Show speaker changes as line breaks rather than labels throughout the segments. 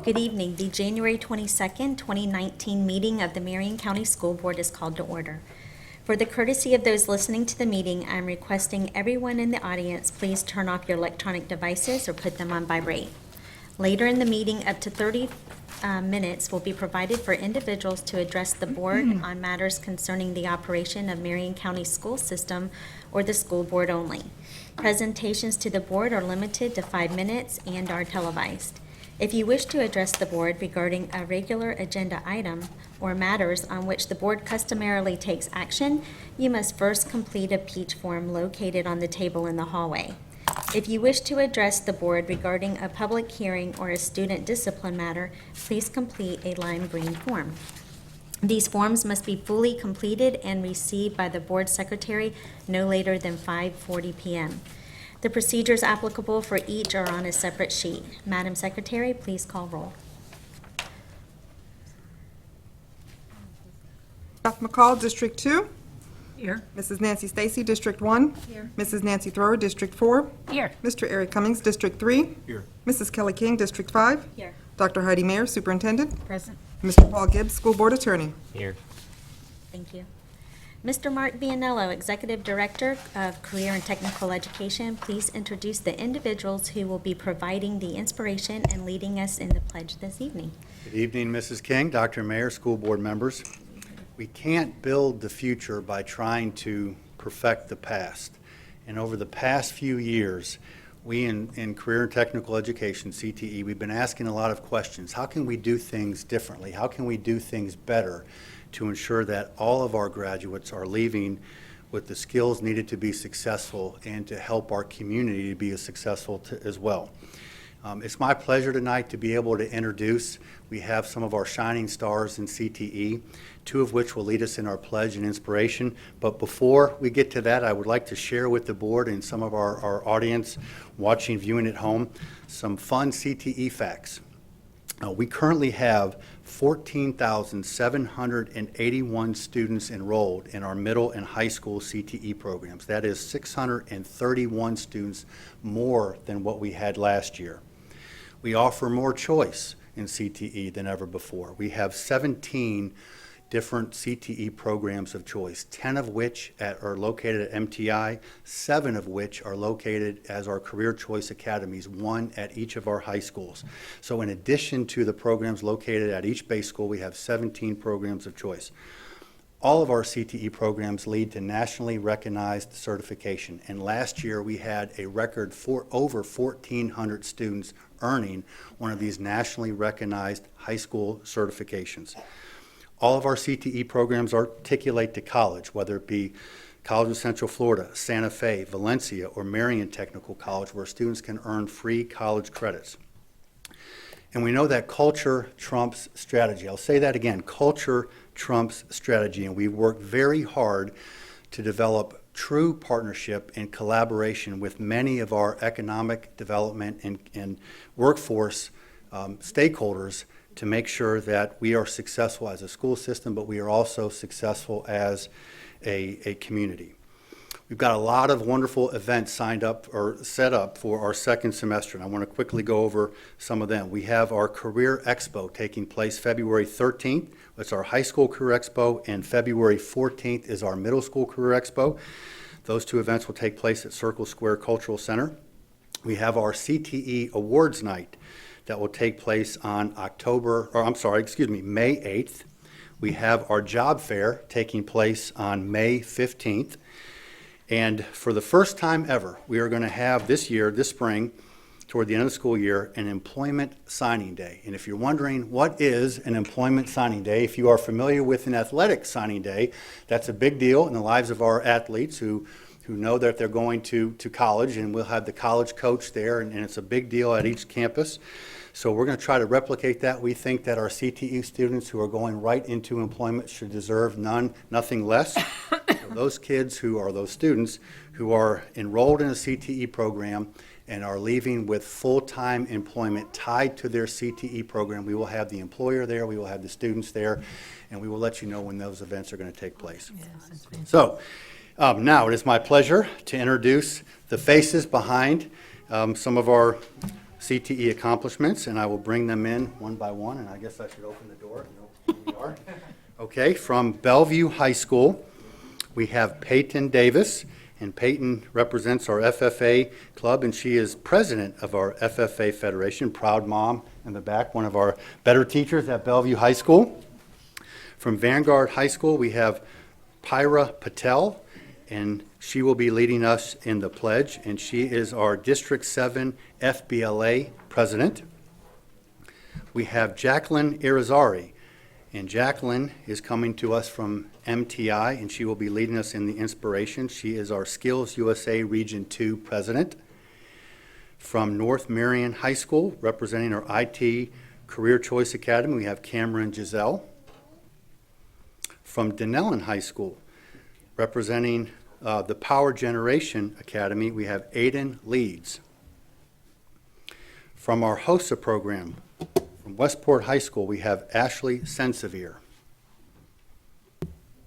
Good evening. The January 22nd, 2019 meeting of the Marion County School Board is called to order. For the courtesy of those listening to the meeting, I'm requesting everyone in the audience please turn off your electronic devices or put them on vibrate. Later in the meeting, up to 30 minutes will be provided for individuals to address the board on matters concerning the operation of Marion County school system or the school board only. Presentations to the board are limited to 5 minutes and are televised. If you wish to address the board regarding a regular agenda item or matters on which the board customarily takes action, you must first complete a peach form located on the table in the hallway. If you wish to address the board regarding a public hearing or a student discipline matter, please complete a lime green form. These forms must be fully completed and received by the board secretary no later than 5:40 p.m. The procedures applicable for each are on a separate sheet. Madam Secretary, please call roll.
Beth McCall, District 2.
Here.
Mrs. Nancy Stacy, District 1.
Here.
Mrs. Nancy Thrower, District 4.
Here.
Mr. Eric Cummings, District 3.
Here.
Mrs. Kelly King, District 5.
Here.
Dr. Heidi Mayer, Superintendent.
Present.
Mr. Paul Gibbs, School Board Attorney.
Here.
Thank you. Mr. Mark Vianello, Executive Director of Career and Technical Education, please introduce the individuals who will be providing the inspiration and leading us in the pledge this evening.
Good evening, Mrs. King, Dr. Mayer, school board members. We can't build the future by trying to perfect the past. And over the past few years, we in Career and Technical Education, CTE, we've been asking a lot of questions. How can we do things differently? How can we do things better to ensure that all of our graduates are leaving with the skills needed to be successful and to help our community to be as successful as well? It's my pleasure tonight to be able to introduce, we have some of our shining stars in CTE, two of which will lead us in our pledge and inspiration. But before we get to that, I would like to share with the board and some of our audience watching, viewing at home, some fun CTE facts. We currently have 14,781 students enrolled in our middle and high school CTE programs. That is 631 students more than what we had last year. We offer more choice in CTE than ever before. We have 17 different CTE programs of choice, 10 of which are located at MTI, 7 of which are located as our Career Choice Academies, 1 at each of our high schools. So in addition to the programs located at each base school, we have 17 programs of choice. All of our CTE programs lead to nationally recognized certification, and last year we had a record for over 1,400 students earning one of these nationally recognized high school certifications. All of our CTE programs articulate to college, whether it be College of Central Florida, Santa Fe, Valencia, or Marian Technical College, where students can earn free college credits. And we know that culture trumps strategy. I'll say that again, culture trumps strategy, and we work very hard to develop true partnership and collaboration with many of our economic development and workforce stakeholders to make sure that we are successful as a school system, but we are also successful as a community. We've got a lot of wonderful events signed up or set up for our second semester, and I want to quickly go over some of them. We have our Career Expo taking place February 13th. It's our high school Career Expo, and February 14th is our middle school Career Expo. Those two events will take place at Circle Square Cultural Center. We have our CTE Awards Night that will take place on May 8th. We have our job fair taking place on May 15th. And for the first time ever, we are going to have this spring, toward the end of the school year, an employment signing day. And if you're wondering what is an employment signing day, if you are familiar with an athletic signing day, that's a big deal in the lives of our athletes who know that they're going to college, and we'll have the college coach there, and it's a big deal at each campus. So we're going to try to replicate that. We think that our CTE students who are going right into employment should deserve nothing less. So those kids those students who are enrolled in a CTE program and are leaving with full-time employment tied to their CTE program, we will have the employer there, we will have the students there, and we will let you know when those events are going to take place. So now it is my pleasure to introduce the faces behind some of our CTE accomplishments, and I will bring them in one by one, and I guess I should open the door. Here we are. Okay, from Bellevue High School, we have Peyton Davis, and Peyton represents our FFA club, and she is president of our FFA Federation. Proud mom in the back, one of our better teachers at Bellevue High School. From Vanguard High School, we have Pyra Patel, and she will be leading us in the pledge, and she is our District 7 FBLA president. We have Jacqueline Irizarry, and Jacqueline is coming to us from MTI, and she will be leading us in the inspiration. She is our Skills USA Region 2 president. From North Marion High School, representing our IT Career Choice Academy, we have Cameron Giselle. From Denellen High School, representing the Power Generation Academy, we have Aiden Leeds. From our HOSA program, from Westport High School, we have Ashley Sensevier.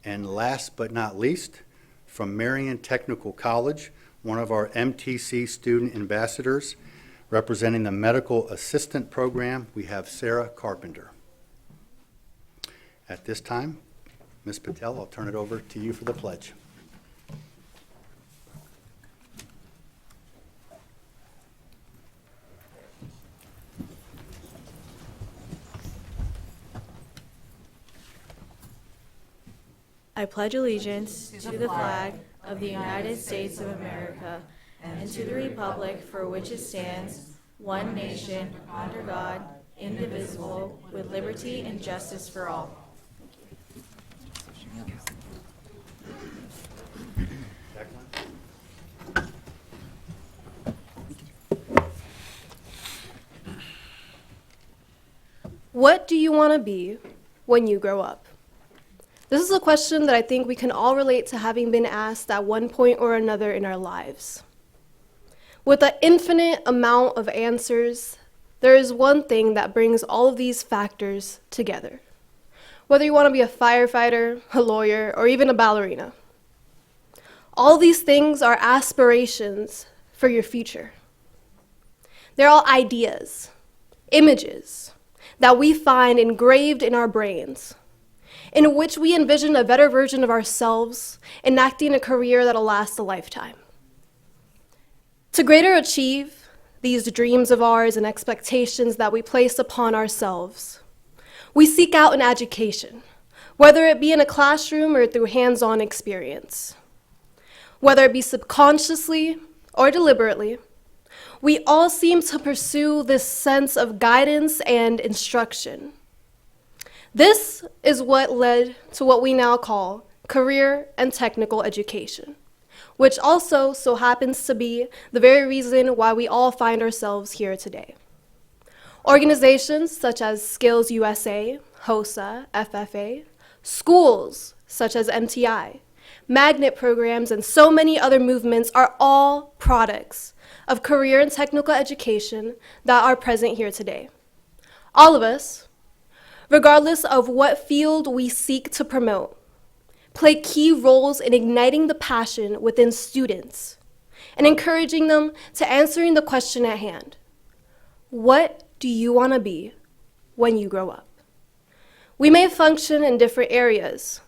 And last but not least, from Marian Technical College, one of our MTC student ambassadors, representing the Medical Assistant Program, we have Sarah Carpenter. At this time, Ms. Patel, I'll turn it over to you for the pledge.
I pledge allegiance to the flag of the United States of America and to the republic for which it stands, one nation, under God, indivisible, with liberty and justice for all.
What do you want to be when you grow up? This is a question that I think we can all relate to having been asked at one point or another in our lives. With an infinite amount of answers, there is one thing that brings all of these factors together. Whether you want to be a firefighter, a lawyer, or even a ballerina. All these things are aspirations for your future. They're all ideas, images, that we find engraved in our brains, in which we envision a better version of ourselves, enacting a career that'll last a lifetime. To greater achieve these dreams of ours and expectations that we place upon ourselves, we seek out an education, whether it be in a classroom or through hands-on experience. Whether it be subconsciously or deliberately, we all seem to pursue this sense of guidance and instruction. This is what led to what we now call career and technical education, which also so happens to be the very reason why we all find ourselves here today. Organizations such as Skills USA, HOSA, FFA, schools such as MTI, magnet programs, and so many other movements are all products of career and technical education that are present here today. All of us, regardless of what field we seek to promote, play key roles in igniting the passion within students and encouraging them to answering the question at hand. What do you want to be when you grow up? We may function in different areas,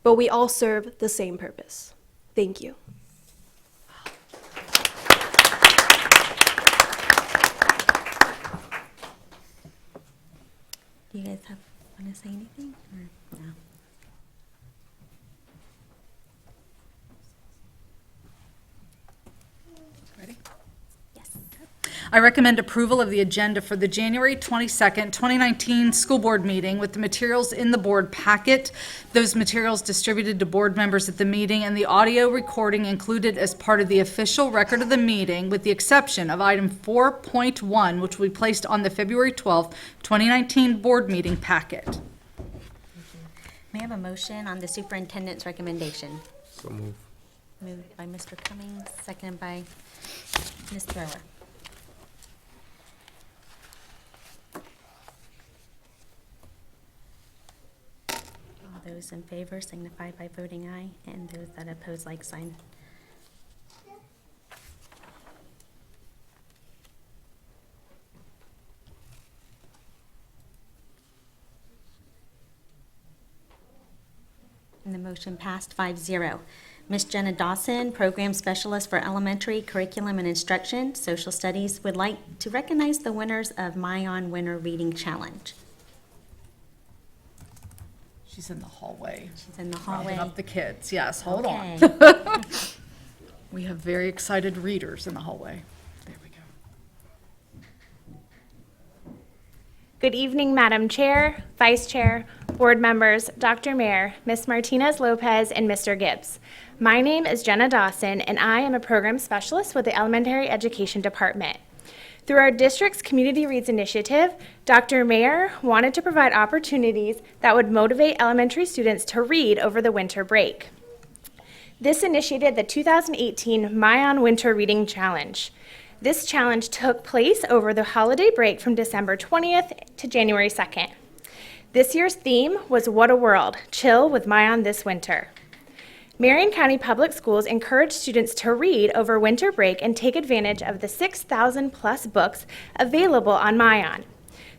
but we all serve the same purpose. Thank you.
Do you guys want to say anything or no?
Ready?
Yes.
I recommend approval of the agenda for the January 22nd, 2019 school board meeting with the materials in the board packet, those materials distributed to board members at the meeting, and the audio recording included as part of the official record of the meeting, with the exception of item 4.1, which will be placed on the February 12th, 2019 board meeting packet.
May I have a motion on the superintendent's recommendation?
So move.
Moved by Mr. Cummings, seconded by Ms. Thrower. All those in favor signify by voting aye, and those that oppose, like sign. Motion passed 5-0. Ms. Jenna Dawson, Program Specialist for Elementary Curriculum and Instruction, Social Studies, would like to recognize the winners of Mayan Winter Reading Challenge.
She's in the hallway.
She's in the
Rounding
hallway.
up the kids. Yes, hold on.
Okay.
We have very excited readers in the hallway. There we go.
Good evening, Madam Chair, Vice Chair, Board members, Dr. Mayer, Ms. Martinez Lopez, and Mr. Gibbs. My name is Jenna Dawson, and I am a Program Specialist with the Elementary Education Department. Through our district's Community Reads initiative, Dr. Mayer wanted to provide opportunities that would motivate elementary students to read over the winter break. This initiated the 2018 Mayan Winter Reading Challenge. This challenge took place over the holiday break from December 20th to January 2nd. This year's theme was What a World, Chill with Mayan this winter. Marion County Public Schools encourage students to read over winter break and take advantage of the 6,000 plus books available on Mayan.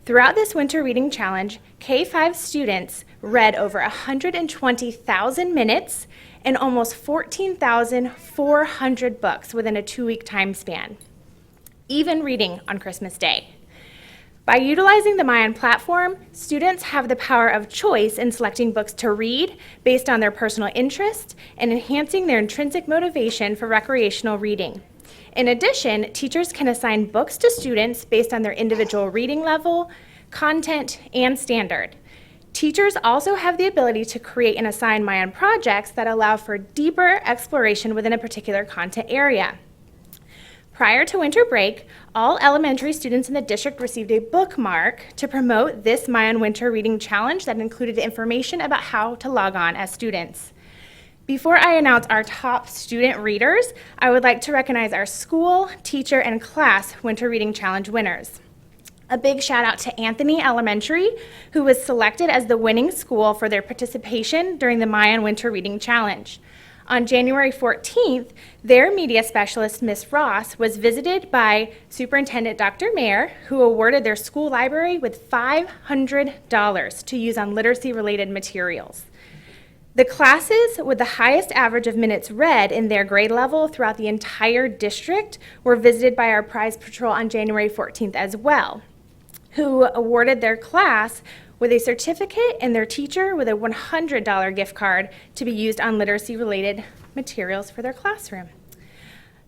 Throughout this winter reading challenge, K-5 students read over 120,000 minutes and almost 14,400 books within a 2-week time span, even reading on Christmas Day. By utilizing the Mayan platform, students have the power of choice in selecting books to read based on their personal interest and enhancing their intrinsic motivation for recreational reading. In addition, teachers can assign books to students based on their individual reading level, content, and standard. Teachers also have the ability to create and assign Mayan projects that allow for deeper exploration within a particular content area. Prior to winter break, all elementary students in the district received a bookmark to promote this Mayan Winter Reading Challenge that included information about how to log on as students. Before I announce our top student readers, I would like to recognize our school, teacher, and class Winter Reading Challenge winners. A big shout out to Anthony Elementary, who was selected as the winning school for their participation during the Mayan Winter Reading Challenge. On January 14th, their media specialist, Ms. Ross, was visited by Superintendent Dr. Mayer, who awarded their school library with $500 to use on literacy-related materials. The classes with the highest average of minutes read in their grade level throughout the entire district were visited by our prize patrol on January 14th as well, who awarded their class with a certificate and their teacher with a $100 gift card to be used on literacy-related materials for their classroom.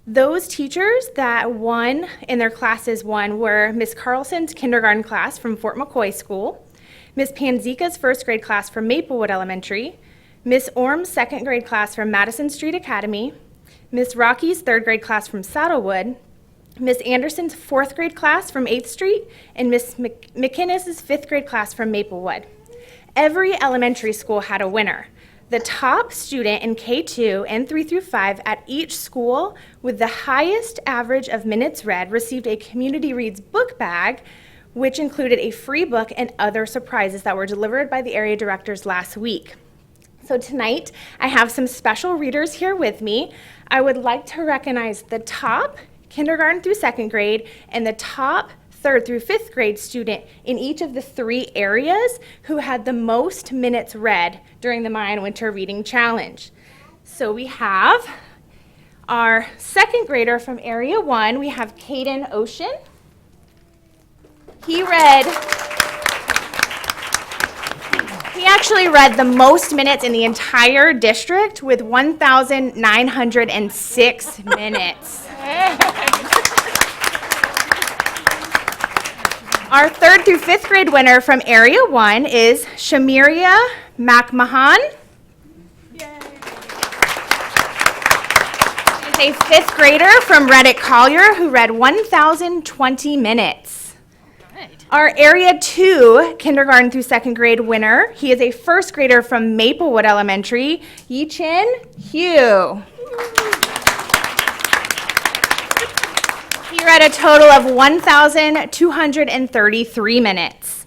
Those teachers that won in their classes were Ms. Carlson's kindergarten class from Fort McCoy School, Ms. Panzica's first grade class from Maplewood Elementary, Ms. Orm's second grade class from Madison Street Academy, Ms. Rocky's third grade class from Saddlewood, Ms. Anderson's fourth grade class from 8th Street, and Ms. McInnes's fifth grade class from Maplewood. Every elementary school had a winner. The top student in K2 and 3 through 5 at each school with the highest average of minutes read received a Community Reads book bag, which included a free book and other surprises that were delivered by the area directors last week. So tonight, I have some special readers here with me. I would like to recognize the top kindergarten through second grade and the top third through fifth grade student in each of the 3 areas who had the most minutes read during the Mayan Winter Reading Challenge. So we have our second grader from Area 1, we have Caden Ocean. He actually read the most minutes in the entire district with 1,906 minutes. Our third through fifth grade winner from Area 1 is Shamiria McMahon. She's a fifth grader from Reddick Collier who read 1,020 minutes. Our Area 2 kindergarten through second grade winner, he is a first grader from Maplewood Elementary, Yi-Chin Hugh. He read a total of 1,233 minutes.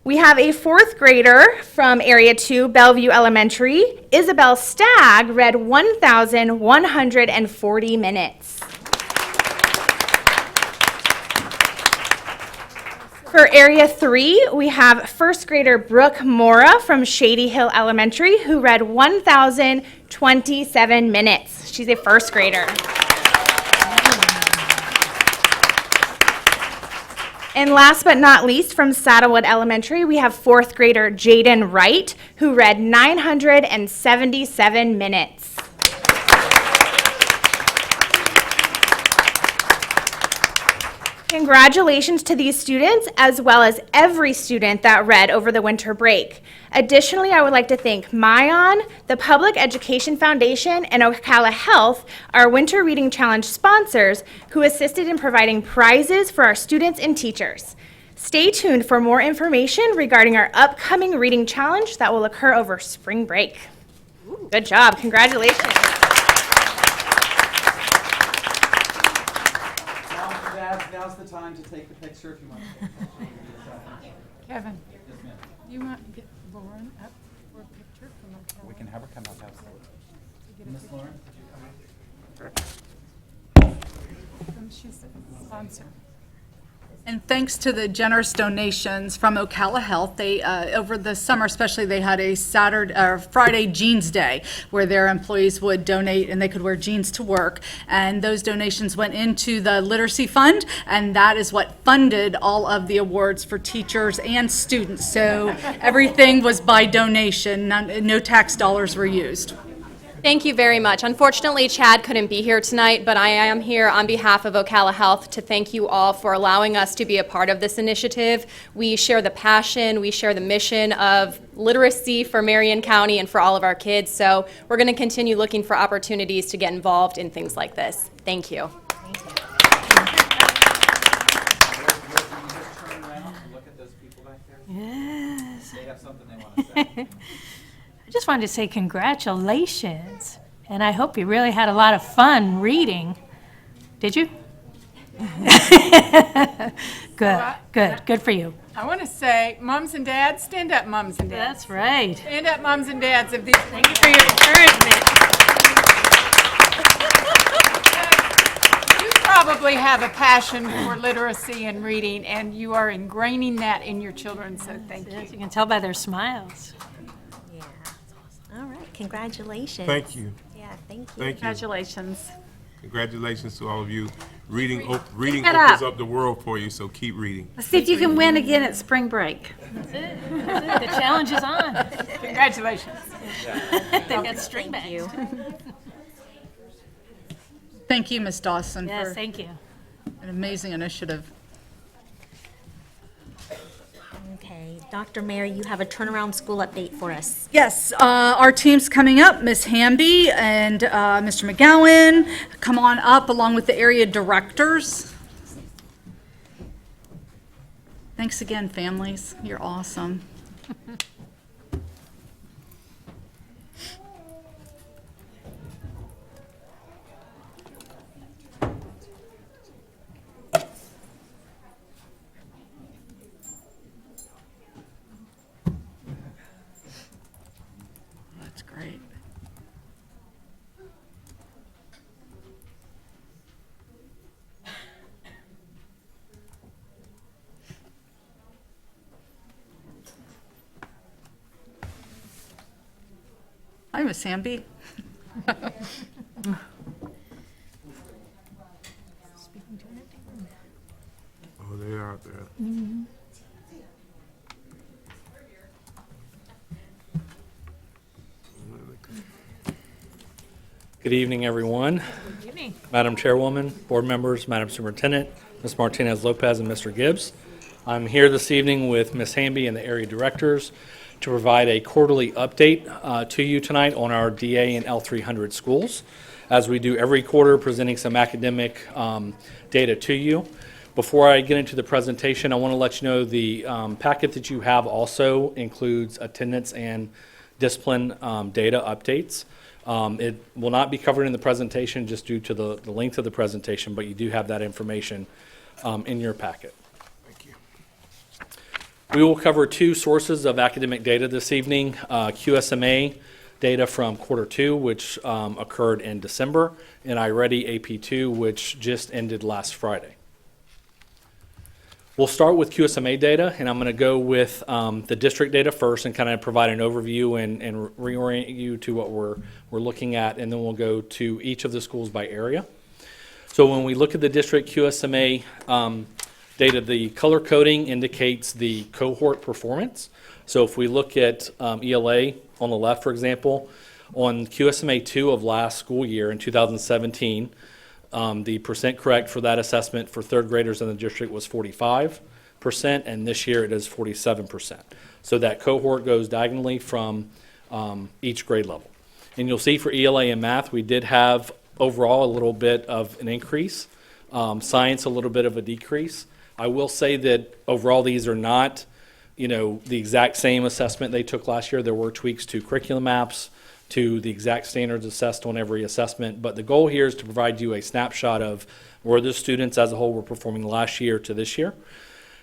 We have a fourth grader from Area 2, Bellevue Elementary. Isabel Stagg read 1,140 minutes. For Area 3, we have first grader Brooke Mora from Shady Hill Elementary, who read 1,027 minutes. She's a first grader. And last but not least, from Saddlewood Elementary, we have fourth grader Jaden Wright, who read 977 minutes. Congratulations to these students, as well as every student that read over the winter break. Additionally, I would like to thank Mayan, the Public Education Foundation, and Ocala Health, our Winter Reading Challenge sponsors, who assisted in providing prizes for our students and teachers. Stay tuned for more information regarding our upcoming reading challenge that will occur over spring break. Good job. Congratulations.
Now's the time to take the picture if you want to take a picture.
Kevin, you want to get Lauren up for a picture from Ocala?
We can have her come up, absolutely. Miss Lauren, could you come up?
She's the sponsor.
And thanks to the generous donations from Ocala Health, they, over the summer especially, they had a Friday Jeans Day where their employees would donate and they could wear jeans to work. And those donations went into the Literacy Fund, and that is what funded all of the awards for teachers and students. So everything was by donation, no tax dollars were used.
Thank you very much. Unfortunately, Chad couldn't be here tonight, but I am here on behalf of Ocala Health to thank you all for allowing us to be a part of this initiative. We share the passion, we share the mission of literacy for Marion County and for all of our kids, so we're going to continue looking for opportunities to get involved in things like this. Thank you.
Yes.
They have something they want to say.
I just wanted to say congratulations, and I hope you really had a lot of fun reading. Did you? Good for you.
I want to say, moms and dads, stand up, moms and dads.
That's right.
Stand up, moms and dads of these.
Thank you for your encouragement.
You probably have a passion for literacy and reading, and you are ingraining that in your children, so thank you.
Yes, you can tell by their smiles.
Yeah. All right, congratulations.
Thank you.
Yeah, thank you.
Thank you.
Congratulations.
Congratulations to all of you. Reading
it
opens
up.
up the world for you, so keep reading.
Let's see if you can win again at spring break. That's it. The challenge is on.
Congratulations.
They got string bags.
You.
Thank you, Ms. Dawson,
Yes,
for
thank you.
an amazing initiative.
Okay, Dr. Mary, you have a turnaround school update for us.
Yes, our team's coming up, Ms. Hamby and Mr. McGowan, come on up along with the area directors. Thanks again, families. You're awesome. That's great. Hi, Miss Hamby.
Oh, they are out there.
Good evening, everyone.
Good evening.
Madam Chairwoman, board members, Madam Superintendent, Ms. Martinez Lopez, and Mr. Gibbs. I'm here this evening with Ms. Hamby and the area directors to provide a quarterly update to you tonight on our DA and L300 schools, as we do every quarter, presenting some academic data to you. Before I get into the presentation, I want to let you know the packet that you have also includes attendance and discipline data updates. It will not be covered in the presentation just due to the length of the presentation, but you do have that information in your packet.
Thank you.
We will cover two sources of academic data this evening, QSMA data from quarter two, which occurred in December, and iReady AP2, which just ended last Friday. We'll start with QSMA data, and I'm going to go with the district data first and kind of provide an overview and reorient you to what we're looking at, and then we'll go to each of the schools by area. So when we look at the district QSMA data, the color coding indicates the cohort performance. So if we look at ELA on the left, for example, on QSMA 2 of last school year in 2017, the percent correct for that assessment for third graders in the district was 45%, and this year it is 47%. So that cohort goes diagonally from each grade level. And you'll see for ELA and math, we did have overall a little bit of an increase, science a little bit of a decrease. I will say that overall these are not, the exact same assessment they took last year. There were tweaks to curriculum maps, to the exact standards assessed on every assessment, but the goal here is to provide you a snapshot of where the students as a whole were performing last year to this year.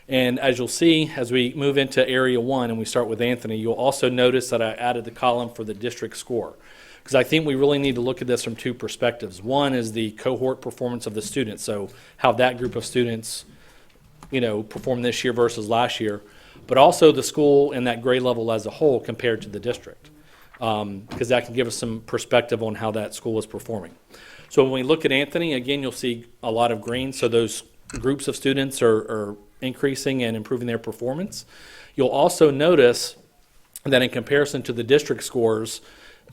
And as you'll see, as we move into Area 1 and we start with Anthony, you'll also notice that I added the column for the district score, because I think we really need to look at this from two perspectives. One is the cohort performance of the students, so how that group of students, performed this year versus last year, but also the school and that grade level as a whole compared to the district. Because that can give us some perspective on how that school is performing. So when we look at Anthony, again, you'll see a lot of green. So those groups of students are increasing and improving their performance. You'll also notice that in comparison to the district scores,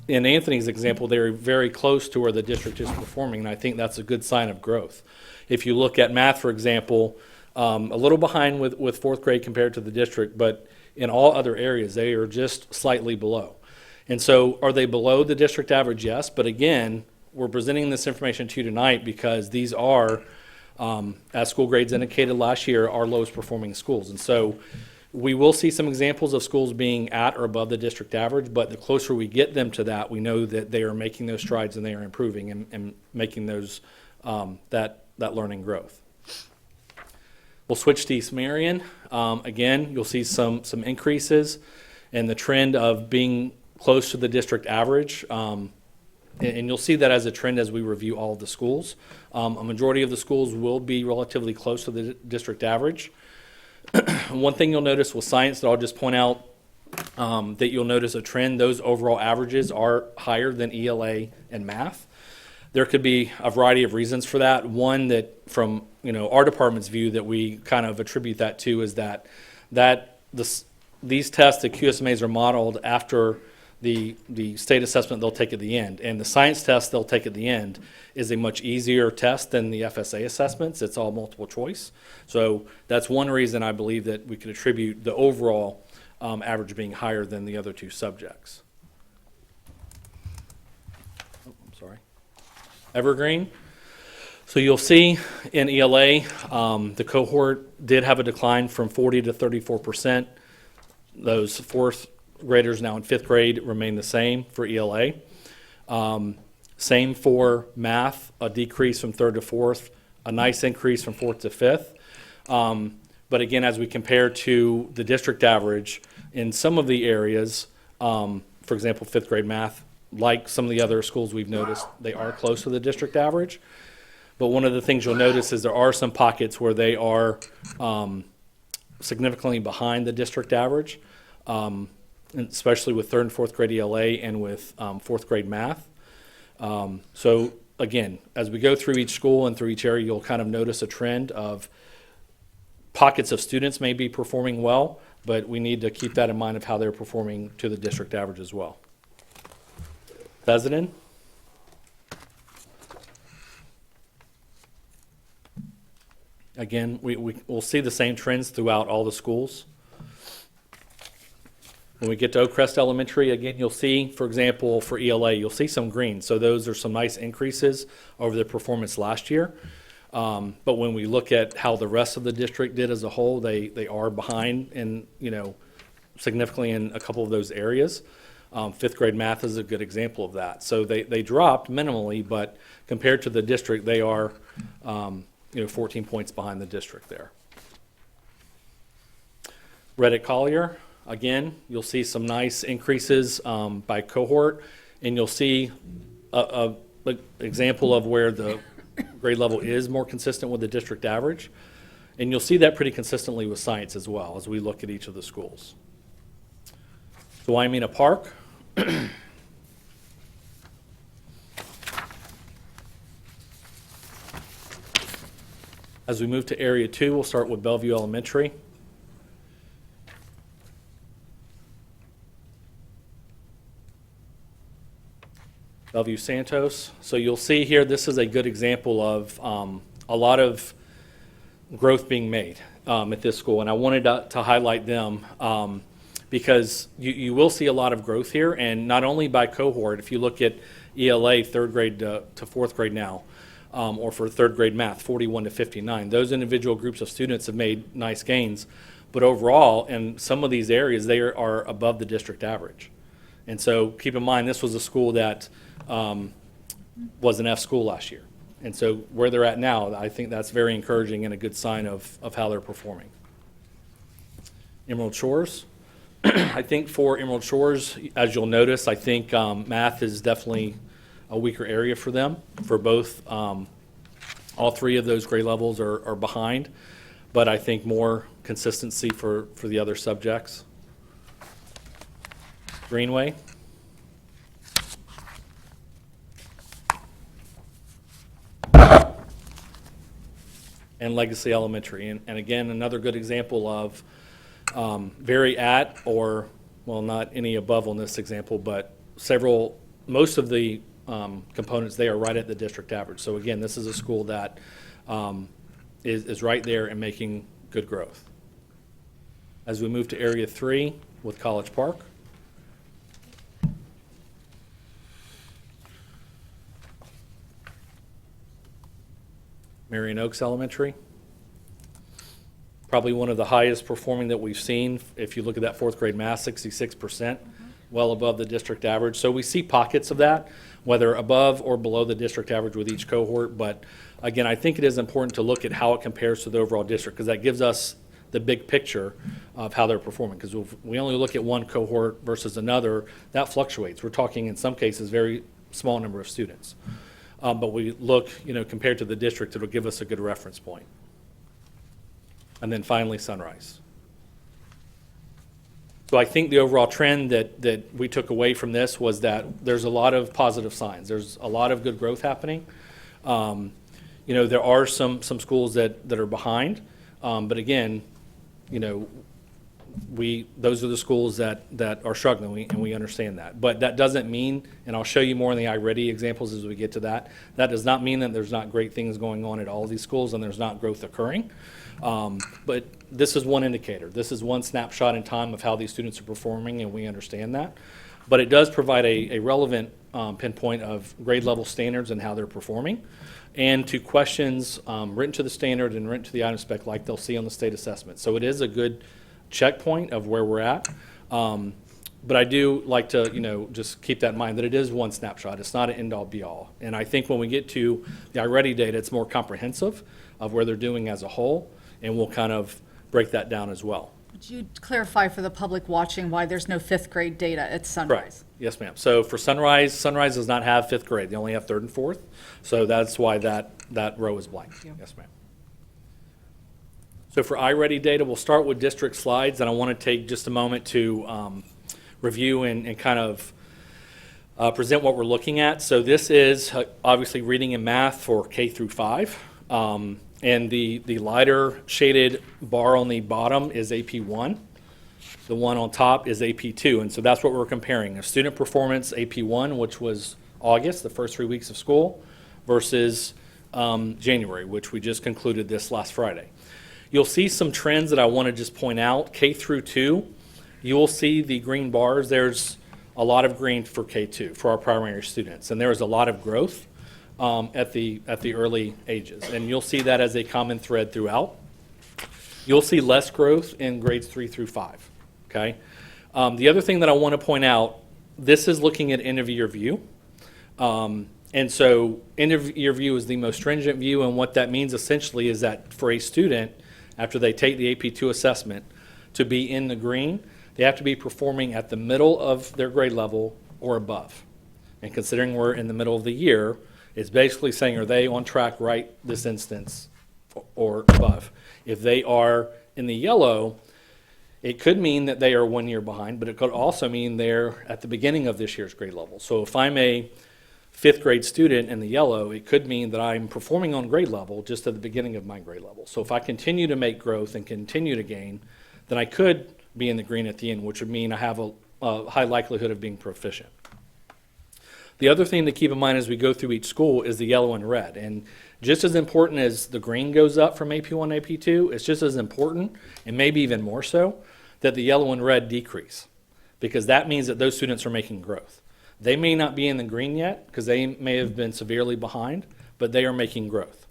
in Anthony's example, they're very close to where the district is performing, and I think that's a good sign of growth. If you look at math, for example, a little behind with fourth grade compared to the district, but in all other areas, they are just slightly below. And so are they below the district average? Yes. But again, we're presenting this information to you tonight because these are, as school grades indicated last year, our lowest performing schools. And so we will see some examples of schools being at or above the district average, but the closer we get them to that, we know that they are making those strides and they are improving and making those, that learning growth. We'll switch to East Marion. Again, you'll see some increases and the trend of being close to the district average, and you'll see that as a trend as we review all of the schools. A majority of the schools will be relatively close to the district average. One thing you'll notice with science that I'll just point out, that you'll notice a trend, those overall averages are higher than ELA and math. There could be a variety of reasons for that. One that from our department's view that we kind of attribute that to is that these tests, the QSMAs, are modeled after the state assessment they'll take at the end. And the science test they'll take at the end is a much easier test than the FSA assessments. It's all multiple choice. So that's one reason I believe that we could attribute the overall average being higher than the other two subjects. Oh, I'm sorry. Evergreen. So you'll see in ELA, the cohort did have a decline from 40 to 34%. Those fourth graders now in fifth grade remain the same for ELA. Same for math, a decrease from third to fourth, a nice increase from fourth to fifth. But again, as we compare to the district average, in some of the areas, for example, fifth grade math, like some of the other schools we've noticed, they are close to the district average. But one of the things you'll notice is there are some pockets where they are significantly behind the district average. Especially with third and fourth grade ELA and with fourth grade math. So again, as we go through each school and through each area, you'll kind of notice a trend of pockets of students may be performing well, but we need to keep that in mind of how they're performing to the district average as well. Fezenden. Again, we'll see the same trends throughout all the schools. When we get to Crest Elementary, again, you'll see, for example, for ELA, you'll see some green. So those are some nice increases over their performance last year. But when we look at how the rest of the district did as a whole, they are behind and, significantly in a couple of those areas. Fifth grade math is a good example of that. So they dropped minimally, but compared to the district, they are, 14 points behind the district there. Reddick Collier. Again, you'll see some nice increases by cohort, and you'll see an example of where the grade level is more consistent with the district average. And you'll see that pretty consistently with science as well as we look at each of the schools. So Waimea Park. As we move to Area 2, we'll start with Bellevue Elementary. Bellevue Santos. So you'll see here, this is a good example of a lot of growth being made at this school. And I wanted to highlight them because you will see a lot of growth here, and not only by cohort. If you look at ELA, third grade to fourth grade now, or for third grade math, 41 to 59. Those individual groups of students have made nice gains, but overall, in some of these areas, they are above the district average. And so keep in mind, this was a school that was an F school last year. And so where they're at now, I think that's very encouraging and a good sign of how they're performing. Emerald Shores. I think for Emerald Shores, as you'll notice, I think math is definitely a weaker area for them. For both, all three of those grade levels are behind, but I think more consistency for the other subjects. Greenway. And Legacy Elementary. And again, another good example of very at, or, well, not any above on this example, but most of the components, they are right at the district average. So again, this is a school that is right there and making good growth. As we move to Area 3 with College Park. Marion Oaks Elementary. Probably one of the highest performing that we've seen. If you look at that fourth grade math, 66%, well above the district average. So we see pockets of that, whether above or below the district average with each cohort. But again, I think it is important to look at how it compares to the overall district, because that gives us the big picture of how they're performing. Because if we only look at one cohort versus another, that fluctuates. We're talking, in some cases, very small number of students. But we look, compared to the district, it'll give us a good reference point. And then finally, Sunrise. So I think the overall trend that we took away from this was that there's a lot of positive signs. There's a lot of good growth happening. There are some schools that are behind, but again, those are the schools that are struggling, and we understand that. But that doesn't mean, and I'll show you more in the iReady examples as we get to that, that does not mean that there's not great things going on at all of these schools and there's not growth occurring. But this is one indicator. This is one snapshot in time of how these students are performing, and we understand that. But it does provide a relevant pinpoint of grade level standards and how they're performing, and to questions written to the standard and written to the item spec like they'll see on the state assessment. So it is a good checkpoint of where we're at. But I do like to, just keep that in mind, that it is one snapshot. It's not an end-all, be-all. And I think when we get to the iReady data, it's more comprehensive of where they're doing as a whole, and we'll kind of break that down as well.
Would you clarify for the public watching why there's no fifth grade data at Sunrise?
Correct. Yes, ma'am. So for Sunrise does not have fifth grade. They only have third and fourth. So that's why that row is blank. Yes, ma'am. So for iReady data, we'll start with district slides, and I want to take just a moment to review and kind of present what we're looking at. So this is obviously reading and math for K through 5. And the lighter shaded bar on the bottom is AP1. The one on top is AP2. And so that's what we're comparing. A student performance AP1, which was August, the first 3 weeks of school, versus January, which we just concluded this last Friday. You'll see some trends that I want to just point out. K through 2, you will see the green bars. There's a lot of green for K2, for our primary students. And there is a lot of growth at the early ages. And you'll see that as a common thread throughout. You'll see less growth in grades 3 through 5, okay? The other thing that I want to point out, this is looking at end of year view. And so end of year view is the most stringent view, and what that means essentially is that for a student, after they take the AP2 assessment, to be in the green, they have to be performing at the middle of their grade level or above. And considering we're in the middle of the year, it's basically saying, are they on track right this instance or above. If they are in the yellow, it could mean that they are 1 year behind, but it could also mean they're at the beginning of this year's grade level. So if I'm a 5th grade student in the yellow, it could mean that I'm performing on grade level just at the beginning of my grade level. So if I continue to make growth and continue to gain, then I could be in the green at the end, which would mean I have a high likelihood of being proficient. The other thing to keep in mind as we go through each school is the yellow and red. And just as important as the green goes up from AP1 to AP2, it's just as important, and maybe even more so, that the yellow and red decrease, because that means that those students are making growth. They may not be in the green yet because they may have been severely behind, but they are making growth.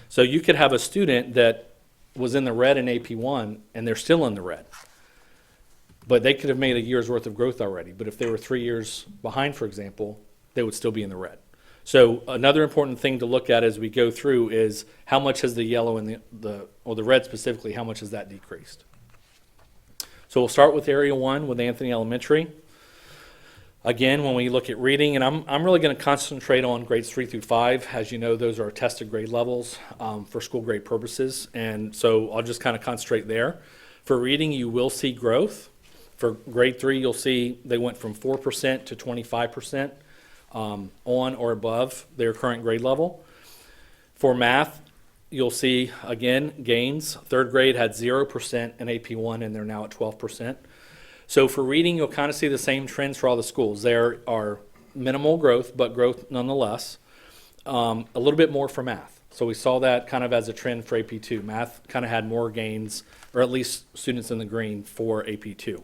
So you could have a student that was in the red in AP1 and they're still in the red, but they could have made a year's worth of growth already. But if they were 3 years behind, for example, they would still be in the red. So another important thing to look at as we go through is how much has the yellow and the red specifically, how much has that decreased? So we'll start with Area 1 with Anthony Elementary. Again, when we look at reading, and I'm really going to concentrate on grades 3 through 5. As you know, those are tested grade levels for school grade purposes, and so I'll just kind of concentrate there. For reading, you will see growth. For grade 3, you'll see they went from 4% to 25% on or above their current grade level. For math, you'll see, again, gains. 3rd grade had 0% in AP1, and they're now at 12%. So for reading, you'll kind of see the same trends for all the schools. There are minimal growth, but growth nonetheless. A little bit more for math. So we saw that kind of as a trend for AP2. Math kind of had more gains, or at least students in the green for AP2.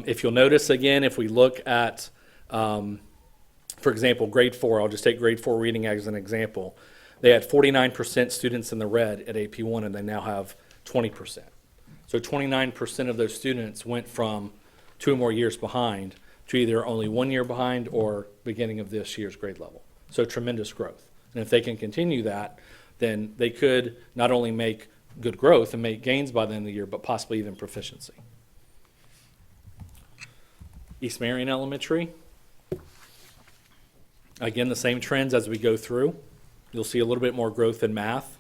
If you'll notice, again, if we look at, for example, grade 4, I'll just take grade 4 reading as an example. They had 49% students in the red at AP1, and they now have 20%. So 29% of those students went from 2 or more years behind to either only 1 year behind or beginning of this year's grade level. So tremendous growth. And if they can continue that, then they could not only make good growth and make gains by the end of the year, but possibly even proficiency. East Marion Elementary. Again, the same trends as we go through. You'll see a little bit more growth in math.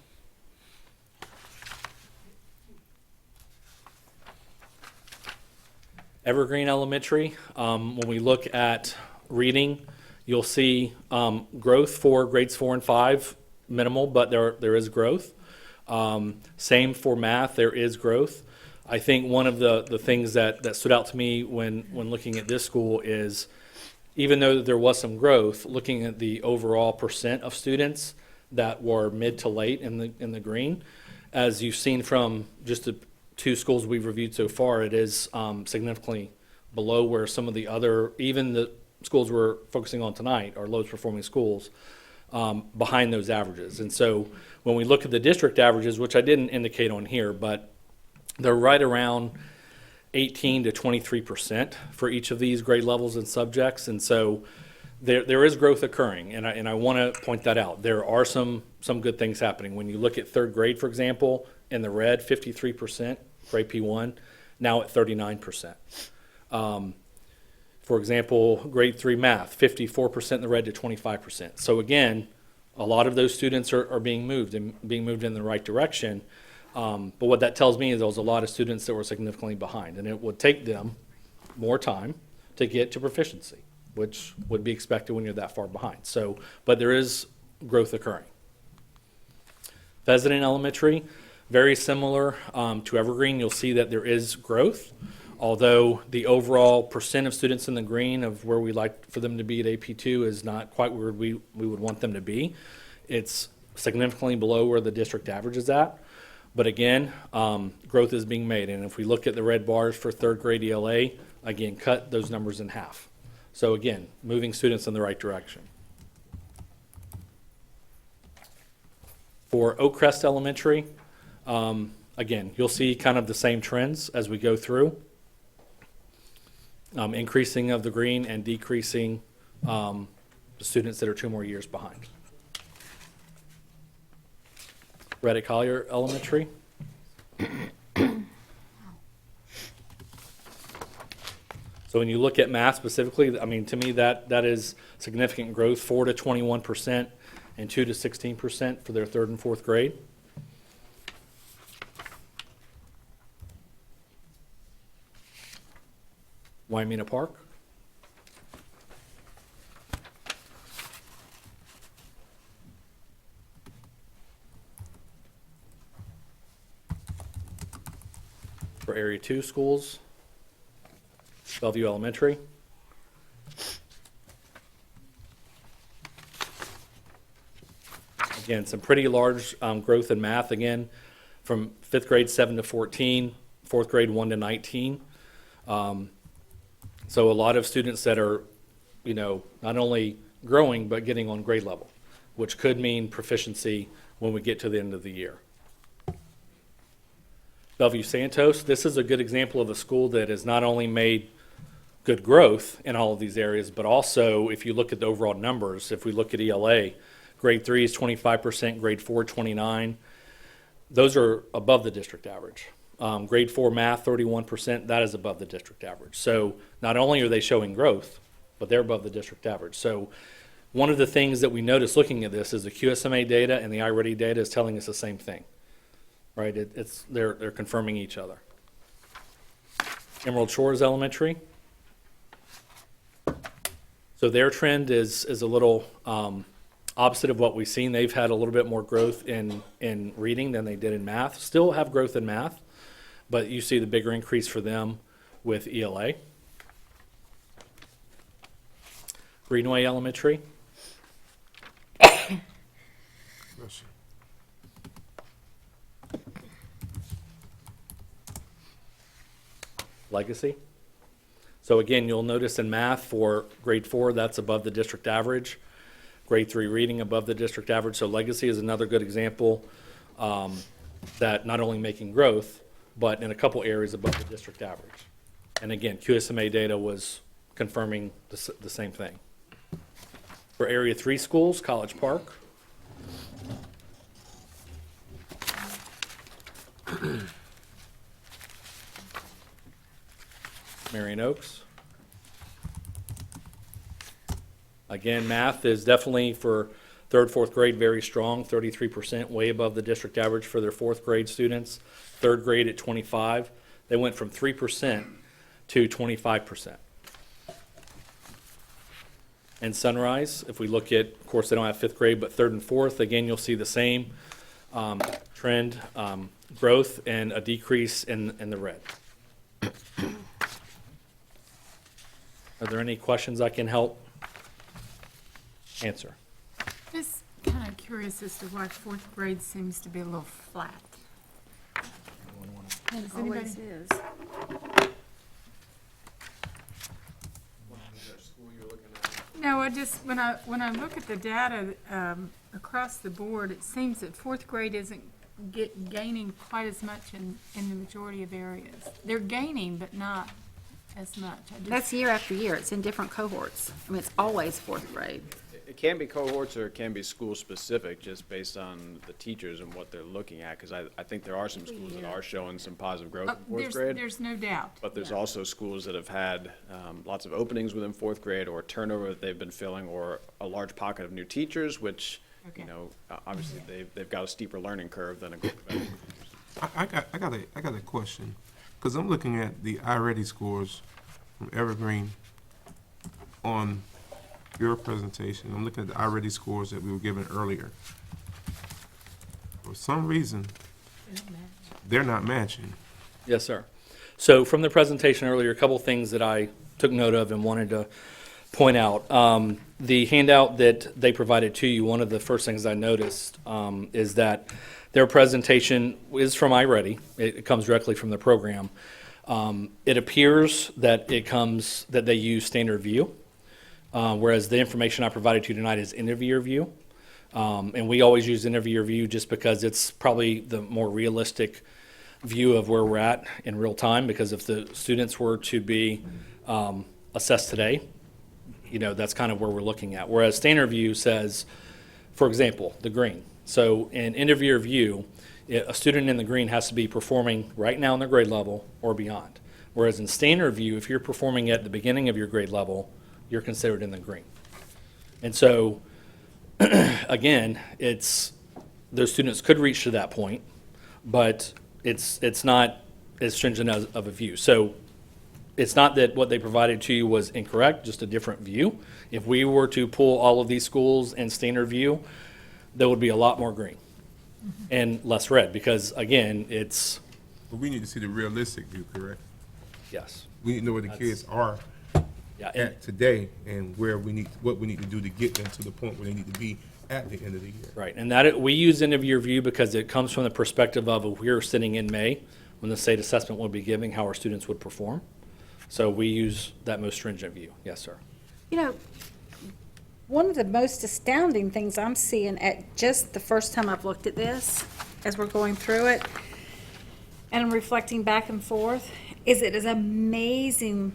Evergreen Elementary, when we look at reading, you'll see growth for grades 4 and 5, minimal, but there is growth. Same for math, there is growth. I think one of the things that stood out to me when looking at this school is, even though there was some growth, looking at the overall percent of students that were mid to late in the green, as you've seen from just the 2 schools we've reviewed so far, it is significantly below where some of the other, even the schools we're focusing on tonight, are lowest performing schools, behind those averages. And so when we look at the district averages, which I didn't indicate on here, but they're right around 18 to 23% for each of these grade levels and subjects. And so there is growth occurring, and I want to point that out. There are some good things happening. When you look at 3rd grade, for example, in the red, 53% for AP1, now at 39%. For example, grade 3 math, 54% in the red to 25%. So again, a lot of those students are being moved in the right direction. But what that tells me is there was a lot of students that were significantly behind, and it would take them more time to get to proficiency, which would be expected when you're that far behind. So, but there is growth occurring. Pheasant Elementary, very similar to Evergreen. You'll see that there is growth, although the overall percent of students in the green of where we like for them to be at AP2 is not quite where we would want them to be. It's significantly below where the district average is at. But again, growth is being made. And if we look at the red bars for 3rd grade ELA, again, cut those numbers in half. So again, moving students in the right direction. For Crest Elementary, again, you'll see kind of the same trends as we go through. Increasing of the green and decreasing the students that are 2 more years behind. Reddick Collier Elementary. So when you look at math specifically, I mean, to me, that is significant growth, 4 to 21% and 2 to 16% for their 3rd and 4th grade. Waimea Park. For Area 2 schools, Bellevue Elementary. Again, some pretty large growth in math, again, from 5th grade 7 to 14, 4th grade 1 to 19. So a lot of students that are, not only growing, but getting on grade level, which could mean proficiency when we get to the end of the year. Bellevue Santos, this is a good example of a school that has not only made good growth in all of these areas, but also if you look at the overall numbers, if we look at ELA, grade 3 is 25%, grade 4, 29%. Those are above the district average. Grade 4 math, 31%, that is above the district average. So not only are they showing growth, but they're above the district average. So one of the things that we notice looking at this is the QSMA data and the iReady data is telling us the same thing, right? They're confirming each other. Emerald Shores Elementary. So their trend is a little opposite of what we've seen. They've had a little bit more growth in reading than they did in math. Still have growth in math, but you see the bigger increase for them with ELA. Greenway Elementary.
Bless you.
Legacy. So again, you'll notice in math for grade 4, that's above the district average. Grade 3 reading above the district average. So Legacy is another good example that not only making growth, but in a couple areas above the district average. And again, QSMA data was confirming the same thing. For Area 3 schools, College Park. Marion Oaks. Again, math is definitely for 3rd, 4th grade very strong, 33%, way above the district average for their 4th grade students. 3rd grade at 25. They went from 3% to 25%. And Sunrise, if we look at, of course, they don't have 5th grade, but 3rd and 4th, again, you'll see the same trend, growth and a decrease in the red. Are there any questions I can help answer?
Just kind of curious as to why 4th grade seems to be a little flat. Does anybody-
is.
No, when I look at the data across the board, it seems that 4th grade isn't gaining quite as much in the majority of areas. They're gaining, but not as much.
That's year after year. It's in different cohorts. I mean, it's always 4th grade.
It can be cohorts or it can be school-specific, just based on the teachers and what they're looking at, because I think there are some schools that are showing some positive growth in 4th grade.
There's no doubt.
But there's also schools that have had lots of openings within 4th grade, or turnover that they've been filling, or a large pocket of new teachers, which,
Okay.
obviously they've got a steeper learning curve than a group of other.
I got a question, because I'm looking at the iReady scores from Evergreen on your presentation. I'm looking at the iReady scores that we were given earlier. For some reason, they're not matching.
Yes, sir. So from the presentation earlier, a couple things that I took note of and wanted to point out. The handout that they provided to you, one of the first things I noticed is that their presentation is from iReady. It comes directly from the program. It appears that they use standard view, whereas the information I provided to you tonight is interviewer view. And we always use interviewer view just because it's probably the more realistic view of where we're at in real time, because if the students were to be assessed today, that's kind of where we're looking at. Whereas standard view says, for example, the green. So in interviewer view, a student in the green has to be performing right now in their grade level or beyond. Whereas in standard view, if you're performing at the beginning of your grade level, you're considered in the green. And so, again, those students could reach to that point, but it's not as stringent of a view. So it's not that what they provided to you was incorrect, just a different view. If we were to pull all of these schools in standard view, there would be a lot more green and less red, because again, it's,
But we need to see the realistic view, correct?
yes.
We need to know where the kids are
Yeah, and-
at today and where we need, what we need to do to get them to the point where they need to be at the end of the year.
Right, and that, we use end of year view because it comes from the perspective of if we were sitting in May, when the state assessment would be giving, how our students would perform. So we use that most stringent view. Yes, sir.
You know, one of the most astounding things I'm seeing at just the first time I've looked at this, as we're going through it, and I'm reflecting back and forth, is it is amazing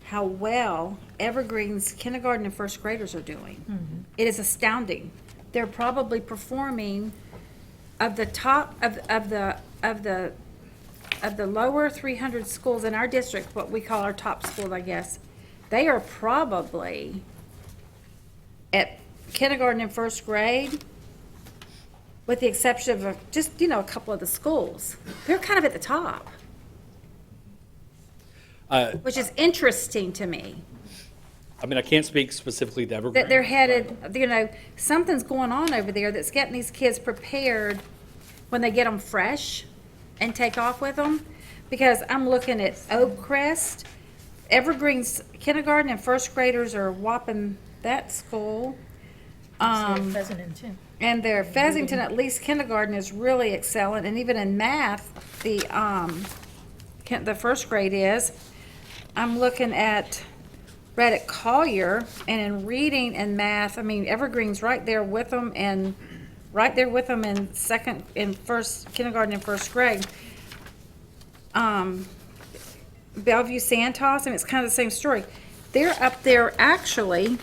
how well Evergreen's kindergarten and first graders are doing. It is astounding. They're probably performing of the top of the lower 300 schools in our district, what we call our top schools, I guess. They are probably at kindergarten and first grade, with the exception of just, a couple of the schools. They're kind of at the top, which is interesting to me.
I mean, I can't speak specifically to Evergreen.
That they're headed, something's going on over there that's getting these kids prepared when they get them fresh and take off with them. Because I'm looking at Oak Crest, Evergreen's kindergarten and first graders are whopping that school. And their Pheasington, at least kindergarten, is really excellent, and even in math, the first grade is. I'm looking at Reddick Collier, and in reading and math, I mean, Evergreen's right there with them, and right there with them in kindergarten and first grade. Bellevue Santos, and it's kind of the same story. They're up there, actually.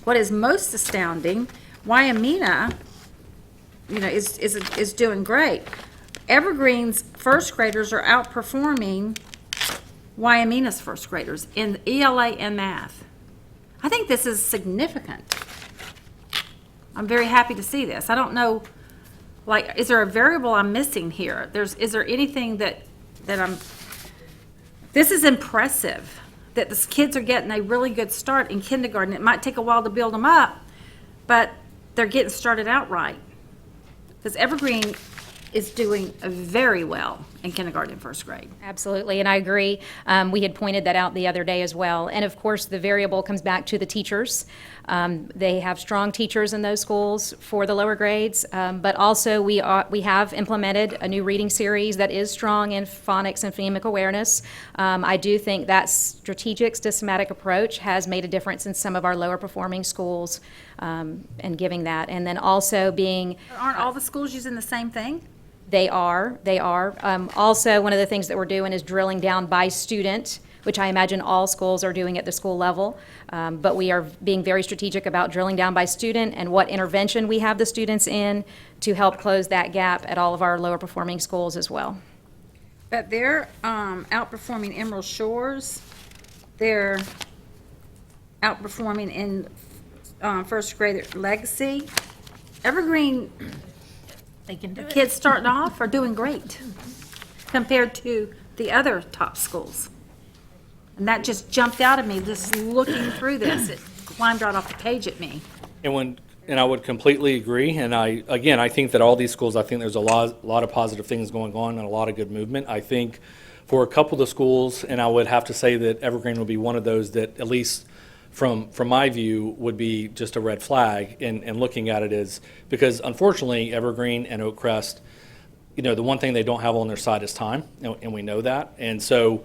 What is most astounding, Wyomina, is doing great. Evergreen's first graders are outperforming Wyomina's first graders in ELA and math. I think this is significant. I'm very happy to see this. I don't know, is there a variable I'm missing here? Is there anything that this is impressive, that the kids are getting a really good start in kindergarten. It might take a while to build them up, but they're getting started out right. Because Evergreen is doing very well in kindergarten and first grade.
Absolutely, and I agree. We had pointed that out the other day as well. And of course, the variable comes back to the teachers. They have strong teachers in those schools for the lower grades, but also we have implemented a new reading series that is strong in phonics and phonemic awareness. I do think that strategic, systematic approach has made a difference in some of our lower performing schools, and giving that. And then also being...
Aren't all the schools using the same thing?
They are. Also, one of the things that we're doing is drilling down by student, which I imagine all schools are doing at the school level. But we are being very strategic about drilling down by student and what intervention we have the students in to help close that gap at all of our lower performing schools as well.
But they're outperforming Emerald Shores. They're outperforming in first grade Legacy. Evergreen...
They can do it.
Kids starting off are doing great compared to the other top schools. And that just jumped out at me, just looking through this. It climbed right off the page at me.
And I would completely agree. And I think that all these schools, I think there's a lot of positive things going on and a lot of good movement. I think for a couple of the schools, and I would have to say that Evergreen would be one of those that, at least from my view, would be just a red flag in looking at it, is because unfortunately Evergreen and Oak Crest, the one thing they don't have on their side is time, and we know that. And so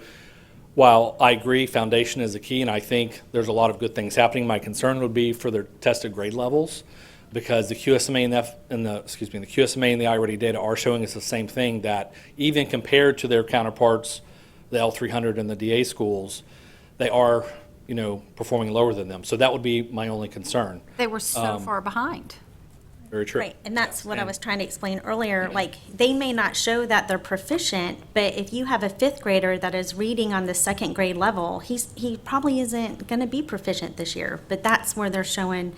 while I agree foundation is the key, and I think there's a lot of good things happening, my concern would be for their tested grade levels, because the QSMA and the QSMA and the iReady data are showing us the same thing, that even compared to their counterparts, the L300 and the DA schools, they are performing lower than them. So that would be my only concern.
They were so far behind.
Very true.
Right, and that's what I was trying to explain earlier. They may not show that they're proficient, but if you have a fifth grader that is reading on the second grade level, he probably isn't going to be proficient this year, but that's where they're showing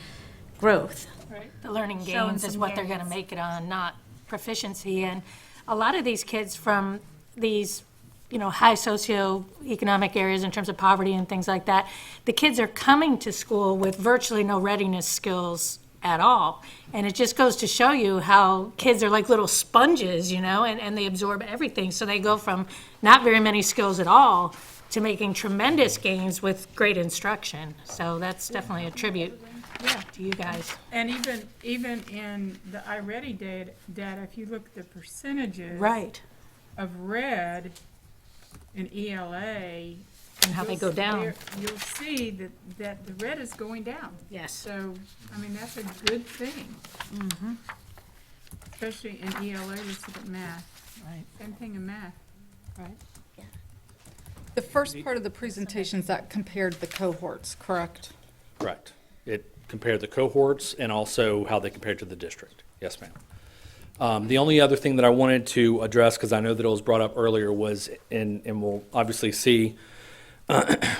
growth.
Right. The learning
Showing
gains is
some
what they're going to
gains.
make it on, not proficiency. And a lot of these kids from these high socioeconomic areas in terms of poverty and things like that, the kids are coming to school with virtually no readiness skills at all. And it just goes to show you how kids are like little sponges, and they absorb everything. So they go from not very many skills at all to making tremendous gains with great instruction. So that's definitely a tribute to you guys.
And even in the iReady data, if you look at the percentages
Right.
of red in ELA,
And how they go down.
you'll see that the red is going down.
Yes.
So, I mean, that's a good thing. Especially in ELA, let's look at math.
Right.
Same thing in math.
Right.
The first part of the presentations that compared the cohorts, correct?
Correct. It compared the cohorts and also how they compared to the district. Yes, ma'am. The only other thing that I wanted to address, because I know that it was brought up earlier, was, and we'll obviously see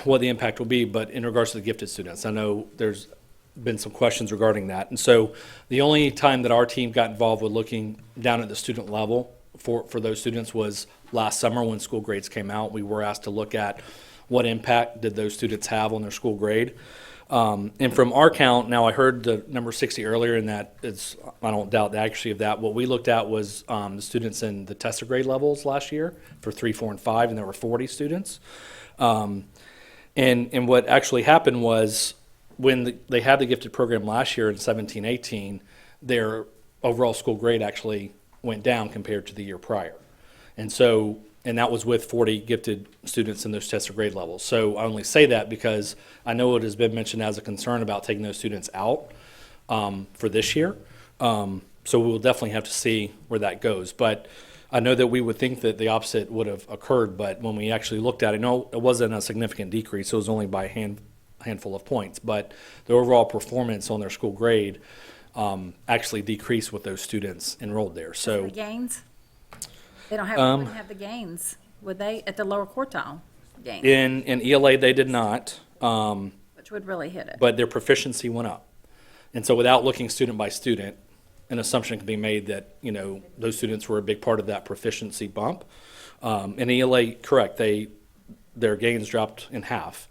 what the impact will be, but in regards to the gifted students, I know there's been some questions regarding that. And so the only time that our team got involved with looking down at the student level for those students was last summer when school grades came out. We were asked to look at what impact did those students have on their school grade. And from our count, now I heard the number 60 earlier, and that is, I don't doubt the accuracy of that. What we looked at was the students in the tested grade levels last year for 3, 4, and 5, and there were 40 students. And what actually happened was when they had the gifted program last year in 17-18, their overall school grade actually went down compared to the year prior. And so, and that was with 40 gifted students in those tested grade levels. So I only say that because I know it has been mentioned as a concern about taking those students out for this year. So we will definitely have to see where that goes. But I know that we would think that the opposite would have occurred, but when we actually looked at it, no, it wasn't a significant decrease. It was only by a handful of points. But the overall performance on their school grade actually decreased with those students enrolled there. So
The gains? They wouldn't have the gains, would they, at the lower quartile gains,
in ELA, they did not,
which would really hit it?
but their proficiency went up. And so without looking student by student, an assumption can be made that, those students were a big part of that proficiency bump. In ELA, correct, their gains dropped in half.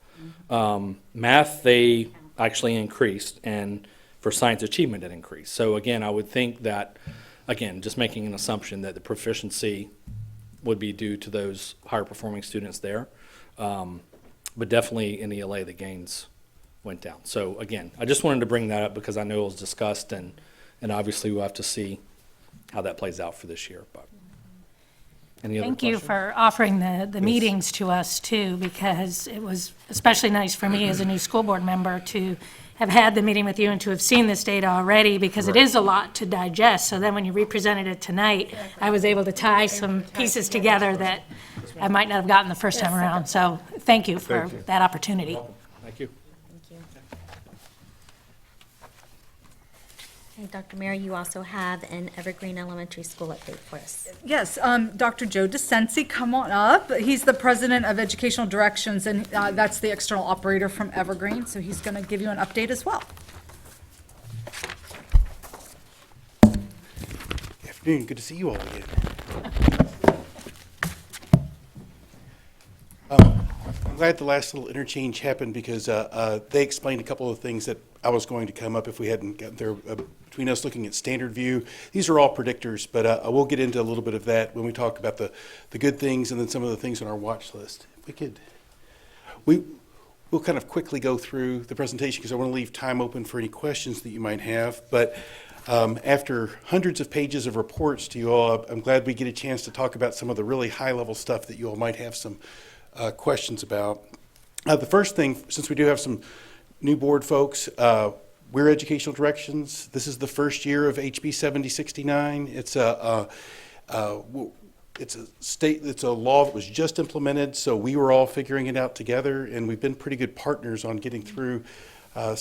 Math, they actually increased, and for science achievement, it increased. So again, I would think that, again, just making an assumption that the proficiency would be due to those higher performing students there. But definitely in ELA, the gains went down. So again, I just wanted to bring that up because I know it was discussed, and obviously we'll have to see how that plays out for this year. But any other
Thank you
questions?
for offering the meetings to us too, because it was especially nice for me as a new school board member to have had the meeting with you and to have seen this data already, because it is a lot to digest. So then when you represented it tonight, I was able to tie some pieces together that I might not have gotten the first time around. So thank you for that opportunity.
Thank you.
Thank you. Okay, Dr. Mary, you also have an Evergreen Elementary School update for us.
Yes, Dr. Joe DeCensi, come on up. He's the president of Educational Directions, and that's the external operator from Evergreen, so he's going to give you an update as well.
Good afternoon. Good to see you all again. I'm glad the last little interchange happened because they explained a couple of things that I was going to come up if we hadn't gotten there. Between us looking at standard view, these are all predictors, but I will get into a little bit of that when we talk about the good things and then some of the things on our watch list. If we could, we'll kind of quickly go through the presentation because I want to leave time open for any questions that you might have. But after hundreds of pages of reports to you all, I'm glad we get a chance to talk about some of the really high-level stuff that you all might have some questions about. The first thing, since we do have some new board folks, we're Educational Directions. This is the first year of HB 7069. It's a law that was just implemented, so we were all figuring it out together, and we've been pretty good partners on getting through a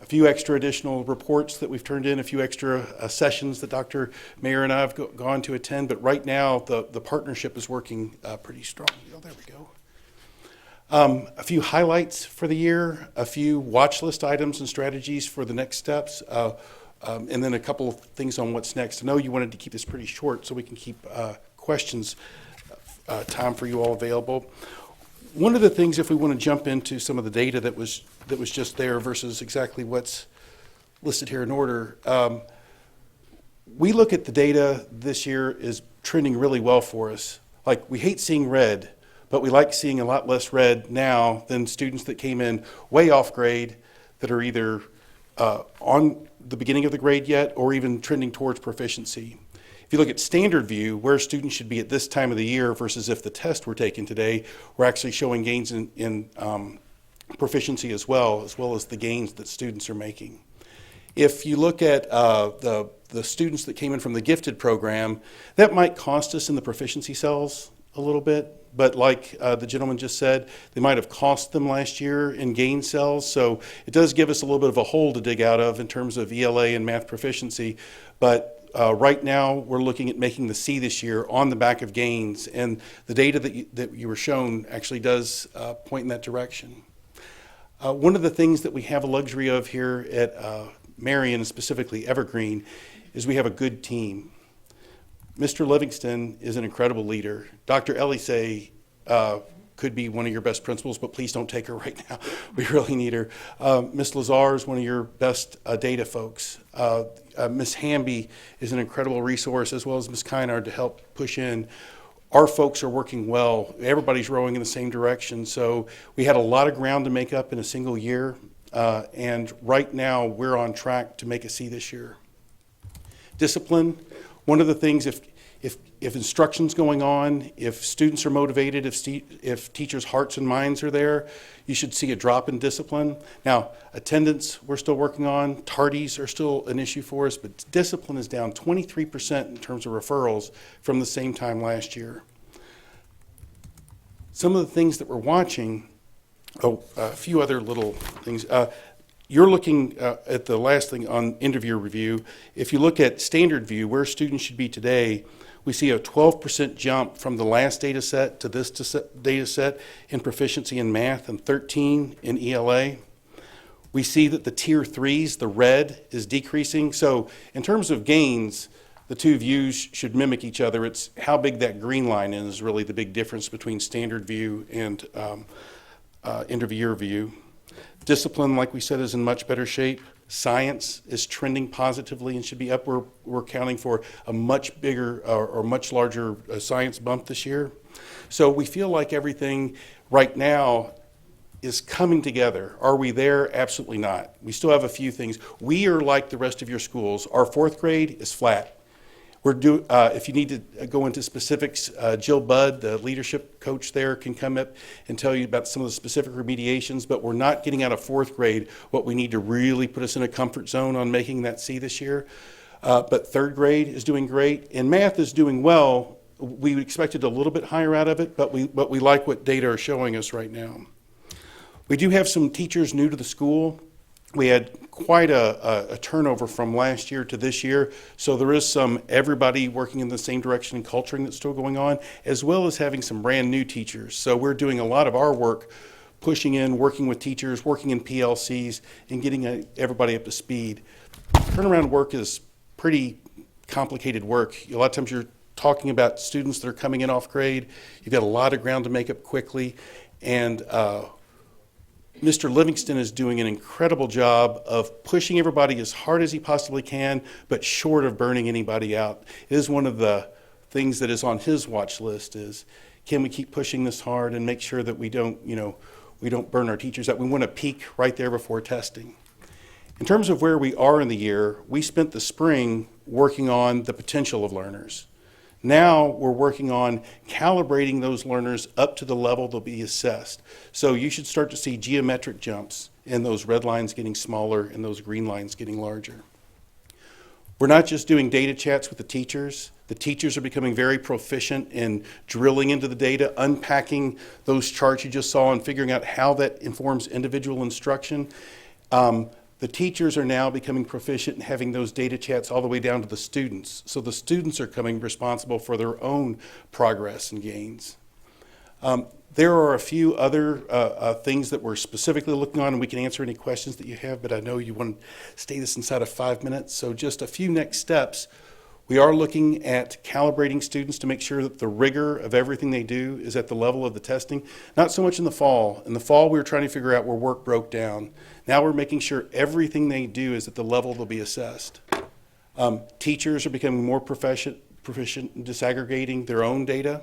few extra additional reports that we've turned in, a few extra sessions that Dr. Mayer and I have gone to attend. But right now, the partnership is working pretty strong. Oh, there we go. A few highlights for the year, a few watch list items and strategies for the next steps, and then a couple of things on what's next. I know you wanted to keep this pretty short so we can keep questions time for you all available. One of the things, if we want to jump into some of the data that was just there versus exactly what's listed here in order, we look at the data this year is trending really well for us. Like, we hate seeing red, but we like seeing a lot less red now than students that came in way off grade that are either on the beginning of the grade yet or even trending towards proficiency. If you look at standard view, where students should be at this time of the year versus if the test were taken today, we're actually showing gains in proficiency as well as the gains that students are making. If you look at the students that came in from the gifted program, that might cost us in the proficiency cells a little bit, but like the gentleman just said, they might have cost them last year in gain cells, so it does give us a little bit of a hole to dig out of in terms of ELA and math proficiency, but right now we're looking at making the C this year on the back of gains, and the data that you were shown actually does point in that direction. One of the things that we have a luxury of here at Marian, specifically Evergreen, is we have a good team. Mr. Livingston is an incredible leader. Dr. Elise could be one of your best principals, but please don't take her right now. We really need her. Ms. Lazar is one of your best data folks. Ms. Hamby is an incredible resource, as well as Ms. Kynard to help push in. Our folks are working well. Everybody's rowing in the same direction. So we had a lot of ground to make up in a single year. And right now we're on track to make a C this year. Discipline, one of the things, if instruction's going on, if students are motivated, if teachers' hearts and minds are there, you should see a drop in discipline. Now, attendance we're still working on, tardies are still an issue for us, but discipline is down 23% in terms of referrals from the same time last year. Some of the things that we're watching, a few other little things. You're looking at the last thing on end-of-year review. If you look at standard view, where students should be today, we see a 12% jump from the last data set to this data set in proficiency in math and 13 in ELA. We see that the tier 3s, the red, is decreasing. So in terms of gains, the two views should mimic each other. It's how big that green line is really the big difference between standard view and end-of-year view. Discipline, like we said, is in much better shape. Science is trending positively and should be up. We're counting for a much bigger or much larger science bump this year. So we feel like everything right now is coming together. Are we there? Absolutely not. We still have a few things. We are like the rest of your schools. Our fourth grade is flat. If you need to go into specifics, Jill Budd, the leadership coach there, can come up and tell you about some of the specific remediations, but we're not getting out of fourth grade what we need to really put us in a comfort zone on making that C this year. But third grade is doing great, and math is doing well. We expected a little bit higher out of it, but we like what data are showing us right now. We do have some teachers new to the school. We had quite a turnover from last year to this year, so there is some everybody working in the same direction and culturing that's still going on, as well as having some brand new teachers. So we're doing a lot of our work pushing in, working with teachers, working in PLCs, and getting everybody up to speed. Turnaround work is pretty complicated work. A lot of times you're talking about students that are coming in off grade. You've got a lot of ground to make up quickly, and Mr. Livingston is doing an incredible job of pushing everybody as hard as he possibly can, but short of burning anybody out. It is one of the things that is on his watch list is, can we keep pushing this hard and make sure that we don't burn our teachers out? We want to peak right there before testing. In terms of where we are in the year, we spent the spring working on the potential of learners. Now we're working on calibrating those learners up to the level they'll be assessed. So you should start to see geometric jumps and those red lines getting smaller and those green lines getting larger. We're not just doing data chats with the teachers. The teachers are becoming very proficient in drilling into the data, unpacking those charts you just saw and figuring out how that informs individual instruction. The teachers are now becoming proficient in having those data chats all the way down to the students. So the students are becoming responsible for their own progress and gains. There are a few other things that we're specifically looking on, and we can answer any questions that you have, but I know you want to stay this inside of 5 minutes. So just a few next steps. We are looking at calibrating students to make sure that the rigor of everything they do is at the level of the testing. Not so much in the fall. In the fall, we were trying to figure out where work broke down. Now we're making sure everything they do is at the level they'll be assessed. Teachers are becoming more proficient in disaggregating their own data.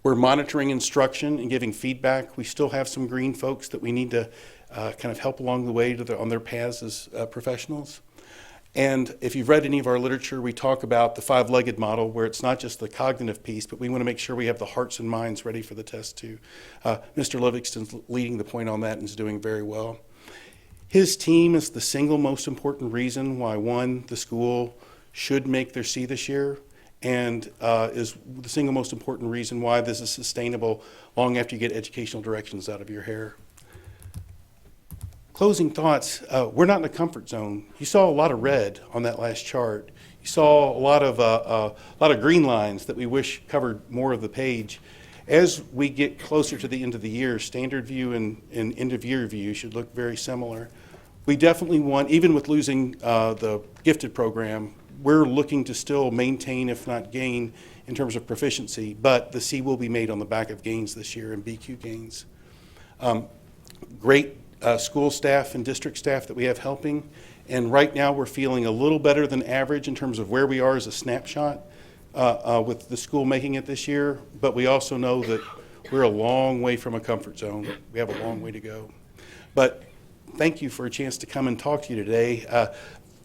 We're monitoring instruction and giving feedback. We still have some green folks that we need to kind of help along the way on their paths as professionals. And if you've read any of our literature, we talk about the five-legged model, where it's not just the cognitive piece, but we want to make sure we have the hearts and minds ready for the test too. Mr. Livingston's leading the point on that and is doing very well. His team is the single most important reason why, one, the school should make their C this year, and is the single most important reason why this is sustainable long after you get educational directions out of your hair. Closing thoughts, we're not in a comfort zone. You saw a lot of red on that last chart. You saw a lot of green lines that we wish covered more of the page. As we get closer to the end of the year, standard view and end of year view should look very similar. We definitely want, even with losing the gifted program, we're looking to still maintain, if not gain, in terms of proficiency, but the C will be made on the back of gains this year and BQ gains. Great school staff and district staff that we have helping, and right now we're feeling a little better than average in terms of where we are as a snapshot with the school making it this year, but we also know that we're a long way from a comfort zone. We have a long way to go. But thank you for a chance to come and talk to you today.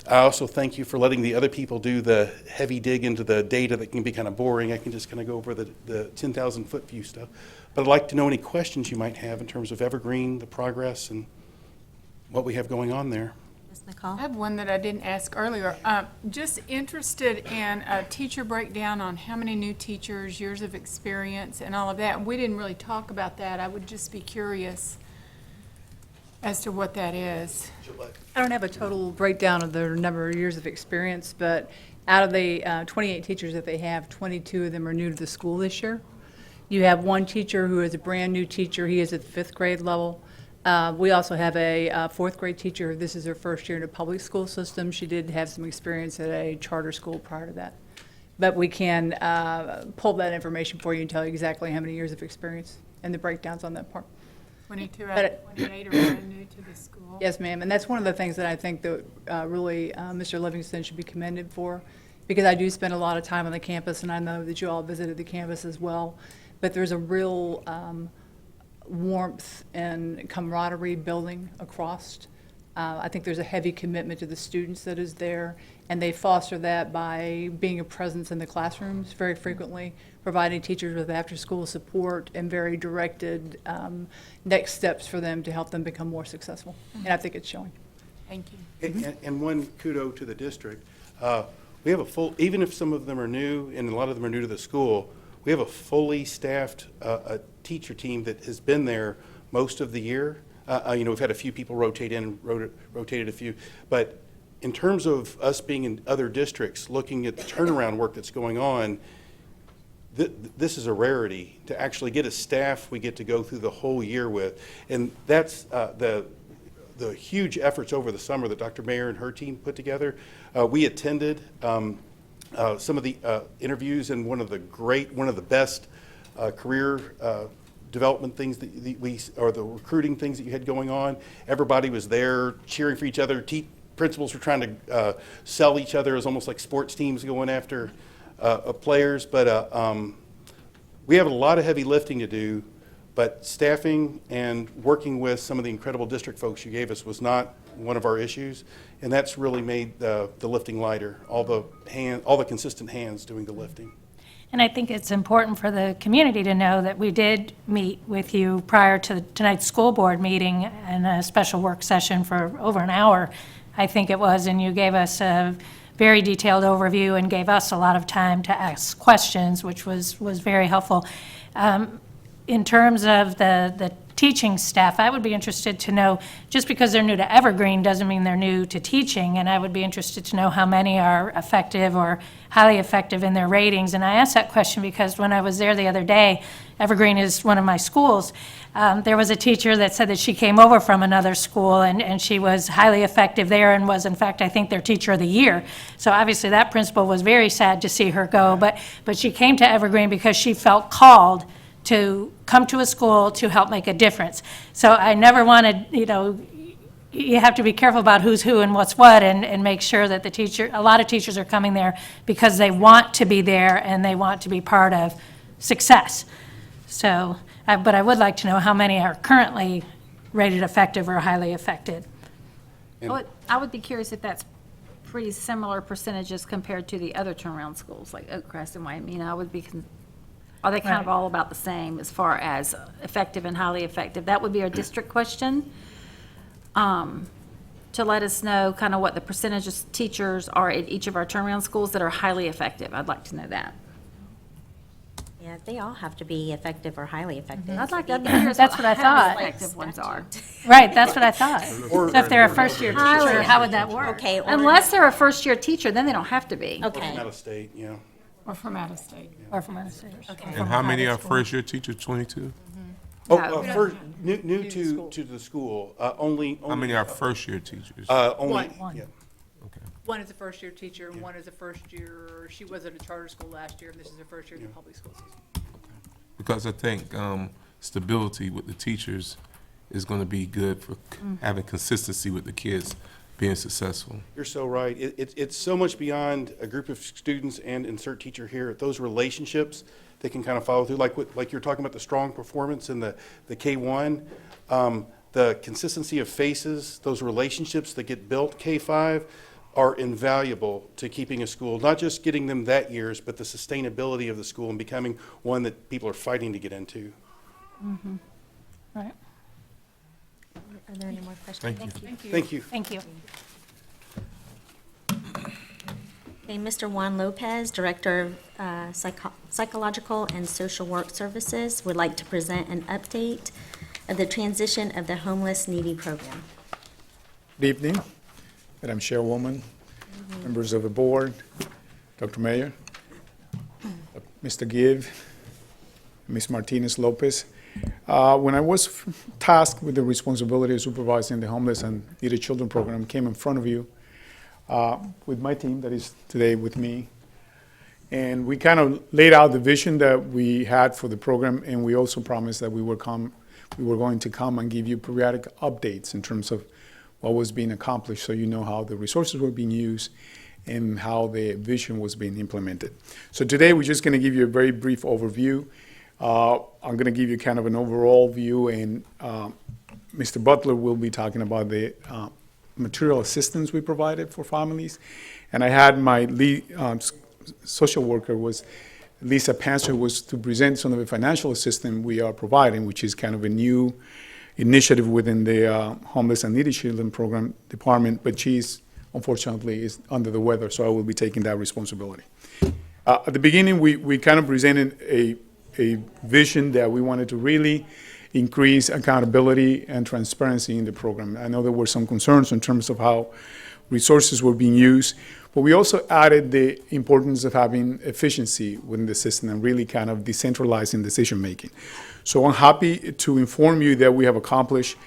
I also thank you for letting the other people do the heavy dig into the data that can be kind of boring. I can just kind of go over the 10,000-foot view stuff. But I'd like to know any questions you might have in terms of Evergreen, the progress, and what we have going on there.
Ms. McCall?
I have one that I didn't ask earlier. Just interested in a teacher breakdown on how many new teachers, years of experience, and all of that. We didn't really talk about that. I would just be curious as to what that is.
I don't have a total breakdown of the number of years of experience, but out of the 28 teachers that they have, 22 of them are new to the school this year. You have one teacher who is a brand-new teacher. He is at the 5th grade level. We also have a fourth grade teacher. This is her first year in a public school system. She did have some experience at a charter school prior to that. But we can pull that information for you and tell you exactly how many years of experience and the breakdowns on that part.
22 out of 28 are brand new to the school.
Yes, ma'am, and that's one of the things that I think that really Mr. Livingston should be commended for, because I do spend a lot of time on the campus, and I know that you all visited the campus as well, but there's a real warmth and camaraderie building across. I think there's a heavy commitment to the students that is there, and they foster that by being a presence in the classrooms very frequently, providing teachers with after-school support and very directed next steps for them to help them become more successful. And I think it's showing.
Thank you.
And one kudo to the district. We have a full, even if some of them are new and a lot of them are new to the school, we have a fully staffed teacher team that has been there most of the year. We've had a few people rotate in and rotated a few, but in terms of us being in other districts, looking at the turnaround work that's going on, this is a rarity to actually get a staff we get to go through the whole year with. And that's the huge efforts over the summer that Dr. Mayer and her team put together. We attended some of the interviews, and one of the best career development things or the recruiting things that you had going on. Everybody was there cheering for each other. Principals were trying to sell each other. It was almost like sports teams going after players. But we have a lot of heavy lifting to do, but staffing and working with some of the incredible district folks you gave us was not one of our issues, and that's really made the lifting lighter, all the consistent hands doing the lifting.
And I think it's important for the community to know that we did meet with you prior to tonight's school board meeting and a special work session for over an hour, I think it was, and you gave us a very detailed overview and gave us a lot of time to ask questions, which was very helpful. In terms of the teaching staff. I would be interested to know, just because they're new to Evergreen doesn't mean they're new to teaching, and I would be interested to know how many are effective or highly effective in their ratings. And I asked that question because when I was there the other day, Evergreen is one of my schools, there was a teacher that said that she came over from another school and she was highly effective there and was, in fact, I think, their teacher of the year. So obviously that principal was very sad to see her go, but she came to Evergreen because she felt called to come to a school to help make a difference. So I never wanted, you have to be careful about who's who and what's what, and make sure that a lot of teachers are coming there because they want to be there and they want to be part of success. So, but I would like to know how many are currently rated effective or highly effective.
I would be curious if that's pretty similar percentages compared to the other turnaround schools, like Oak Crest and Mayan. Are they kind of all about the same as far as effective and highly effective? That would be our district question, to let us know kind of what the percentage of teachers are at each of our turnaround schools that are highly effective. I'd like to know that.
Yeah, they all have to be effective or highly effective.
I'd like to hear
That's what I thought.
effective ones are.
Right, that's what I thought. So if they're a first-year teacher, how would that work?
Okay,
Unless they're a first-year teacher, then they don't have to be.
Okay.
Out of state, yeah.
Or from out of state.
Or from out of state.
Okay.
And how many are first-year teachers, 22?
First, new to the school, only.
How many are first-year teachers?
Only,
One.
yeah.
One is a first-year teacher, and one is a first-year, she was at a charter school last year, and this is her first year in the public school system.
Because I think stability with the teachers is going to be good for having consistency with the kids being successful.
You're so right. It's so much beyond a group of students and insert teacher here. Those relationships, they can kind of follow through, like you're talking about the strong performance in the K-1, the consistency of faces, those relationships that get built K-5 are invaluable to keeping a school, not just getting them that years, but the sustainability of the school and becoming one that people are fighting to get into.
Right.
Are there any more questions?
Thank you.
Thank you.
Thank you.
Okay, Mr. Juan Lopez, Director of Psychological and Social Work Services, would like to present an update of the transition of the Homeless Needy Program.
Good evening, Madam Chairwoman, members of the board, Dr. Mayor, Mr. Give, Ms. Martinez Lopez. When I was tasked with the responsibility of supervising the Homeless and Needy Children Program, I came in front of you with my team that is today with me. And we kind of laid out the vision that we had for the program, and we also promised that we were going to come and give you periodic updates in terms of what was being accomplished, so you know how the resources were being used and how the vision was being implemented. So today, we're just going to give you a very brief overview. I'm going to give you kind of an overall view, and Mr. Butler will be talking about the material assistance we provided for families. And I had my lead social worker, was Lisa Panzer, was to present some of the financial assistance we are providing, which is kind of a new initiative within the Homeless and Needy Children Program department, but she's unfortunately is under the weather, so I will be taking that responsibility. At the beginning, we kind of presented a vision that we wanted to really increase accountability and transparency in the program. I know there were some concerns in terms of how resources were being used, but we also added the importance of having efficiency within the system and really kind of decentralizing decision-making. So I'm happy to inform you that we have accomplished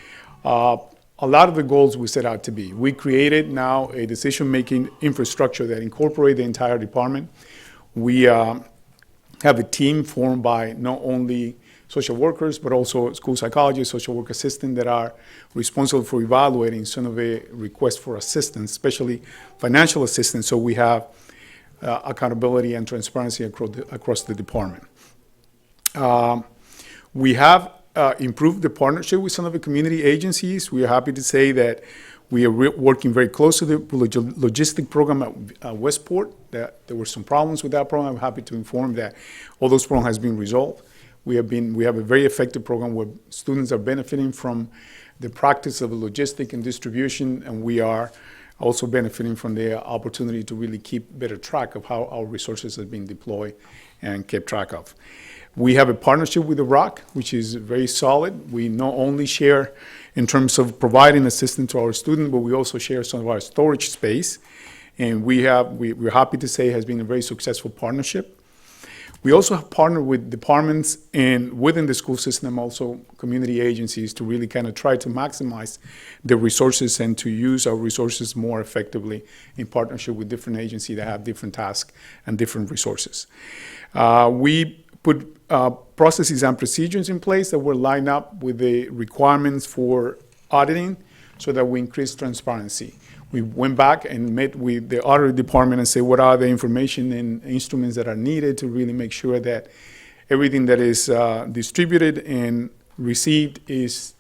a lot of the goals we set out to be. We created now a decision-making infrastructure that incorporates the entire department. We have a team formed by not only social workers, but also school psychologists, social work assistants that are responsible for evaluating some of the requests for assistance, especially financial assistance, so we have accountability and transparency across the department. We have improved the partnership with some of the community agencies. We are happy to say that we are working very closely with the logistic program at Westport. That there were some problems with that program. I'm happy to inform that all those problems has been resolved. We have a very effective program where students are benefiting from the practice of logistic and distribution, and we are also benefiting from the opportunity to really keep better track of how our resources are being deployed and kept track of. We have a partnership with the Rock, which is very solid. We not only share in terms of providing assistance to our students, but we also share some of our storage space. And we're happy to say it has been a very successful partnership. We also have partnered with departments and within the school system, also community agencies, to really kind of try to maximize the resources and to use our resources more effectively in partnership with different agencies that have different tasks and different resources. We put processes and procedures in place that were lined up with the requirements for auditing so that we increase transparency. We went back and met with the audit department and said, what are the information and instruments that are needed to really make sure that everything that is distributed and received is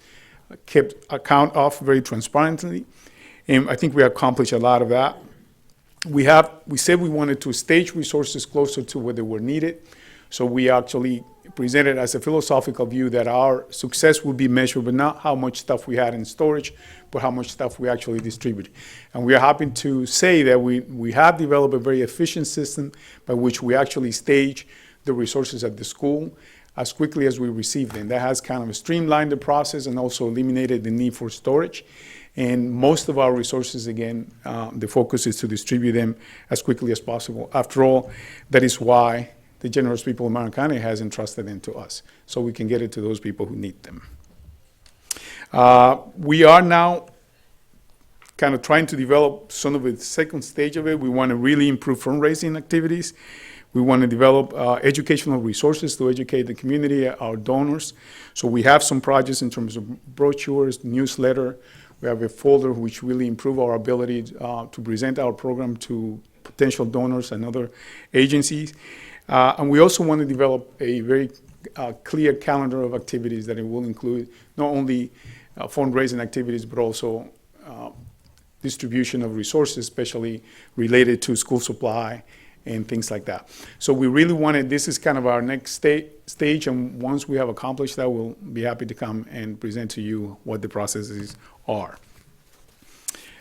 kept account of very transparently. And I think we accomplished a lot of that. We said we wanted to stage resources closer to where they were needed. So we actually presented as a philosophical view that our success would be measured, but not how much stuff we had in storage, but how much stuff we actually distributed. And we are happy to say that we have developed a very efficient system by which we actually stage the resources at the school as quickly as we receive them. That has kind of streamlined the process and also eliminated the need for storage. And most of our resources, again, the focus is to distribute them as quickly as possible. After all, that is why the generous people of Marion County has entrusted them to us, so we can get it to those people who need them. We are now kind of trying to develop some of the second stage of it. We want to really improve fundraising activities. We want to develop educational resources to educate the community, our donors. So we have some projects in terms of brochures, newsletter. We have a folder which really improve our ability to present our program to potential donors and other agencies. And we also want to develop a very clear calendar of activities that it will include not only fundraising activities, but also distribution of resources, especially related to school supply and things like that. So we really wanted, this is kind of our next stage, and once we have accomplished that, we'll be happy to come and present to you what the processes are.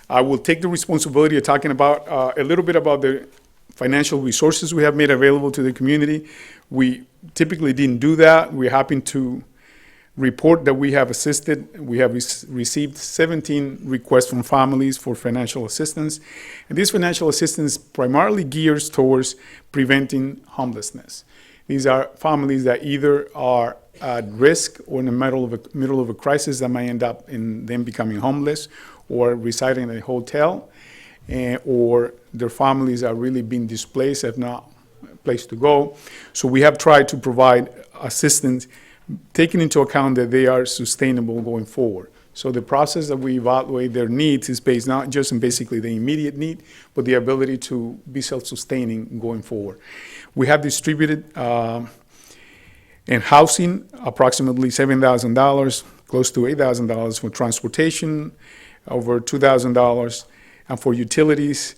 I will take the responsibility of talking about a little bit about the financial resources we have made available to the community. We typically didn't do that. We're happy to report that we have assisted. We have received 17 requests from families for financial assistance. And this financial assistance primarily gears towards preventing homelessness. These are families that either are at risk or in the middle of a crisis that might end up in them becoming homeless or residing in a hotel, or their families are really being displaced, have not a place to go. So we have tried to provide assistance, taking into account that they are sustainable going forward. So the process that we evaluate their needs is based not just on basically the immediate need, but the ability to be self-sustaining going forward. We have distributed in housing approximately $7,000, close to $8,000 for transportation, over $2,000, and for utilities,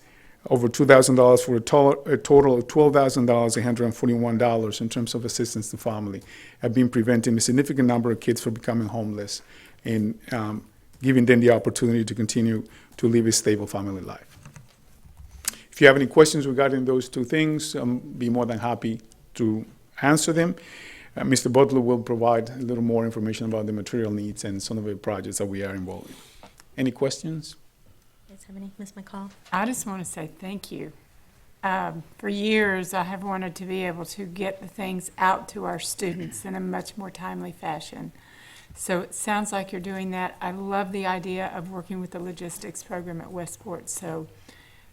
over $2,000 for a total of $12,000, $141 in terms of assistance to family, have been preventing a significant number of kids from becoming homeless and giving them the opportunity to continue to live a stable family life. If you have any questions regarding those two things, I'll be more than happy to answer them. Mr. Butler will provide a little more information about the material needs and some of the projects that we are involved in. Any questions?
Does have any, Ms. McCall?
I just want to say thank you. For years, I have wanted to be able to get the things out to our students in a much more timely fashion. So it sounds like you're doing that. I love the idea of working with the logistics program at Westport. So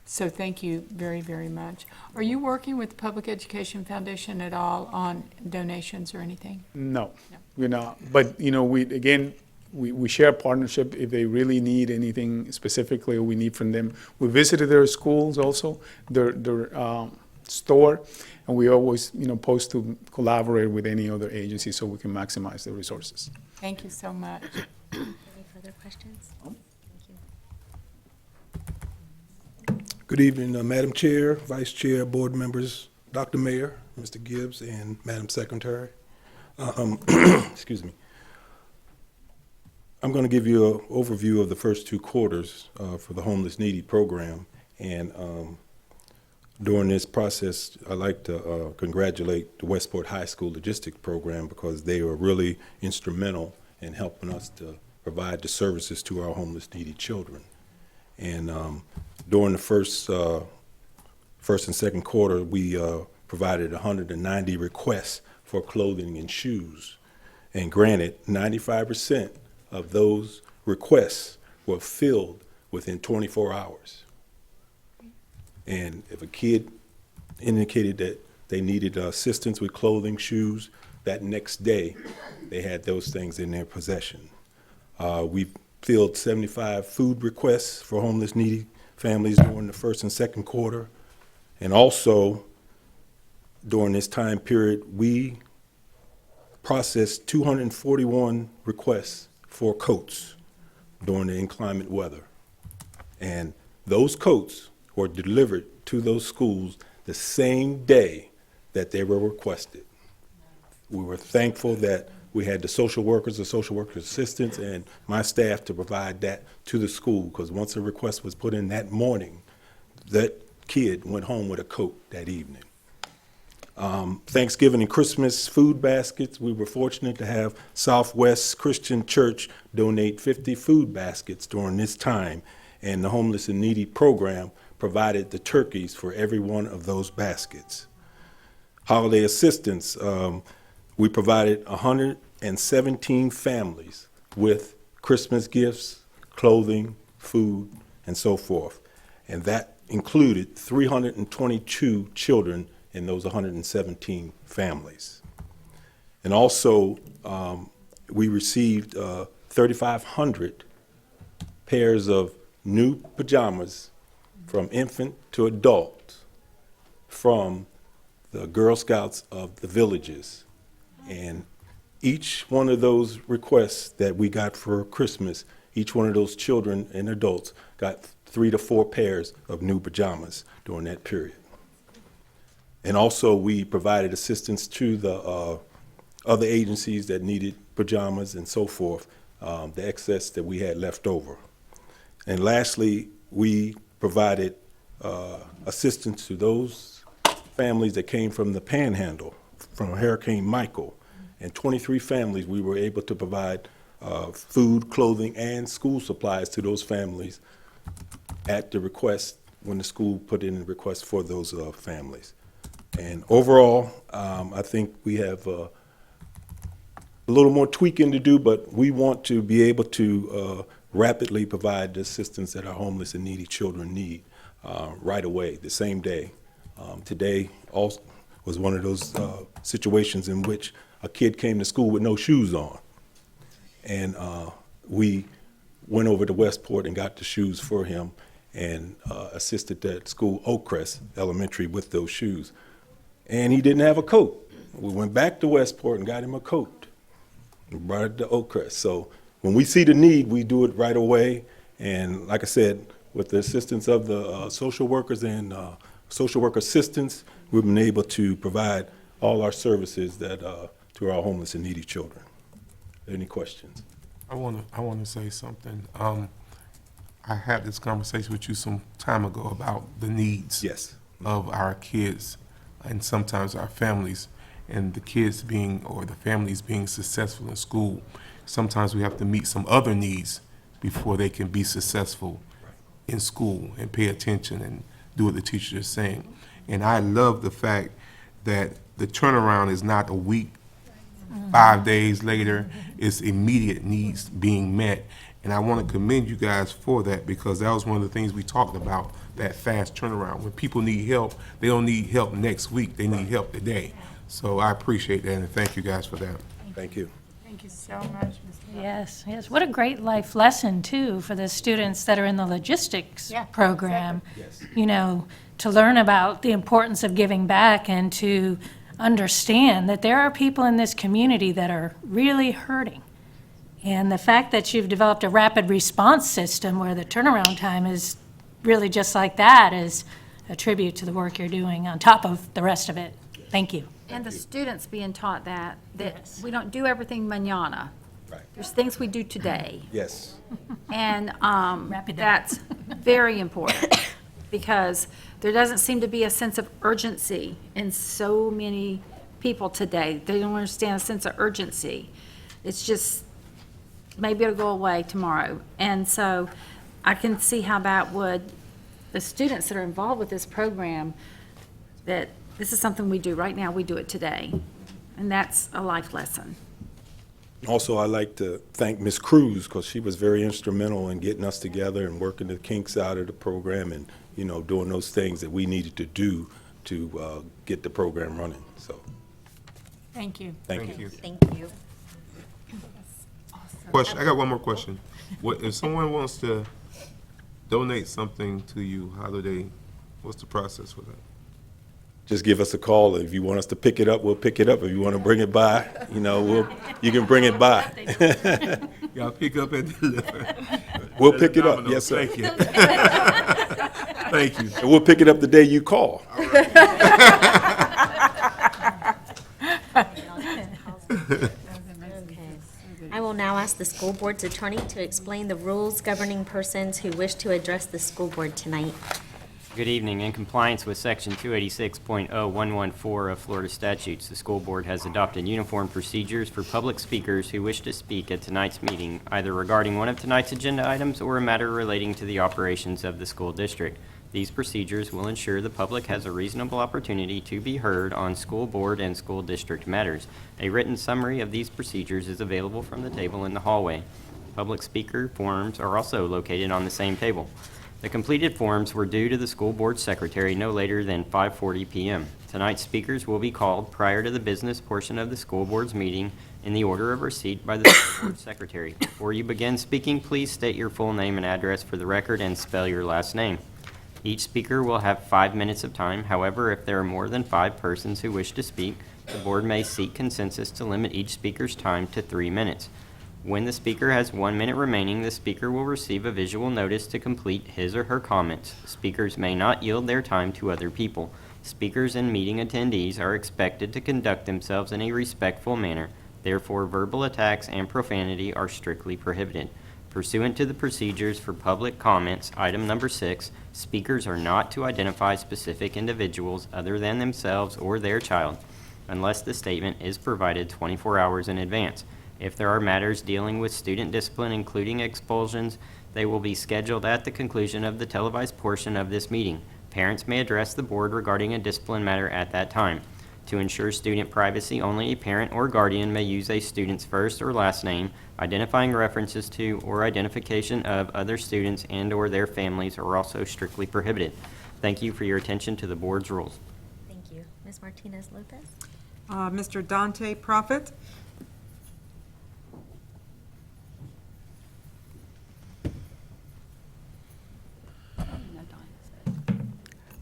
thank you very, very much. Are you working with the Public Education Foundation at all on donations or anything?
No, we're not. But, you know, we share partnership if they really need anything specifically or we need from them. We visited their schools also, their store, and we always, post to collaborate with any other agency so we can maximize the resources.
Thank you so much.
Any further questions? Thank you.
Good evening, Madam Chair, Vice Chair, board members, Dr. Mayor, Mr. Gibbs, and Madam Secretary. Excuse me. I'm going to give you an overview of the first 2 quarters for the Homeless Needy program, and During this process, I'd like to congratulate the Westport High School Logistics Program because they were really instrumental in helping us to provide the services to our homeless needy children. And during the first and second quarter, we provided 190 requests for clothing and shoes. And granted, 95% of those requests were filled within 24 hours. And if a kid indicated that they needed assistance with clothing, shoes, that next day they had those things in their possession. We filled 75 food requests for homeless needy families during the first and second quarter. And also, during this time period, we processed 241 requests for coats during the inclement weather. And those coats were delivered to those schools the same day that they were requested. We were thankful that we had the social worker assistants, and my staff to provide that to the school, because once a request was put in that morning, that kid went home with a coat that evening. Thanksgiving and Christmas food baskets, we were fortunate to have Southwest Christian Church donate 50 food baskets during this time, and the Homeless and Needy program provided the turkeys for every one of those baskets. Holiday assistance, we provided 117 families with Christmas gifts, clothing, food, and so forth. And that included 322 children in those 117 families. And also, we received 3,500 pairs of new pajamas from infant to adult from the Girl Scouts of the villages. And each one of those requests that we got for Christmas, each one of those children and adults got 3 to 4 pairs of new pajamas during that period. And also, we provided assistance to the other agencies that needed pajamas and so forth, the excess that we had left over. And lastly, we provided assistance to those families that came from the Panhandle, from Hurricane Michael. And 23 families, we were able to provide food, clothing, and school supplies to those families at the request, when the school put in a request for those families. And overall, I think we have a little more tweaking to do, but we want to be able to rapidly provide the assistance that our homeless and needy children need right away, the same day. Today also was one of those situations in which a kid came to school with no shoes on. And we went over to Westport and got the shoes for him and assisted that school, Crest Elementary, with those shoes. And he didn't have a coat. We went back to Westport and got him a coat. We brought it to Crest. So when we see the need, we do it right away. And like I said, with the assistance of the social workers and social work assistants, we've been able to provide all our services that to our homeless and needy children. Any questions?
I want to say something. I had this conversation with you some time ago about the needs of our kids and sometimes our families, and the kids being, or the families being successful in school. Sometimes we have to meet some other needs before they can be successful in school and pay attention and do what the teacher is saying. And I love the fact that the turnaround is not a week, 5 days later, it's immediate needs being met. And I want to commend you guys for that, because that was one of the things we talked about, that fast turnaround. When people need help, they don't need help next week, they need help today. So I appreciate that, and thank you guys for that.
Thank you.
Thank you so much, Mr.
Yes, yes. What a great life lesson, too, for the students that are in the logistics program. You know, to learn about the importance of giving back and to understand that there are people in this community that are really hurting. And the fact that you've developed a rapid response system where the turnaround time is really just like that is a tribute to the work you're doing on top of the rest of it. Thank you.
And the students being taught that we don't do everything mañana. There's things we do today.
Yes.
And that's very important. because there doesn't seem to be a sense of urgency in so many people today. They don't understand a sense of urgency. It's just, maybe it'll go away tomorrow. And so I can see how that would, the students that are involved with this program, that this is something we do right now, we do it today. And that's a life lesson.
Also, I'd like to thank Ms. Cruz, because she was very instrumental in getting us together and working the kinks out of the program and, you know, doing those things that we needed to do to get the program running. So,
Thank you.
thank you.
Thank you.
Question, I got one more question. What, if someone wants to donate something to you, how do they, what's the process for that?
Just give us a call. If you want us to pick it up, we'll pick it up. If you want to bring it by, you know, you can bring it by.
Y'all pick up and deliver.
We'll pick it up. Yes, sir.
Thank you. Thank you.
And we'll pick it up the day you call.
I will now ask the school board's attorney to explain the rules governing persons who wish to address the school board tonight.
Good evening. In compliance with Section 286.0114 of Florida statutes, the school board has adopted uniform procedures for public speakers who wish to speak at tonight's meeting, either regarding one of tonight's agenda items or a matter relating to the operations of the school district. These procedures will ensure the public has a reasonable opportunity to be heard on school board and school district matters. A written summary of these procedures is available from the table in the hallway. Public speaker forms are also located on the same table. The completed forms were due to the school board secretary no later than 5:40 p.m. Tonight's speakers will be called prior to the business portion of the school board's meeting in the order of receipt by the school board secretary. Before you begin speaking, please state your full name and address for the record and spell your last name. Each speaker will have 5 minutes of time. However, if there are more than 5 persons who wish to speak, the board may seek consensus to limit each speaker's time to 3 minutes. When the speaker has 1 minute remaining, the speaker will receive a visual notice to complete his or her comments. Speakers may not yield their time to other people. Speakers and meeting attendees are expected to conduct themselves in a respectful manner. Therefore, verbal attacks and profanity are strictly prohibited. Pursuant to the procedures for public comments, item number 6, speakers are not to identify specific individuals other than themselves or their child, unless the statement is provided 24 hours in advance. If there are matters dealing with student discipline, including expulsions, they will be scheduled at the conclusion of the televised portion of this meeting. Parents may address the board regarding a discipline matter at that time. To ensure student privacy, only a parent or guardian may use a student's first or last name. Identifying references to or identification of other students and/or their families are also strictly prohibited. Thank you for your attention to the board's rules.
Thank you. Ms. Martinez-Lopez?
Mr. Dante Prophet.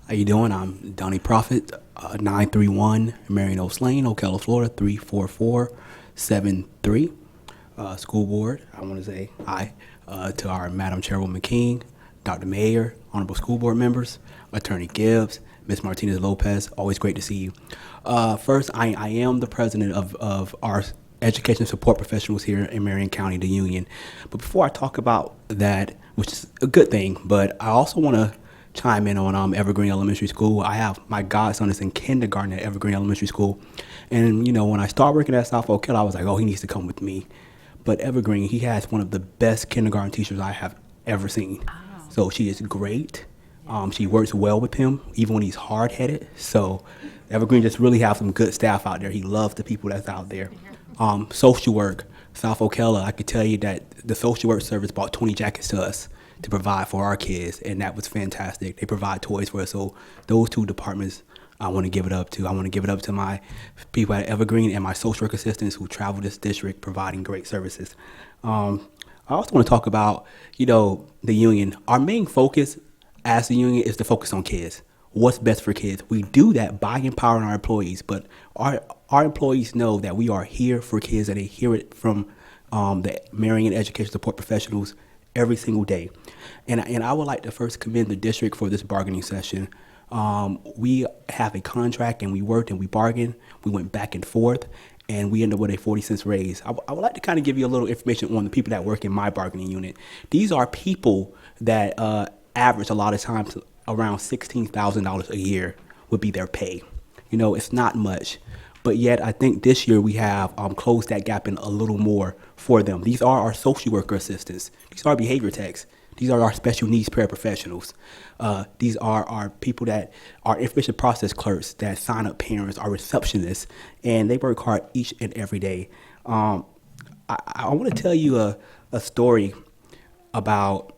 How you doing? I'm Donnie Prophet, 931 Marion Lane, Ocala, Florida, 34473. School board, I want to say hi to our Madam Chairwoman King, Dr. Mayor, honorable school board members, Attorney Gibbs, Ms. Martinez-Lopez. Always great to see you. First, I am the president of our education support professionals here in Marion County, the union. But before I talk about that, which is a good thing, but I also want to chime in on Evergreen Elementary School. I have my godson is in kindergarten at Evergreen Elementary School. And, you know, when I started working at South Ocala, I was like, oh, he needs to come with me. But Evergreen, he has one of the best kindergarten teachers I have ever seen. So she is great. She works well with him, even when he's hard-headed. So Evergreen just really have some good staff out there. He loves the people that's out there. Social work, South Ocala, I could tell you that the social work service bought 20 jackets to us to provide for our kids, and that was fantastic. They provide toys for us. So those two departments I want to give it up to. I want to give it up to my people at Evergreen and my social work assistants who travel this district providing great services. I also want to talk about, you know, the union. Our main focus as the union is to focus on kids. What's best for kids? We do that by empowering our employees, but our employees know that we are here for kids, and they hear it from the Marian education support professionals every single day. And I would like to first commend the district for this bargaining session. We have a contract, and we worked and we bargained. We went back and forth, and we ended up with a 40-cent raise. I would like to kind of give you a little information on the people that work in my bargaining unit. These are people that average a lot of times around $16,000 a year would be their pay. You know, it's not much, but yet I think this year we have closed that gap in a little more for them. These are our social worker assistants. These are our behavior techs. These are our special needs paraprofessionals. These are our people that are information process clerks that sign up parents, our receptionists, and they work hard each and every day. I want to tell you a story about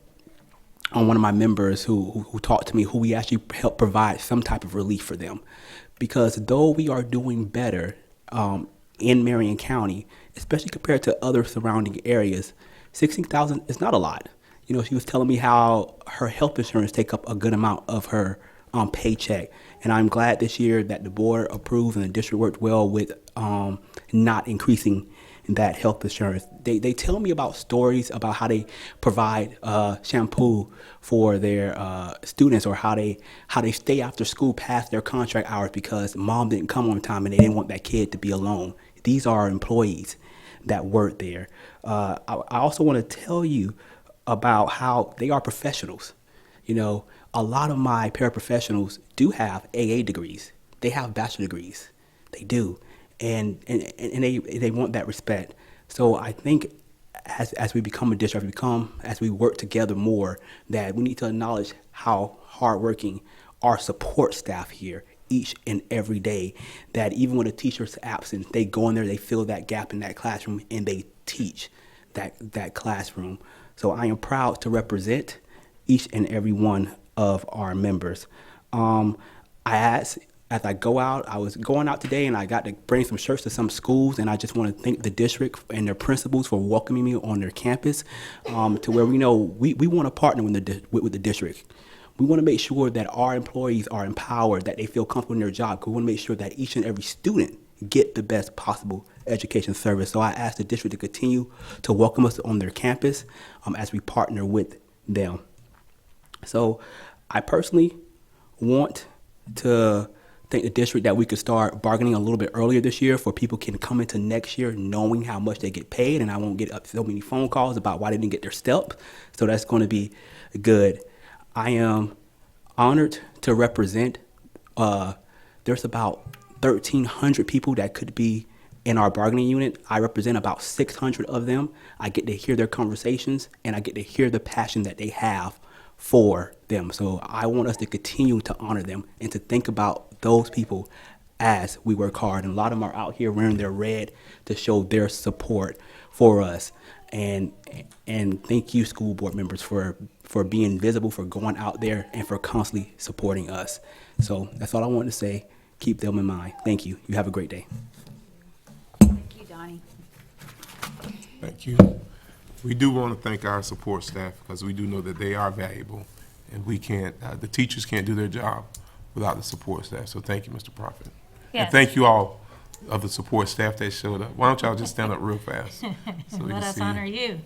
one of my members who talked to me, who we actually helped provide some type of relief for them. Because though we are doing better in Marion County, especially compared to other surrounding areas, $16,000 is not a lot. You know, she was telling me how her health insurance take up a good amount of her paycheck. And I'm glad this year that the board approved and the district worked well with not increasing that health insurance. They tell me about stories about how they provide shampoo for their students, or how they stay after school past their contract hours because mom didn't come on time and they didn't want that kid to be alone. These are employees that work there. I also want to tell you about how they are professionals. You know, a lot of my paraprofessionals do have AA degrees. They have bachelor degrees. They do. And they want that respect. So I think as we become a district, as we work together more, that we need to acknowledge how hardworking our support staff here each and every day, that even when a teacher's absent, they go in there, they fill that gap in that classroom, and they teach that classroom. So I am proud to represent each and every one of our members. As I go out, I was going out today and I got to bring some shirts to some schools, and I just want to thank the district and their principals for welcoming me on their campus, to where we know we want to partner with the district. We want to make sure that our employees are empowered, that they feel comfortable in their job. We want to make sure that each and every student get the best possible education service. So I ask the district to continue to welcome us on their campus as we partner with them. So I personally want to thank the district that we could start bargaining a little bit earlier this year, for people can come into next year knowing how much they get paid, and I won't get so many phone calls about why they didn't get their step. So that's going to be good. I am honored to represent, there's about 1,300 people that could be in our bargaining unit. I represent about 600 of them. I get to hear their conversations, and I get to hear the passion that they have for them. So I want us to continue to honor them and to think about those people as we work hard. And a lot of them are out here wearing their red to show their support for us. And thank you, school board members, for being visible, for going out there, and for constantly supporting us. So that's all I wanted to say. Keep them in mind. Thank you. You have a great day.
Thank you, Donnie.
Thank you. We do want to thank our support staff, because we do know that they are valuable, and we can't, the teachers can't do their job without the support staff. So thank you, Mr. Prophet.
Yes.
And thank you all of the support staff that showed up. Why don't y'all just stand up real fast? So we
Let
can
us
see
honor you.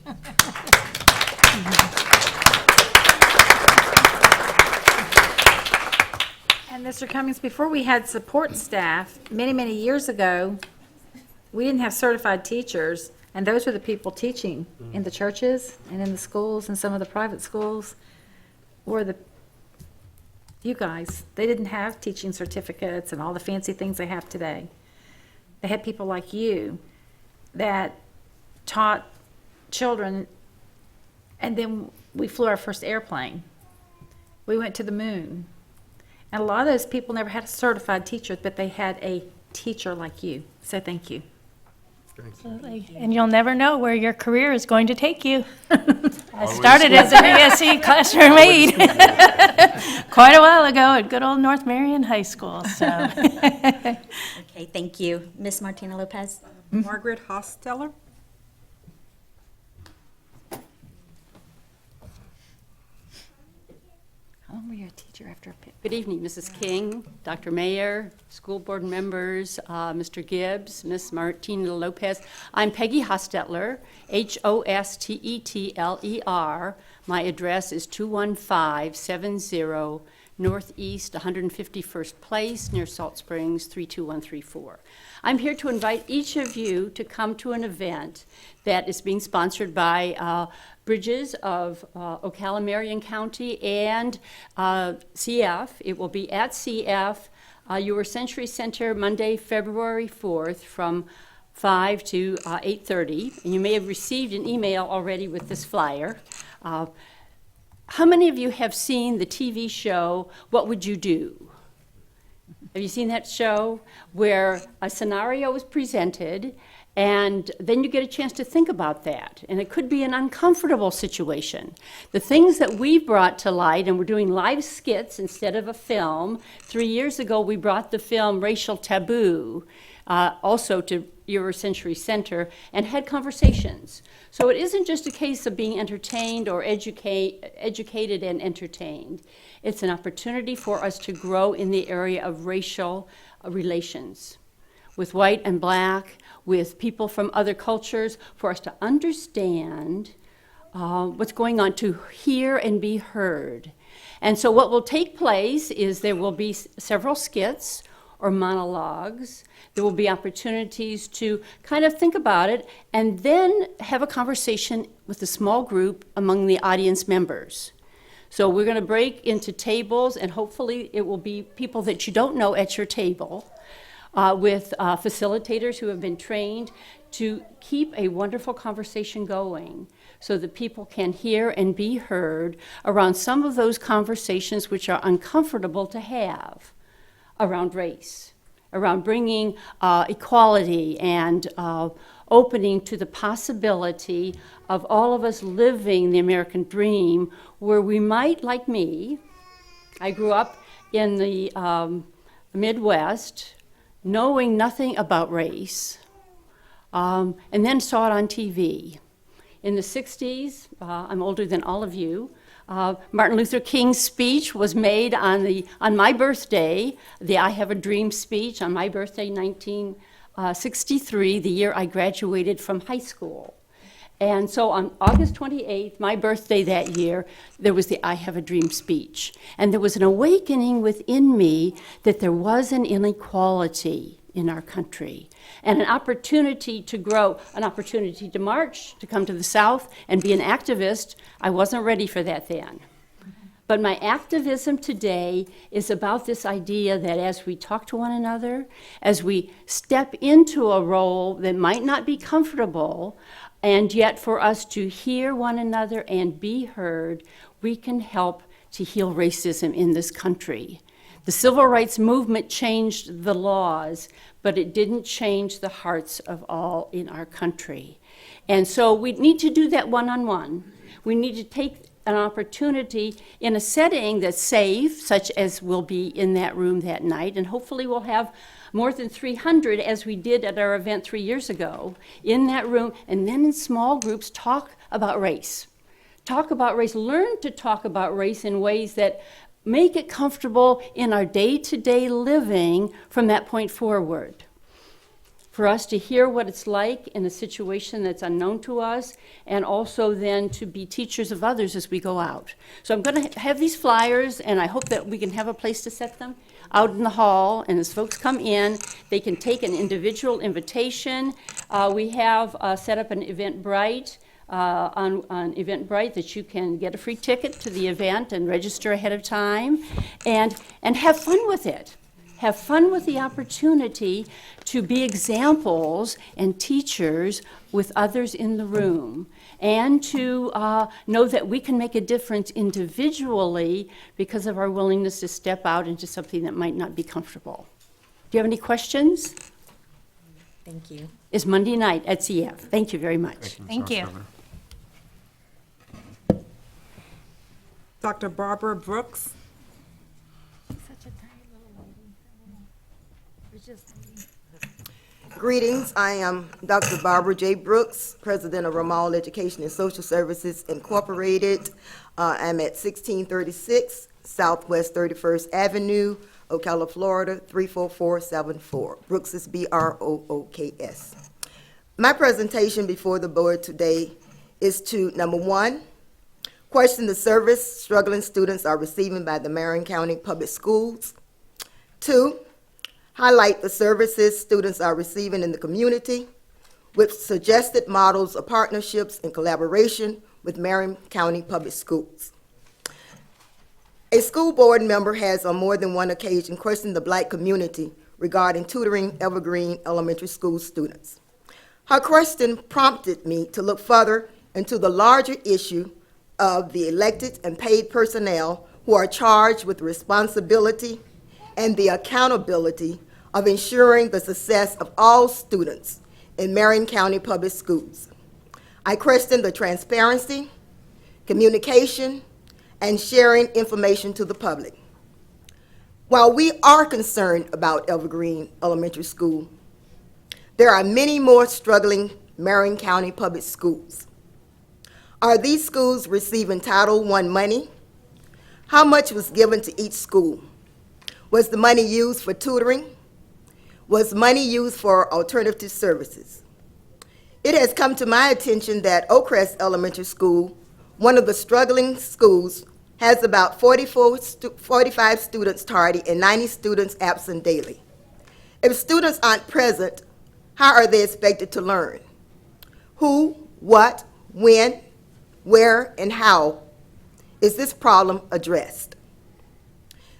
And Mr. Cummings, before we had support staff, many, many years ago, we didn't have certified teachers, and those were the people teaching in the churches and in the schools and some of the private schools, were you guys. They didn't have teaching certificates and all the fancy things they have today. They had people like you that taught children, and then we flew our first airplane. We went to the moon. And a lot of those people never had a certified teacher, but they had a teacher like you. So thank you.
Absolutely. And you'll never know where your career is going to take you. I started as an ESE classroom aide quite a while ago at good old North Marion High School. So.
Okay, thank you. Ms. Martina Lopez.
Margaret Hosteller?
How long were you a teacher after a pit?
Good evening, Mrs. King, Dr. Mayer, school board members, Mr. Gibbs, Ms. Martina Lopez. I'm Peggy Hostetler, Hostetler. My address is 21570 Northeast 151st Place near Salt Springs 32134. I'm here to invite each of you to come to an event that is being sponsored by Bridges of Ocala, Marion County, and CF. It will be at CF, Your Century Center, Monday, February 4th from 5 to 8:30. And you may have received an email already with this flyer. How many of you have seen the TV show, What Would You Do? Have you seen that show where a scenario is presented and then you get a chance to think about that? And it could be an uncomfortable situation. The things that we've brought to light, and we're doing live skits instead of a film. 3 years ago, we brought the film Racial Taboo also to Eurocentury Center and had conversations. So it isn't just a case of being entertained or educated and entertained. It's an opportunity for us to grow in the area of racial relations with white and black, with people from other cultures, for us to understand what's going on, to hear and be heard. And so what will take place is there will be several skits or monologues. There will be opportunities to kind of think about it and then have a conversation with a small group among the audience members. So we're going to break into tables, and hopefully it will be people that you don't know at your table, with facilitators who have been trained to keep a wonderful conversation going so that people can hear and be heard around some of those conversations which are uncomfortable to have around race, around bringing equality and opening to the possibility of all of us living the American dream, where we might, like me, I grew up in the Midwest, knowing nothing about race, and then saw it on TV. In the 60s, I'm older than all of you, Martin Luther King's speech was made on my birthday, the I Have a Dream speech on my birthday, 1963, the year I graduated from high school. And so on August 28th, my birthday that year, there was the I Have a Dream speech. And there was an awakening within me that there was an inequality in our country and an opportunity to grow, an opportunity to march, to come to the South and be an activist. I wasn't ready for that then. But my activism today is about this idea that as we talk to one another, as we step into a role that might not be comfortable, and yet for us to hear one another and be heard, we can help to heal racism in this country. The civil rights movement changed the laws, but it didn't change the hearts of all in our country. And so we need to do that one-on-one. We need to take an opportunity in a setting that's safe, such as will be in that room that night, and hopefully we'll have more than 300, as we did at our event 3 years ago, in that room, and then in small groups talk about race. Talk about race, learn to talk about race in ways that make it comfortable in our day-to-day living from that point forward. For us to hear what it's like in a situation that's unknown to us, and also then to be teachers of others as we go out. So I'm going to have these flyers, and I hope that we can have a place to set them out in the hall, and as folks come in, they can take an individual invitation. We have set up an Eventbrite, on Eventbrite, that you can get a free ticket to the event and register ahead of time, and have fun with it. Have fun with the opportunity to be examples and teachers with others in the room, and to know that we can make a difference individually because of our willingness to step out into something that might not be comfortable. Do you have any questions?
Thank you.
It's Monday night at CF. Thank you very much.
Thank you. Dr. Barbara Brooks.
Greetings, I am Dr. Barbara J. Brooks, President of Ramal Education and Social Services Incorporated. I'm at 1636 Southwest 31st Avenue, Ocala, Florida, 34474. Brooks is Brooks. My presentation before the board today is to, number one, Question the service struggling students are receiving by the Marion County Public Schools. 2, highlight the services students are receiving in the community with suggested models of partnerships and collaboration with Marion County Public Schools. A school board member has on more than one occasion questioned the Black community regarding tutoring Evergreen Elementary School students. Her question prompted me to look further into the larger issue of the elected and paid personnel who are charged with the responsibility and the accountability of ensuring the success of all students in Marion County Public Schools. I question the transparency, communication, and sharing information to the public. While we are concerned about Evergreen Elementary School, there are many more struggling Marion County public schools. Are these schools receiving Title I money? How much was given to each school? Was the money used for tutoring? Was money used for alternative services? It has come to my attention that Crest Elementary School, one of the struggling schools, has about 45 students tardy and 90 students absent daily. If students aren't present, how are they expected to learn? Who, what, when, where, and how is this problem addressed?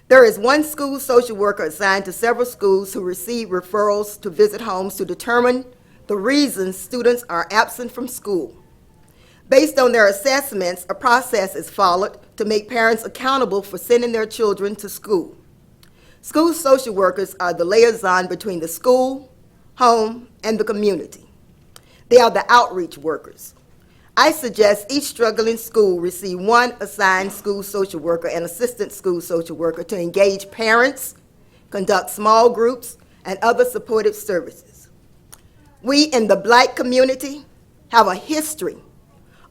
There is one school social worker assigned to several schools who receive referrals to visit homes to determine the reasons students are absent from school. Based on their assessments, a process is followed to make parents accountable for sending their children to school. School social workers are the liaison between the school, home, and the community. They are the outreach workers. I suggest each struggling school receive one assigned school social worker and assistant school social worker to engage parents, conduct small groups, and other supportive services. We in the Black community have a history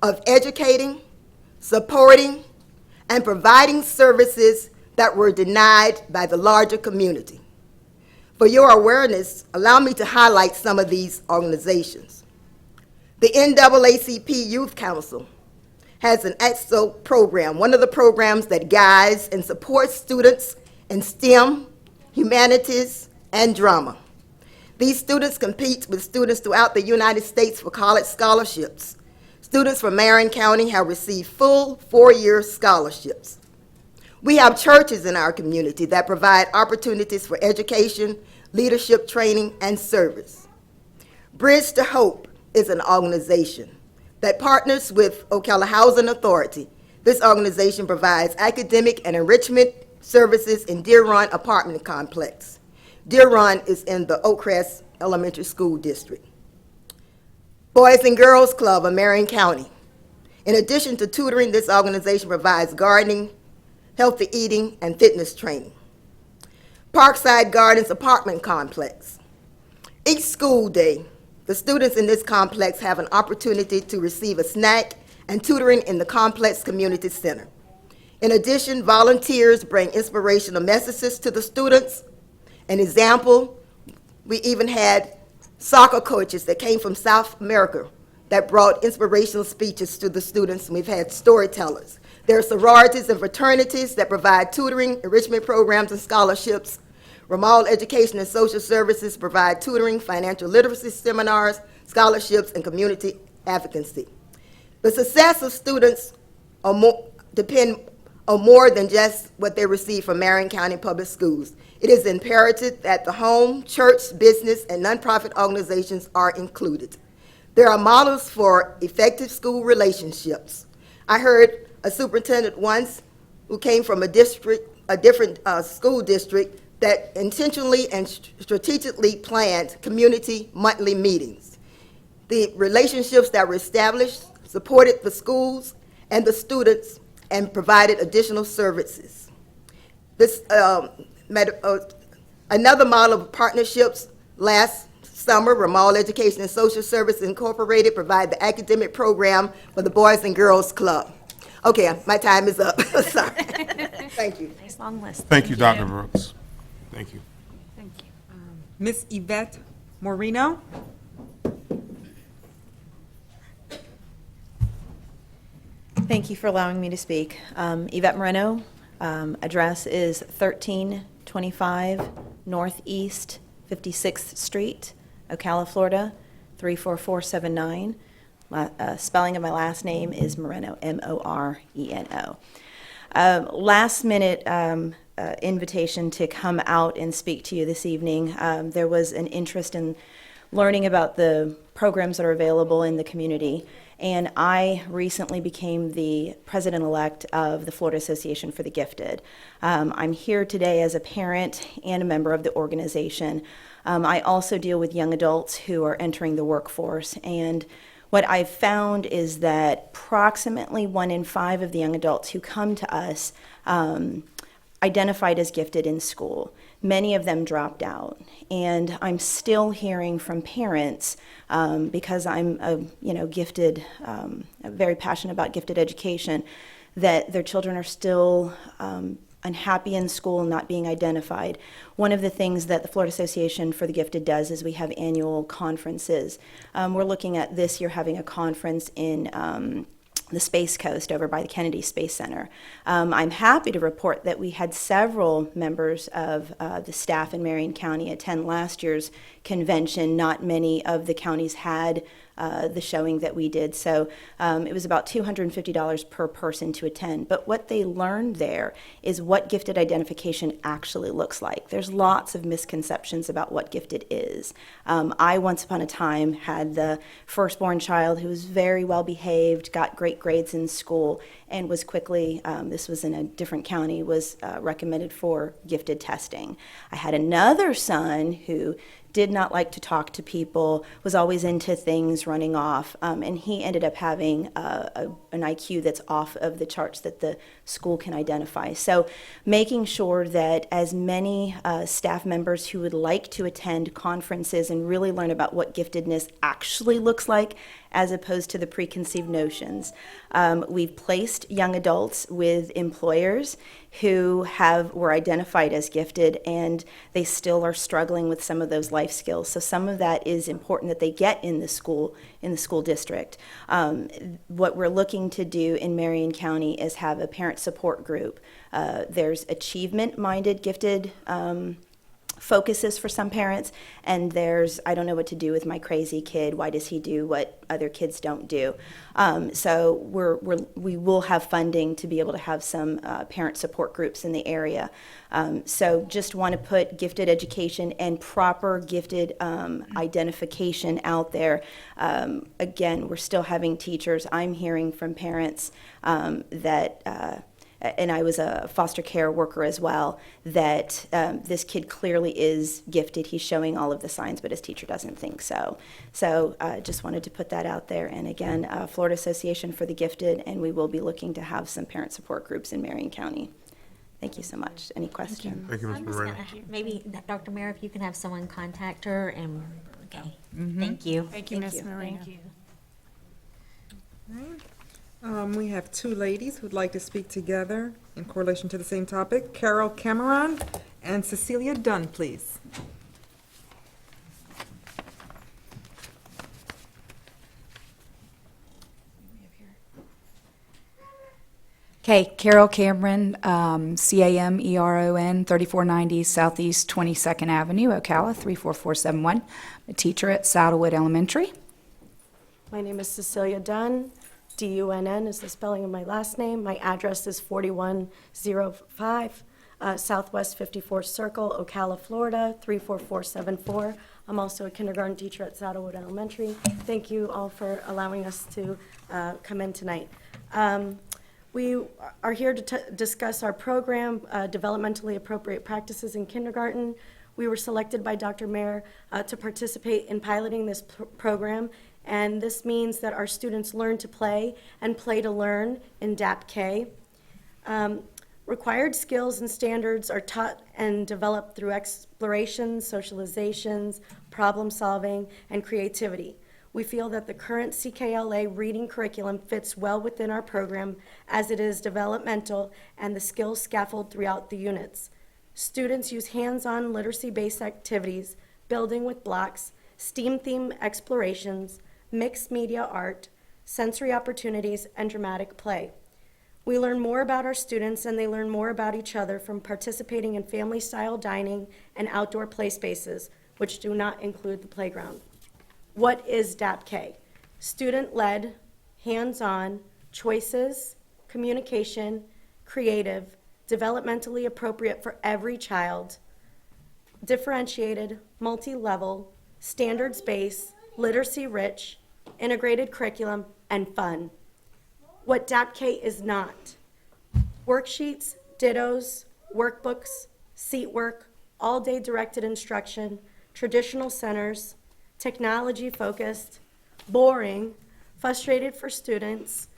of educating, supporting, and providing services that were denied by the larger community. For your awareness, allow me to highlight some of these organizations. The NAACP Youth Council has an EXO program, one of the programs that guides and supports students in STEM, humanities, and drama. These students compete with students throughout the United States for college scholarships. Students from Marion County have received full 4-year scholarships. We have churches in our community that provide opportunities for education, leadership training, and service. Bridge to Hope is an organization that partners with Ocala Housing Authority. This organization provides academic and enrichment services in Deer Run Apartment Complex. Deer Run is in the Crest Elementary School District. Boys and Girls Club of Marion County. In addition to tutoring, this organization provides gardening, healthy eating, and fitness training. Parkside Gardens Apartment Complex. Each school day, the students in this complex have an opportunity to receive a snack and tutoring in the complex community center. In addition, volunteers bring inspirational messages to the students. An example, we even had soccer coaches that came from South America that brought inspirational speeches to the students. We've had storytellers. There are sororities and fraternities that provide tutoring, enrichment programs, and scholarships. Ramal Education and Social Services provide tutoring, financial literacy seminars, scholarships, and community advocacy. The success of students depend on more than just what they receive from Marion County Public Schools. It is imperative that the home, church, business, and nonprofit organizations are included. There are models for effective school relationships. I heard a superintendent once who came from a different school district that intentionally and strategically planned community monthly meetings. The relationships that were established supported the schools and the students and provided additional services. This another model of partnerships last summer, Ramal Education and Social Services Incorporated provided the academic program for the Boys and Girls Club. Okay, my time is up. Sorry. Thank you.
Nice long list.
Thank you, Dr. Brooks. Thank you.
Thank you. Ms. Yvette Moreno?
Thank you for allowing me to speak. Yvette Moreno, address is 1325 Northeast 56th Street, Ocala, Florida, 34479. Spelling of my last name is Moreno, M-O-R-E-N-O. Last minute invitation to come out and speak to you this evening. There was an interest in learning about the programs that are available in the community. And I recently became the president-elect of the Florida Association for the Gifted. I'm here today as a parent and a member of the organization. I also deal with young adults who are entering the workforce. And what I've found is that approximately 1 in 5 of the young adults who come to us identified as gifted in school. Many of them dropped out, and I'm still hearing from parents because I'm gifted, very passionate about gifted education, that their children are still unhappy in school and not being identified. One of the things that the Florida Association for the Gifted does is we have annual conferences. We're looking at this year having a conference in the Space Coast over by the Kennedy Space Center. I'm happy to report that we had several members of the staff in Marion County attend last year's convention. Not many of the counties had the showing that we did, so it was about $250 per person to attend. But what they learned there is what gifted identification actually looks like. There's lots of misconceptions about what gifted is. I once upon a time had the firstborn child who was very well behaved, got great grades in school, and was quickly, this was in a different county, was recommended for gifted testing. I had another son who did not like to talk to people, was always into things, running off, and he ended up having an IQ that's off of the charts that the school can identify. So making sure that as many staff members who would like to attend conferences and really learn about what giftedness actually looks like as opposed to the preconceived notions. We've placed young adults with employers who were identified as gifted, and they still are struggling with some of those life skills. So some of that is important that they get in the school district. What we're looking to do in Marion County is have a parent support group. There's achievement-minded gifted focuses for some parents, and there's, I don't know what to do with my crazy kid, why does he do what other kids don't do? So we will have funding to be able to have some parent support groups in the area. So just want to put gifted education and proper gifted identification out there. Again, we're still having teachers. I'm hearing from parents that and I was a foster care worker as well, that this kid clearly is gifted. He's showing all of the signs, but his teacher doesn't think so. So just wanted to put that out there. And again, Florida Association for the Gifted, and we will be looking to have some parent support groups in Marion County. Thank you so much. Any questions?
Thank you, Ms.
I'm just
Moreno.
gonna- Maybe, Dr. Mayer, if you can have someone contact her and, okay,
Mhm.
thank you.
Thank you, Ms. Marina.
Thank you.
We have two ladies who'd like to speak together in correlation to the same topic. Carol Cameron and Cecilia Dunn, please.
Okay, Carol Cameron, C-A-M-E-R-O-N, 3490 Southeast 22nd Avenue, Ocala, 34471. I'm a teacher at Saddlewood Elementary.
My name is Cecilia Dunn. D-U-N-N is the spelling of my last name. My address is 4105 Southwest 54th Circle, Ocala, Florida, 34474. I'm also a kindergarten teacher at Saddlewood Elementary. Thank you all for allowing us to come in tonight. We are here to discuss our program, Developmentally Appropriate Practices in Kindergarten. We were selected by Dr. Mayer to participate in piloting this program, and this means that our students learn to play and play to learn in DAP-K. Required skills and standards are taught and developed through exploration, socializations, problem solving, and creativity. We feel that the current CKLA reading curriculum fits well within our program as it is developmental and the skills scaffold throughout the units. Students use hands-on literacy-based activities, building with blocks, STEAM theme explorations, mixed media art, sensory opportunities, and dramatic play. We learn more about our students and they learn more about each other from participating in family-style dining and outdoor play spaces, which do not include the playground. What is DAPK? Student-led, hands-on, choices, communication, creative, developmentally appropriate for every child, differentiated, multi-level, standards-based, literacy-rich, integrated curriculum, and fun. What DAPK is not. Worksheets, dittos, workbooks, seat work, all-day directed instruction, traditional centers, technology-focused, boring, frustrated for students,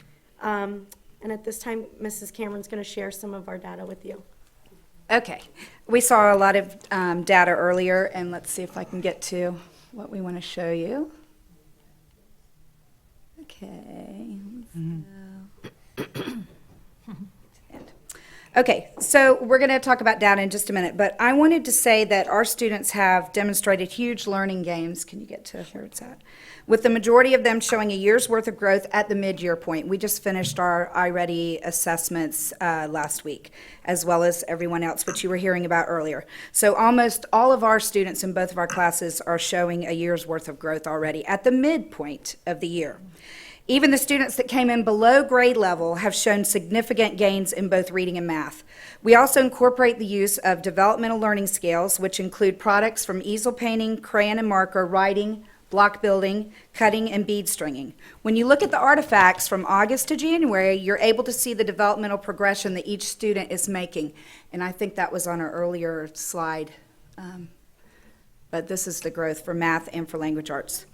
and at this time, Mrs. Cameron's going to share some of our data with you.
Okay, we saw a lot of data earlier, and let's see if I can get to what we want to show you. Okay. Okay, so we're going to talk about data in just a minute, but I wanted to say that our students have demonstrated huge learning gains. Can you get to where it's at? With the majority of them showing a year's worth of growth at the mid-year point. We just finished our iReady assessments last week, as well as everyone else, which you were hearing about earlier. So almost all of our students in both of our classes are showing a year's worth of growth already at the midpoint of the year. Even the students that came in below grade level have shown significant gains in both reading and math. We also incorporate the use of developmental learning scales, which include products from easel painting, crayon and marker, writing, block building, cutting, and bead stringing. When you look at the artifacts from August to January, you're able to see the developmental progression that each student is making. And I think that was on an earlier slide. But this is the growth for math and for language arts.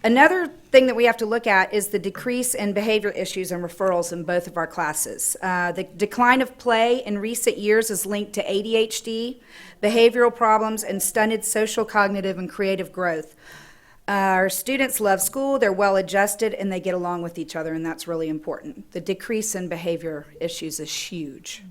Another thing that we have to look at is the decrease in behavior issues and referrals in both of our classes. The decline of play in recent years is linked to ADHD, behavioral problems, and stunted social, cognitive, and creative growth. Our students love school, they're well adjusted, and they get along with each other, and that's really important. The decrease in behavior issues is huge.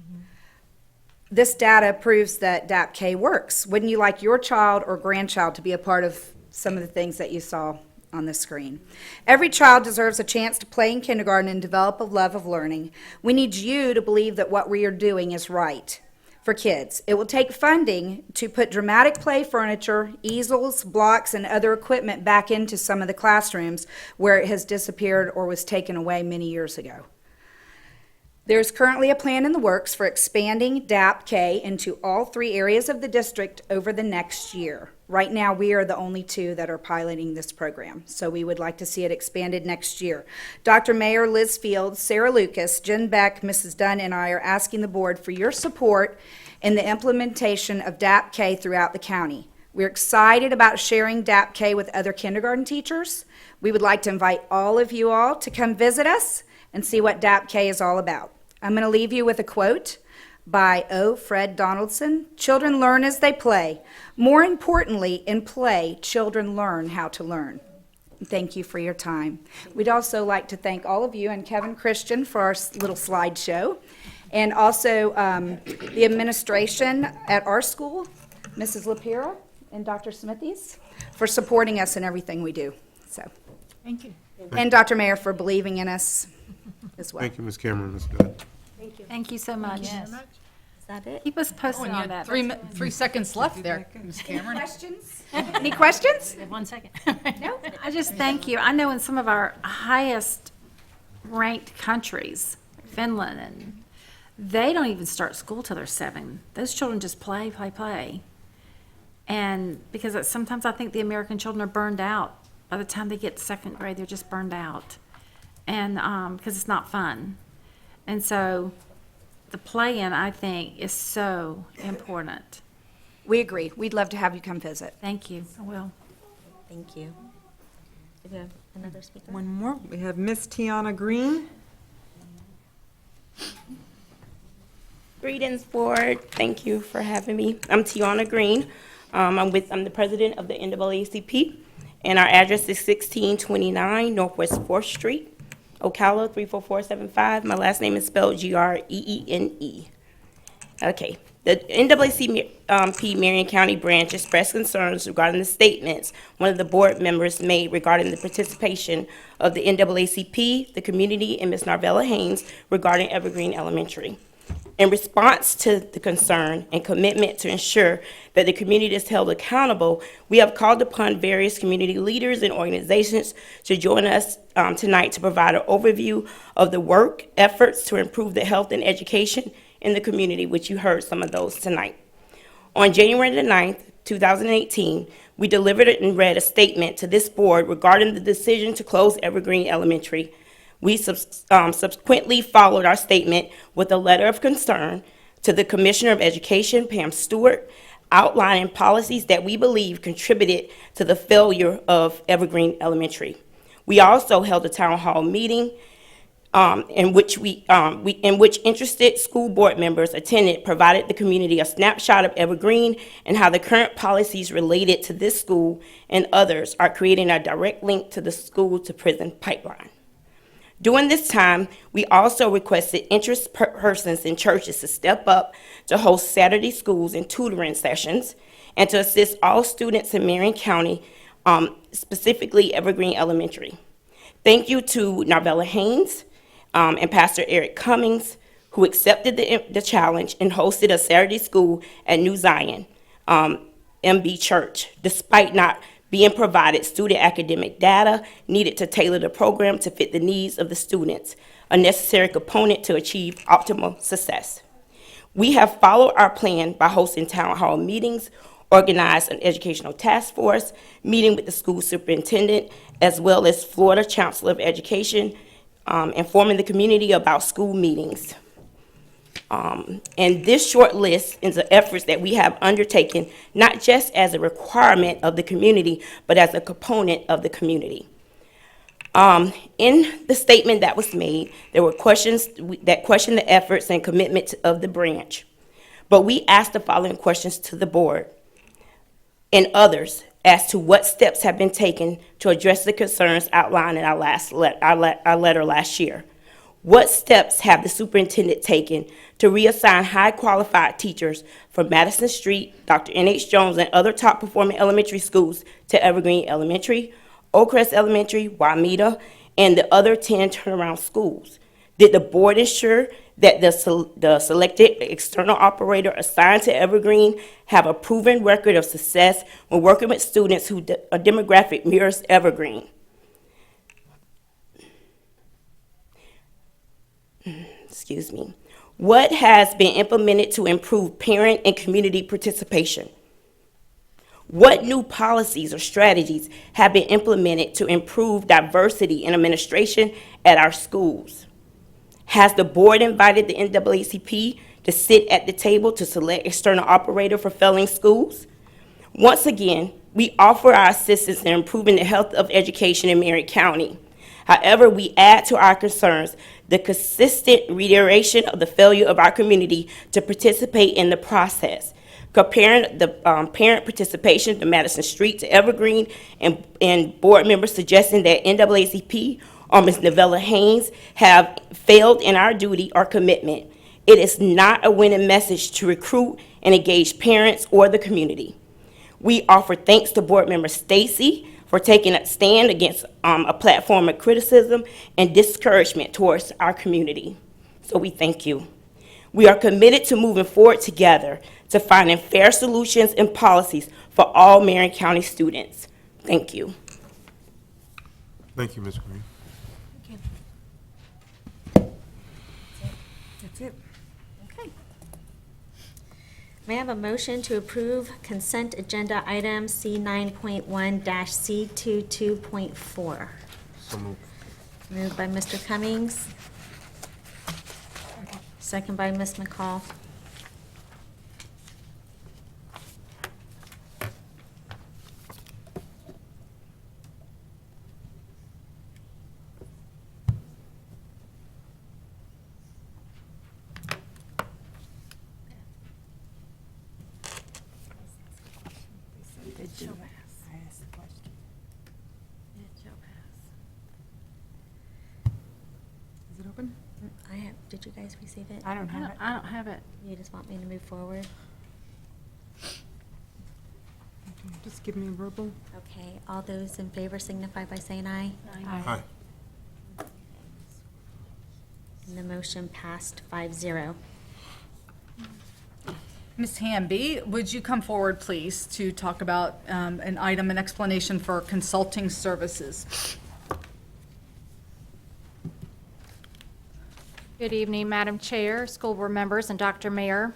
This data proves that DAPK works. Wouldn't you like your child or grandchild to be a part of some of the things that you saw on the screen? Every child deserves a chance to play in kindergarten and develop a love of learning. We need you to believe that what we are doing is right for kids. It will take funding to put dramatic play furniture, easels, blocks, and other equipment back into some of the classrooms where it has disappeared or was taken away many years ago. There's currently a plan in the works for expanding DAPK into all 3 areas of the district over the next year. Right now, we are the only 2 that are piloting this program, so we would like to see it expanded next year. Dr. Mayer, Liz Fields, Sarah Lucas, Jen Beck, Mrs. Dunn, and I are asking the board for your support in the implementation of DAPK throughout the county. We're excited about sharing DAPK with other kindergarten teachers. We would like to invite all of you all to come visit us and see what DAPK is all about. I'm going to leave you with a quote by O. Fred Donaldson. Children learn as they play. More importantly, in play, children learn how to learn. Thank you for your time. We'd also like to thank all of you and Kevin Christian for our little slideshow, and also the administration at our school, Mrs. Lapira and Dr. Smithies, for supporting us in everything we do. So,
Thank you.
and Dr. Mayer for believing in us as well.
Thank you, Ms. Cameron, Ms. Dunn.
Thank you.
Thank you so much.
Is that it?
Keep us posted
And you
on
had
that.
3 seconds left there, Ms. Cameron.
Questions? Any questions?
1 second.
No?
I just thank you. I know in some of our highest ranked countries, like Finland, and they don't even start school till they're 7. Those children just play, play, play. And because sometimes I think the American children are burned out. By the time they get to 2nd grade, they're just burned out. And because it's not fun. And so the play-in, I think, is so important.
We agree. We'd love to have you come visit.
Thank you. I will.
Thank you. Do we have another speaker?
One more. We have Miss Tiana Green.
Greetings, board. Thank you for having me. I'm Tiana Green. I'm the president of the NAACP, and our address is 1629 Northwest 4th Street, Ocala 34475. My last name is spelled Greene. Okay. The NAACP Marion County branch expressed concerns regarding the statements one of the board members made regarding the participation of the NAACP, the community, and Ms. Narvella Haynes regarding Evergreen Elementary. In response to the concern and commitment to ensure that the community is held accountable, we have called upon various community leaders and organizations to join us tonight to provide an overview of the work, efforts to improve the health and education in the community, which you heard some of those tonight. On January the 9th, 2018, we delivered and read a statement to this board regarding the decision to close Evergreen Elementary. We subsequently followed our statement with a letter of concern to the Commissioner of Education, Pam Stewart, outlining policies that we believe contributed to the failure of Evergreen Elementary. We also held a town hall meeting in which interested school board members attended, provided the community a snapshot of Evergreen and how the current policies related to this school and others are creating a direct link to the school to prison pipeline. During this time, we also requested interest persons in churches to step up to host Saturday schools and tutoring sessions and to assist all students in Marion County, specifically Evergreen Elementary. Thank you to Narvella Haynes and Pastor Eric Cummings, who accepted the challenge and hosted a Saturday school at New Zion MB Church, despite not being provided student academic data needed to tailor the program to fit the needs of the students, a necessary component to achieve optimal success. We have followed our plan by hosting town hall meetings, organized an educational task force, meeting with the school superintendent, as well as Florida Chancellor of Education, informing the community about school meetings. And this short list is the efforts that we have undertaken, not just as a requirement of the community, but as a component of the community. In the statement that was made, there were questions that questioned the efforts and commitment of the branch. But we asked the following questions to the board and others as to what steps have been taken to address the concerns outlined in our letter last year. What steps have the superintendent taken to reassign high-qualified teachers from Madison Street, Dr. N.H. Jones, and other top-performing elementary schools to Evergreen Elementary, Crest Elementary, Wamita, and the other 10 turnaround schools? Did the board ensure that the selected external operator assigned to Evergreen have a proven record of success when working with students whose demographic mirrors Evergreen? Excuse me. What has been implemented to improve parent and community participation? What new policies or strategies have been implemented to improve diversity in administration at our schools? Has the board invited the NAACP to sit at the table to select external operator for failing schools? Once again, we offer our assistance in improving the health of education in Marion County. However, we add to our concerns the consistent reiteration of the failure of our community to participate in the process, comparing the parent participation to Madison Street to Evergreen, and board members suggesting that NAACP or Ms. Novella Haynes have failed in our duty or commitment. It is not a winning message to recruit and engage parents or the community. We offer thanks to board member Stacy for taking a stand against a platform of criticism and discouragement towards our community. So we thank you. We are committed to moving forward together to finding fair solutions and policies for all Marion County students. Thank you.
Thank you, Ms. Green.
That's it.
Okay. May I have a motion to approve consent agenda item C9.1-C22.4?
So moved.
Moved by Mr. Cummings. Second by Ms. McCall.
Is it open?
Did you guys receive it?
I don't have it.
I don't have it.
You just want me to move forward?
Just give me a verbal.
Okay, all those in favor signify by saying aye.
Aye.
And the motion passed 5-0.
Ms. Hamby, would you come forward, please, to talk about an item, an explanation for consulting services?
Good evening, Madam Chair, school board members, and Dr. Mayer.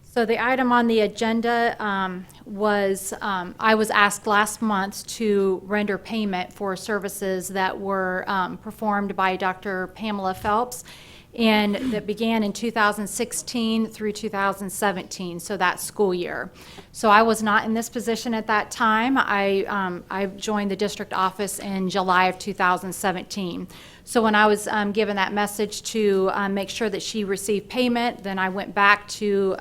So the item on the agenda was, I was asked last month to render payment for services that were performed by Dr. Pamela Phelps, and that began in 2016 through 2017, so that school year. So I was not in this position at that time. I joined the district office in July of 2017. So when I was given that message to make sure that she received payment, then I went back to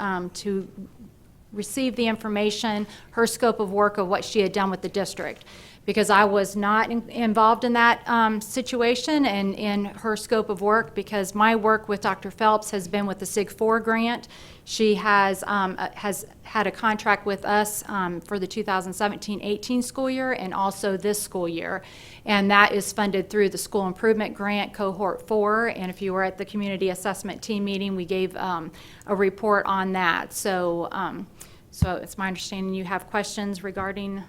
receive the information, her scope of work of what she had done with the district. Because I was not involved in that situation and in her scope of work, because my work with Dr. Phelps has been with the SIG-4 grant. She has had a contract with us for the 2017-18 school year and also this school year. And that is funded through the School Improvement Grant Cohort 4. And if you were at the Community Assessment Team meeting, we gave a report on that. So, so it's my understanding you have questions regarding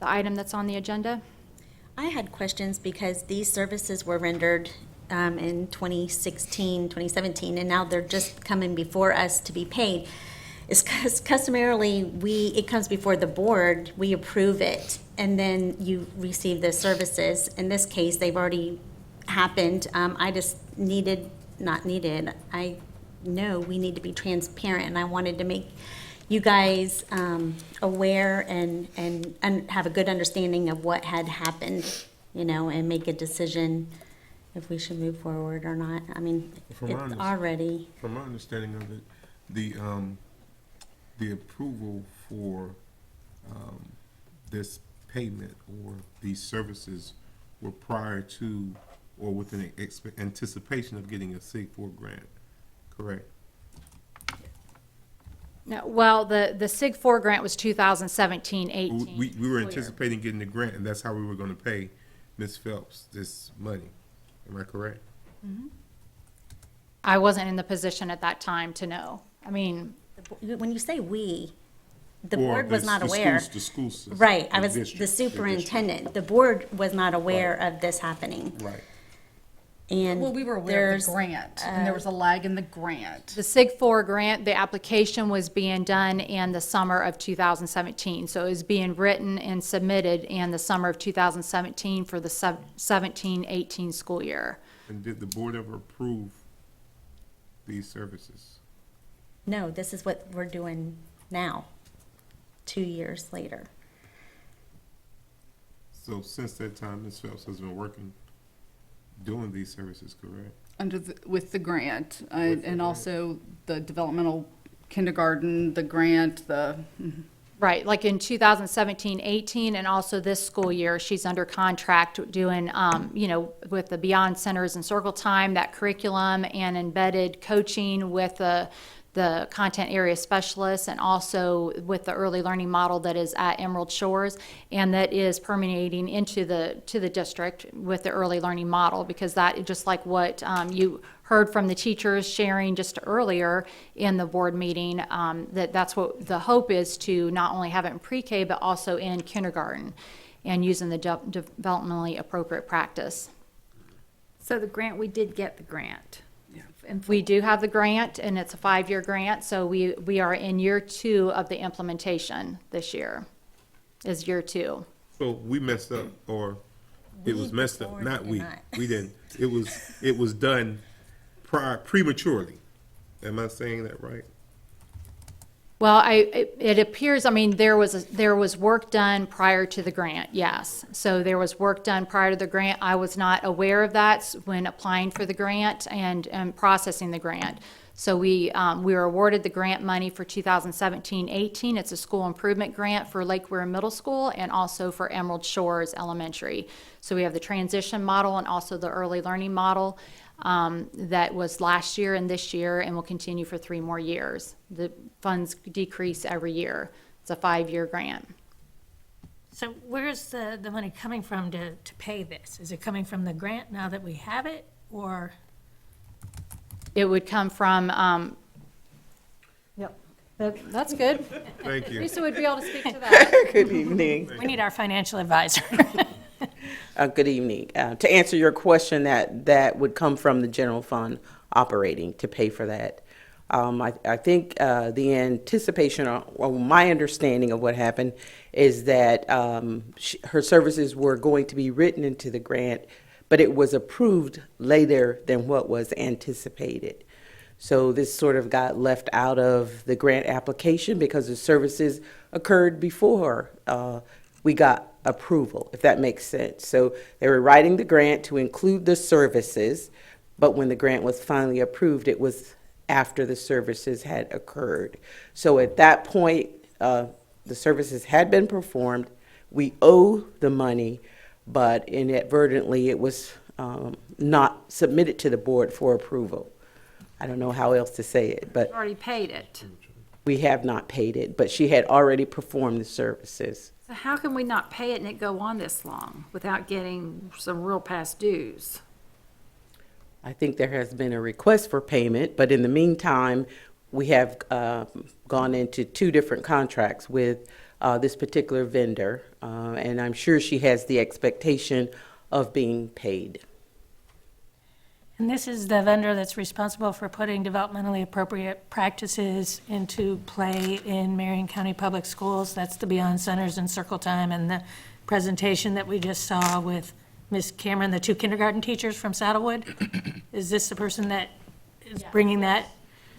the item that's on the agenda?
I had questions because these services were rendered in 2016, 2017, and now they're just coming before us to be paid. It's customarily, it comes before the board, we approve it, and then you receive the services. In this case, they've already happened. I just I know we need to be transparent, and I wanted to make you guys aware and have a good understanding of what had happened, and make a decision if we should move forward or not. I mean,
From
it's already.
From my understanding of it, the approval for this payment or these services were prior to or with an anticipation of getting a SIG-4 grant, correct?
No, well, the SIG-4 grant was 2017-18.
We were anticipating getting the grant, and that's how we were going to pay Ms. Phelps this money. Am I correct?
I wasn't in the position at that time to know. I mean,
When you say we, the
Or
board was not
the
aware.
schools- the school system,
Right, I
the
was
district,
the
the
superintendent. The board was not aware of this happening.
Right.
And
Well, we were aware of
there's,
the grant, and there was a lag in the grant.
the SIG-4 grant, the application was being done in the summer of 2017. So it was being written and submitted in the summer of 2017 for the 17-18 school year.
And did the board ever approve these services?
No, this is what we're doing now, 2 years later.
So since that time, Ms. Phelps has been working, doing these services, correct?
With the grant,
With the
and
grant.
also the developmental kindergarten, the grant,
Right, like in 2017-18 and also this school year, she's under contract doing, with the Beyond Centers and Circle Time, that curriculum and embedded coaching with the content area specialists, and also with the early learning model that is at Emerald Shores, and that is permeating into the district with the early learning model, because that, just like what you heard from the teachers sharing just earlier in the board meeting, that's what the hope is, to not only have it in pre-K, but also in kindergarten, and using the developmentally appropriate practice.
So the grant, we did get the grant.
We do have the grant, and it's a 5-year grant, so we are in year 2 of the implementation this year, is year 2.
So we messed up, or it was messed up, not we.
not.
We didn't. It was done prematurely. Am I saying that right?
Well, it appears, there was work done prior to the grant, yes. So there was work done prior to the grant. I was not aware of that when applying for the grant and processing the grant. So we were awarded the grant money for 2017-18. It's a school improvement grant for Lake Weir Middle School and also for Emerald Shores Elementary. So we have the transition model and also the early learning model that was last year and this year and will continue for 3 more years. The funds decrease every year. It's a 5-year grant.
So where's the money coming from to pay this? Is it coming from the grant now that we have it, or?
It would come from,
Yep.
that's good.
Thank you.
Lisa would be able to speak to that.
Good evening.
We need our financial advisor.
Good evening. To answer your question, that would come from the general fund operating to pay for that. I think the anticipation, or my understanding of what happened, is that her services were going to be written into the grant, but it was approved later than what was anticipated. So this sort of got left out of the grant application because the services occurred before we got approval, if that makes sense. So they were writing the grant to include the services, but when the grant was finally approved, it was after the services had occurred. So at that point, the services had been performed. We owe the money, but inadvertently it was not submitted to the board for approval. I don't know how else to say it, but
Already paid it.
we have not paid it, but she had already performed the services.
So how can we not pay it and it go on this long without getting some real past dues?
I think there has been a request for payment, but in the meantime, we have gone into 2 different contracts with this particular vendor, and I'm sure she has the expectation of being paid.
And this is the vendor that's responsible for putting developmentally appropriate practices into play in Marion County Public Schools. That's the Beyond Centers and Circle Time, and the presentation that we just saw with Ms. Cameron, the 2 kindergarten teachers from Saddlewood. Is this the person that is bringing that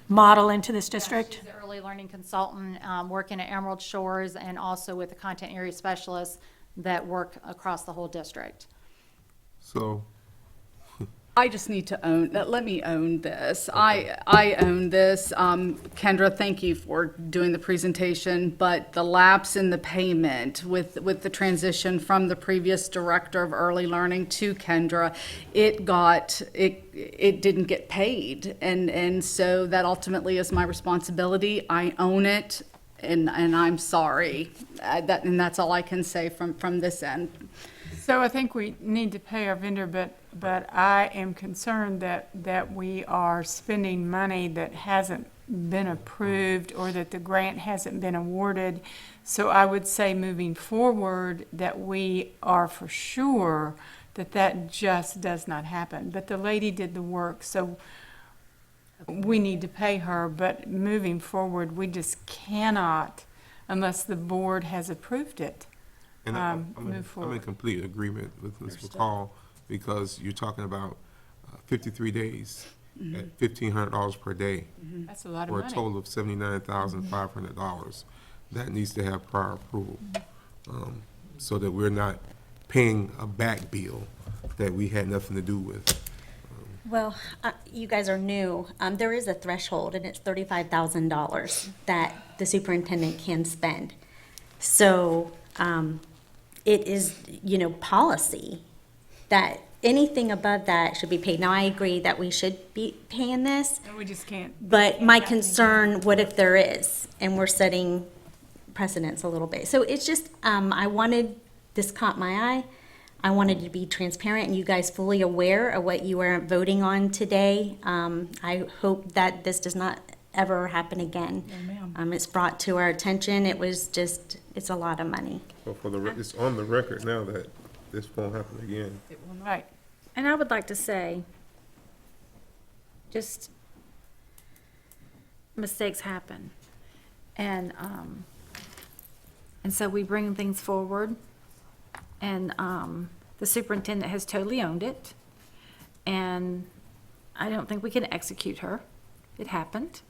model into this district?
She's an early learning consultant, working at Emerald Shores and also with the content area specialists that work across the whole district.
So,
I just need to own, let me own this. I own this. Kendra, thank you for doing the presentation, but the lapse in the payment with the transition from the previous director of early learning to Kendra, it didn't get paid. And so that ultimately is my responsibility. I own it and I'm sorry. And that's all I can say from this end.
So I think we need to pay our vendor, but I am concerned that we are spending money that hasn't been approved or that the grant hasn't been awarded. So I would say moving forward that we are for sure that just does not happen. But the lady did the work, so we need to pay her. But moving forward, we just cannot, unless the board has approved it.
and I'm
move forward.
in complete agreement with Ms. McCall, because you're talking about 53 days at $1,500 per day.
That's a lot of
For
money.
a total of $79,500. That needs to have prior approval, so that we're not paying a back bill that we had nothing to do with.
Well, you guys are new. There is a threshold, and it's $35,000 that the superintendent can spend. So it is, policy that anything above that should be paid. Now, I agree that we should be paying this,
And we just can't.
but my concern, what if there is? And we're setting precedents a little bit. So it's just, this caught my eye. I wanted to be transparent and you guys fully aware of what you are voting on today. I hope that this does not ever happen again. It's brought to our attention. It's a lot of money.
So it's on the record now that this won't happen again.
Right.
And I would like to say, just mistakes happen. And so we bring things forward, and the superintendent has totally owned it. And I don't think we can execute her. It happened.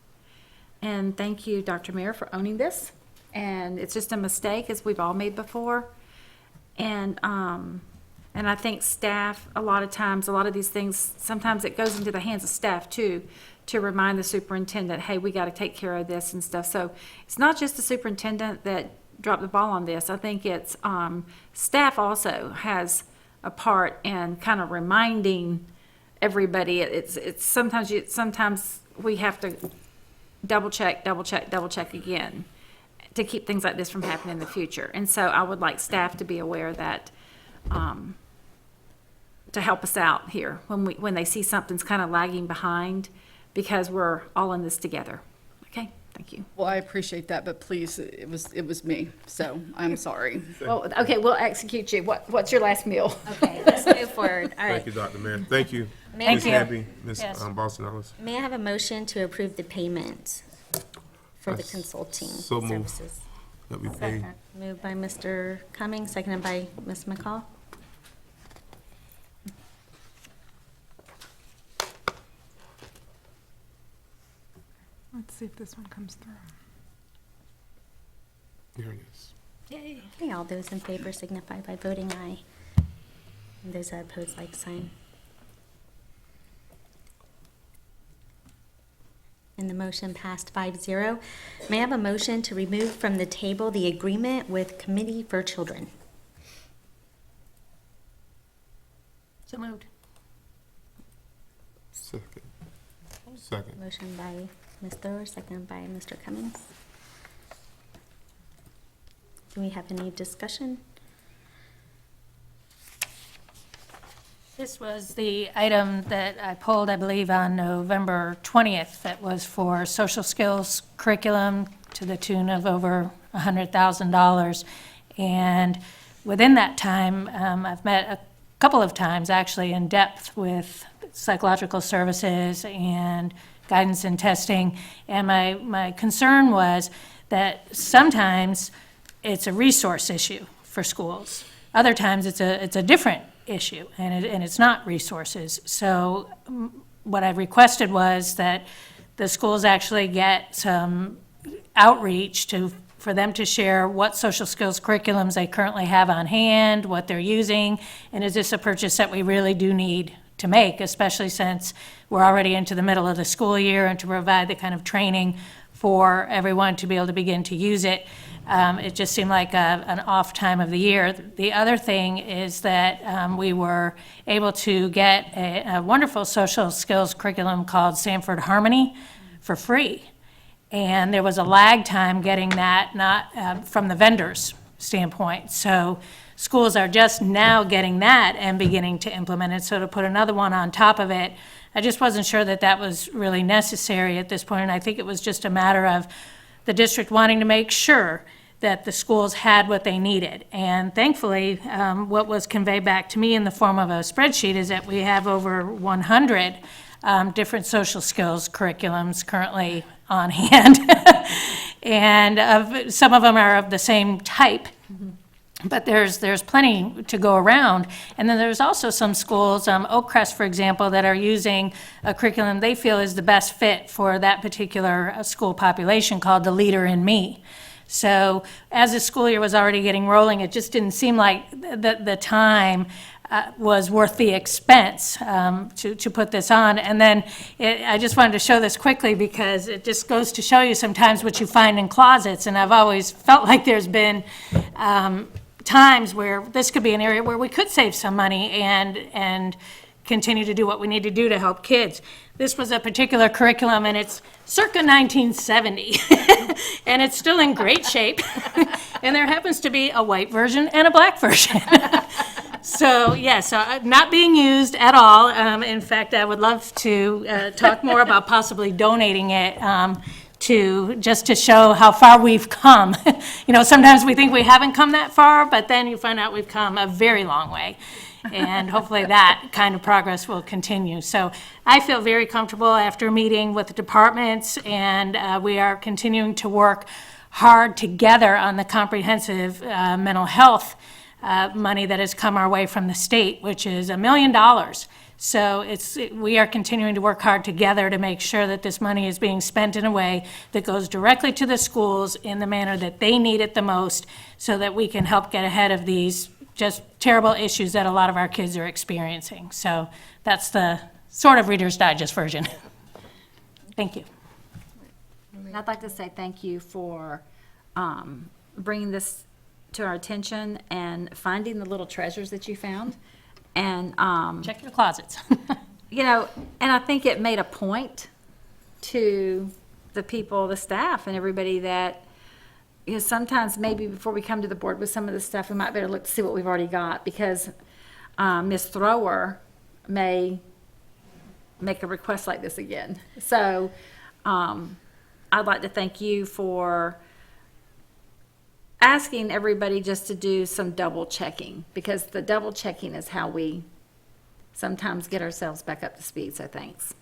And thank you, Dr. Mayer, for owning this. And it's just a mistake, as we've all made before. And I think staff, a lot of times, a lot of these things, sometimes it goes into the hands of staff too, to remind the superintendent, hey, we got to take care of this and stuff. So it's not just the superintendent that dropped the ball on this. I think it's staff also has a part in kind of reminding everybody. It's sometimes we have to double check again to keep things like this from happening in the future. And so I would like staff to be aware that to help us out here when they see something's kind of lagging behind, because we're all in this together. Okay, thank you.
Well, I appreciate that, but please, it was me, so I'm sorry.
Well, okay, we'll execute you. What's your last meal?
Okay, let's move forward. All right.
Thank you, Dr. Mayor. Thank you.
Thank
Ms.
you.
Hamby, Ms.
Yes.
Boston Ellis.
May I have a motion to approve the payment for the
I
consulting
so move.
services?
That we pay.
Moved by Mr. Cummings, seconded by Ms. McCall.
Let's see if this one comes through.
Here it is.
Yay. Okay, all those in favor signify by voting aye. And those that oppose, like sign. And the motion passed 5-0. May I have a motion to remove from the table the agreement with Committee for Children?
So moved.
Second. Second.
Motion by Ms. Thor, second by Mr. Cummings. Do we have any discussion?
This was the item that I pulled, I believe, on November 20th, that was for social skills curriculum to the tune of over $100,000. And within that time, I've met a couple of times, actually, in depth with psychological services and guidance and testing. And my concern was that sometimes it's a resource issue for schools. Other times it's a different issue, and it's not resources. So what I requested was that the schools actually get some outreach for them to share what social skills curriculums they currently have on hand, what they're using, and is this a purchase that we really do need to make, especially since we're already into the middle of the school year, and to provide the kind of training for everyone to be able to begin to use it. It just seemed like an off time of the year. The other thing is that we were able to get a wonderful social skills curriculum called Sanford Harmony for free. And there was a lag time getting that, not from the vendor's standpoint. So schools are just now getting that and beginning to implement it. So to put another one on top of it, I just wasn't sure that that was really necessary at this point. And I think it was just a matter of the district wanting to make sure that the schools had what they needed. And thankfully, what was conveyed back to me in the form of a spreadsheet is that we have over 100 different social skills curriculums currently on hand. And some of them are of the same type. But there's plenty to go around. And then there's also some schools, Oakcrest, for example, that are using a curriculum they feel is the best fit for that particular school population, called The Leader in Me. So as the school year was already getting rolling, it just didn't seem like the time was worth the expense to put this on. And then I just wanted to show this quickly because it just goes to show you sometimes what you find in closets. And I've always felt like there's been times where this could be an area where we could save some money and continue to do what we need to do to help kids. This was a particular curriculum, and it's circa 1970, and it's still in great shape. And there happens to be a white version and a black version. So, yes, not being used at all. In fact, I would love to talk more about possibly donating it just to show how far we've come. You know, sometimes we think we haven't come that far, but then you find out we've come a very long way. And hopefully that kind of progress will continue. So I feel very comfortable after meeting with the departments, and we are continuing to work hard together on the comprehensive mental health money that has come our way from the state, which is $1 million. So we are continuing to work hard together to make sure that this money is being spent in a way that goes directly to the schools in the manner that they need it the most, so that we can help get ahead of these just terrible issues that a lot of our kids are experiencing. So that's the sort of Reader's Digest version. Thank you.
And I'd like to say thank you for bringing this to our attention and finding the little treasures that you found. And,
Check your closets.
you know, and I think it made a point to the people, the staff, and everybody that, you know, sometimes maybe before we come to the board with some of the stuff, we might better look to see what we've already got, because Ms. Thrower may make a request like this again. So I'd like to thank you for asking everybody just to do some double checking, because the double checking is how we sometimes get ourselves back up to speed. So thanks.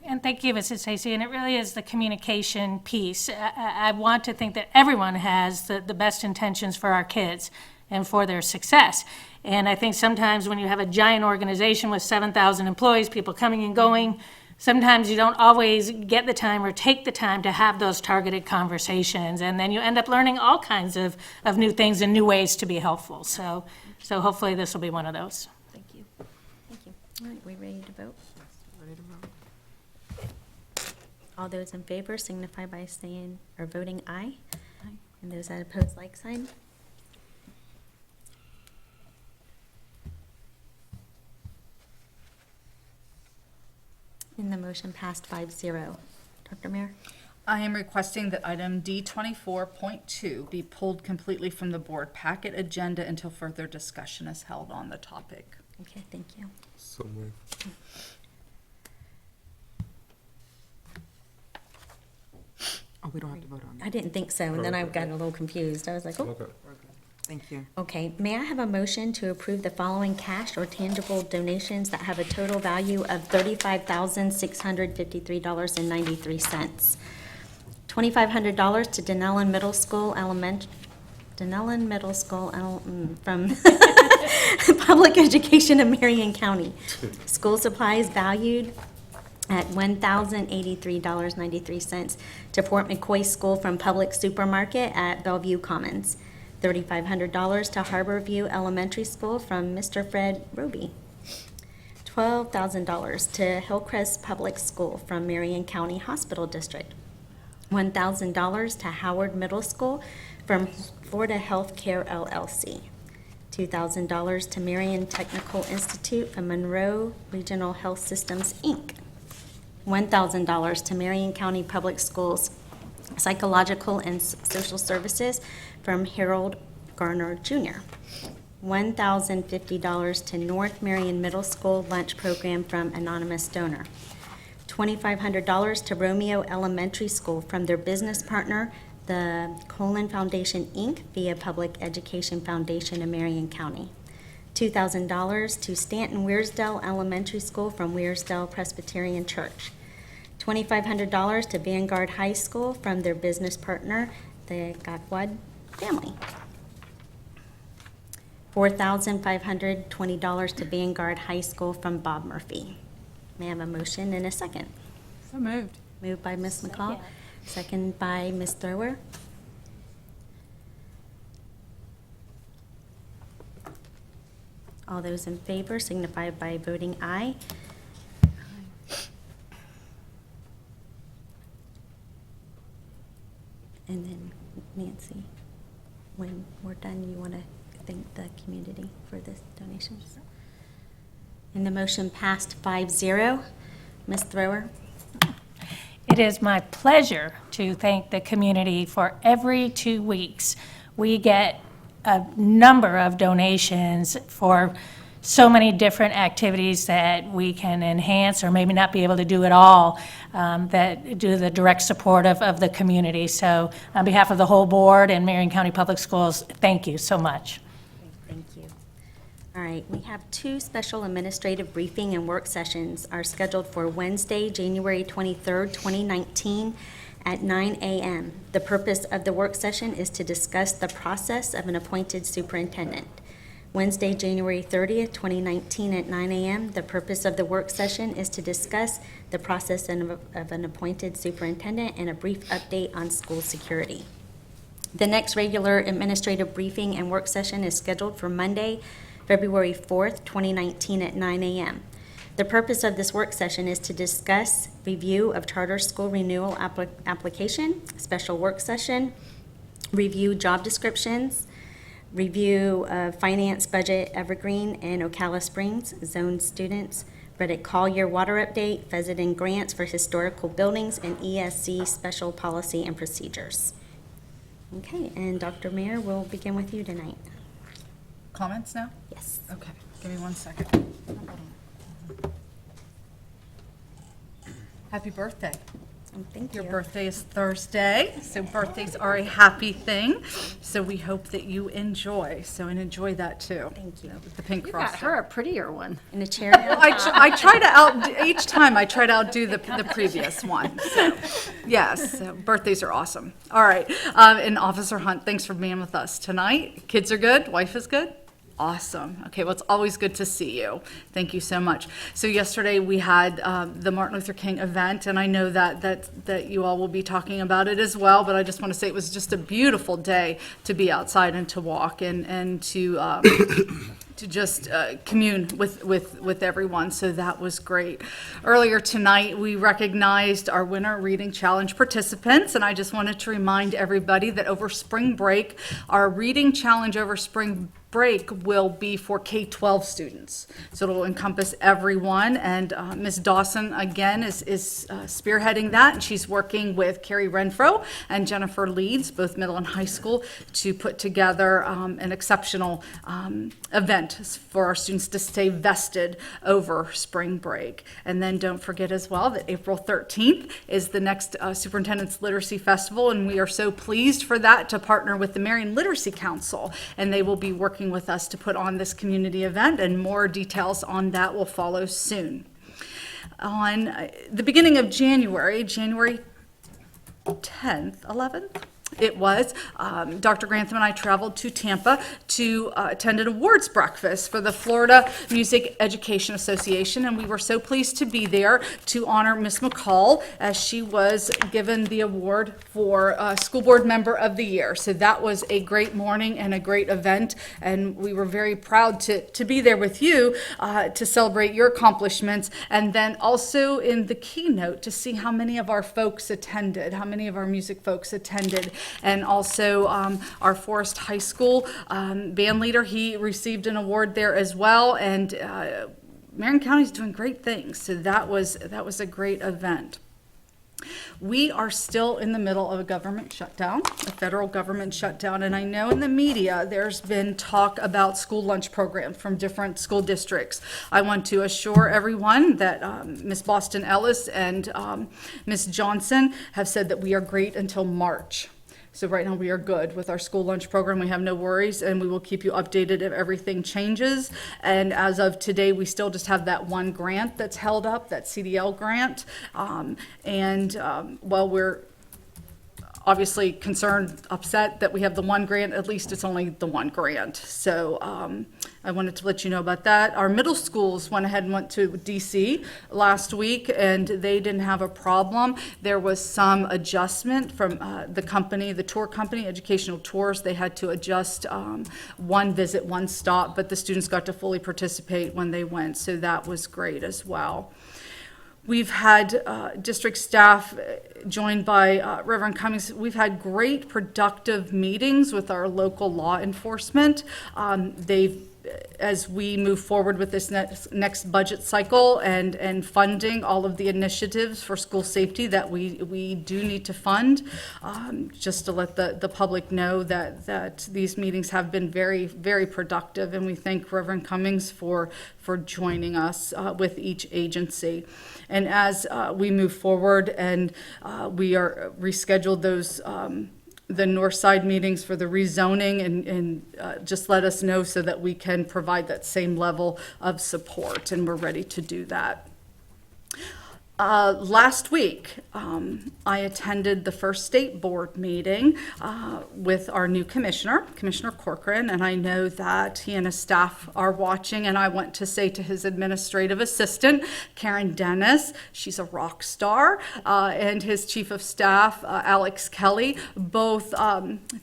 And thank you, Mrs. Stacy, and it really is the communication piece. I want to think that everyone has the best intentions for our kids and for their success. And I think sometimes when you have a giant organization with 7,000 employees, people coming and going, sometimes you don't always get the time or take the time to have those targeted conversations. And then you end up learning all kinds of new things and new ways to be helpful. So hopefully this will be one of those.
Thank you. Thank you. All right, we ready to vote?
Ready to vote.
All those in favor signify by saying or voting aye. Aye. And those that oppose, like sign. And the motion passed 5-0. Dr. Mayer?
I am requesting that item D24.2 be pulled completely from the board packet agenda until further discussion is held on the topic.
Okay, thank you.
So moved.
Oh, we don't have to vote on that.
I didn't think so, and then I got a little confused. I was like, oh.
Okay.
Thank you.
Okay, may I have a motion to approve the following cash or tangible donations that have a total value of $35,653.93. $2,500 to Denellen Middle School from Public Education of Marion County. School supplies valued at $1,083.93 to Fort McCoy School from Public Supermarket at Bellevue Commons. $3,500 to Harborview Elementary School from Mr. Fred Roby. $12,000 to Hillcrest Public School from Marion County Hospital District. $1,000 to Howard Middle School from Florida Healthcare LLC. $2,000 to Marion Technical Institute from Monroe Regional Health Systems, Inc. $1,000 to Marion County Public Schools Psychological and Social Services from Harold Garner Jr. $1,050 to North Marion Middle School Lunch Program from Anonymous Donor. $2,500 to Romeo Elementary School from their business partner, the Colon Foundation, Inc., via Public Education Foundation in Marion County. $2,000 to Stanton Weirsdale Elementary School from Weirsdale Presbyterian Church. $2,500 to Vanguard High School from their business partner, the Gakwad family. $4,520 to Vanguard High School from Bob Murphy. May I have a motion and a second?
So moved.
Moved by Ms. McCall, second by Ms. Thrower. All those in favor signify by voting aye. And then Nancy, when we're done, you want to thank the community for the donations? And the motion passed 5-0. Ms. Thrower?
It is my pleasure to thank the community for every 2 weeks. We get a number of donations for so many different activities that we can enhance or maybe not be able to do it all, that do the direct support of the community. So on behalf of the whole board and Marion County Public Schools, thank you so much.
Thank you. All right, we have 2 special administrative briefing and work sessions are scheduled for Wednesday, January 23rd, 2019 at 9 a.m. The purpose of the work session is to discuss the process of an appointed superintendent. Wednesday, January 30th, 2019 at 9 a.m. The purpose of the work session is to discuss the process of an appointed superintendent and a brief update on school security. The next regular administrative briefing and work session is scheduled for Monday, February 4th, 2019 at 9 a.m. The purpose of this work session is to discuss review of charter school renewal application, special work session, review job descriptions, review of finance budget Evergreen and Ocala Springs zone students, Reddick Collier water update, Fezzen grants for historical buildings, and ESC special policy and procedures. Okay, and Dr. Mayer, we'll begin with you tonight.
Comments now?
Yes.
Okay, give me 1 second. Happy birthday.
Thank you.
Your birthday is Thursday, so birthdays are a happy thing. So we hope that you enjoy. And enjoy that too.
Thank you.
With the pink
You
frosting.
got her a prettier one.
In a chair.
I try to each time I try to outdo the previous one. So, yes, so birthdays are awesome. All right, and Officer Hunt, thanks for being with us tonight. Kids are good. Wife is good. Awesome. Okay, well, it's always good to see you. Thank you so much. So yesterday we had the Martin Luther King event, and I know that you all will be talking about it as well, but I just want to say it was just a beautiful day to be outside and to walk and to to just commune with everyone, so that was great. Earlier tonight, we recognized our Winter Reading Challenge participants, and I just wanted to remind everybody that over spring break, our Reading Challenge over spring break will be for K-12 students. So it'll encompass everyone, and Ms. Dawson, again, is spearheading that, and she's working with Carrie Renfro and Jennifer Leeds, both middle and high school, to put together an exceptional event for our students to stay vested over spring break. And then don't forget as well that April 13th is the next Superintendent's Literacy Festival, and we are so pleased for that to partner with the Marian Literacy Council, and they will be working with us to put on this community event, and more details on that will follow soon. On the beginning of January 10th, 11th, it was, Dr. Grantham and I traveled to Tampa to attend an awards breakfast for the Florida Music Education Association, and we were so pleased to be there to honor Miss McCall as she was given the award for School Board Member of the Year. So that was a great morning and a great event, and we were very proud to be there with you to celebrate your accomplishments, and then also in the keynote to see how many of our folks attended, how many of our music folks attended. And also our Forest High School band leader, he received an award there as well, and Marion County's doing great things, so that was a great event. We are still in the middle of a government shutdown, a federal government shutdown, and I know in the media there's been talk about school lunch programs from different school districts. I want to assure everyone that Ms. Boston Ellis and Ms. Johnson have said that we are great until March. So right now we are good with our school lunch program. We have no worries, and we will keep you updated if everything changes. And as of today, we still just have that one grant that's held up, that CDL grant. While we're obviously concerned, upset that we have the one grant, at least it's only the one grant. So I wanted to let you know about that. Our middle schools went ahead and went to DC last week, and they didn't have a problem. There was some adjustment from the company, the tour company, Educational Tours. They had to adjust one visit, one stop, but the students got to fully participate when they went, so that was great as well. We've had district staff joined by Reverend Cummings. We've had great productive meetings with our local law enforcement. As we move forward with this next budget cycle and funding all of the initiatives for school safety that we do need to fund, just to let the public know that these meetings have been very, very productive, and we thank Reverend Cummings for joining us with each agency. And as we move forward and we are rescheduled those the north side meetings for the rezoning, and just let us know so that we can provide that same level of support, and we're ready to do that. Last week, I attended the first state board meeting with our new commissioner, Commissioner Corcoran, and I know that he and his staff are watching, and I want to say to his administrative assistant, Karen Dennis, she's a rock star, and his chief of staff, Alex Kelly, both,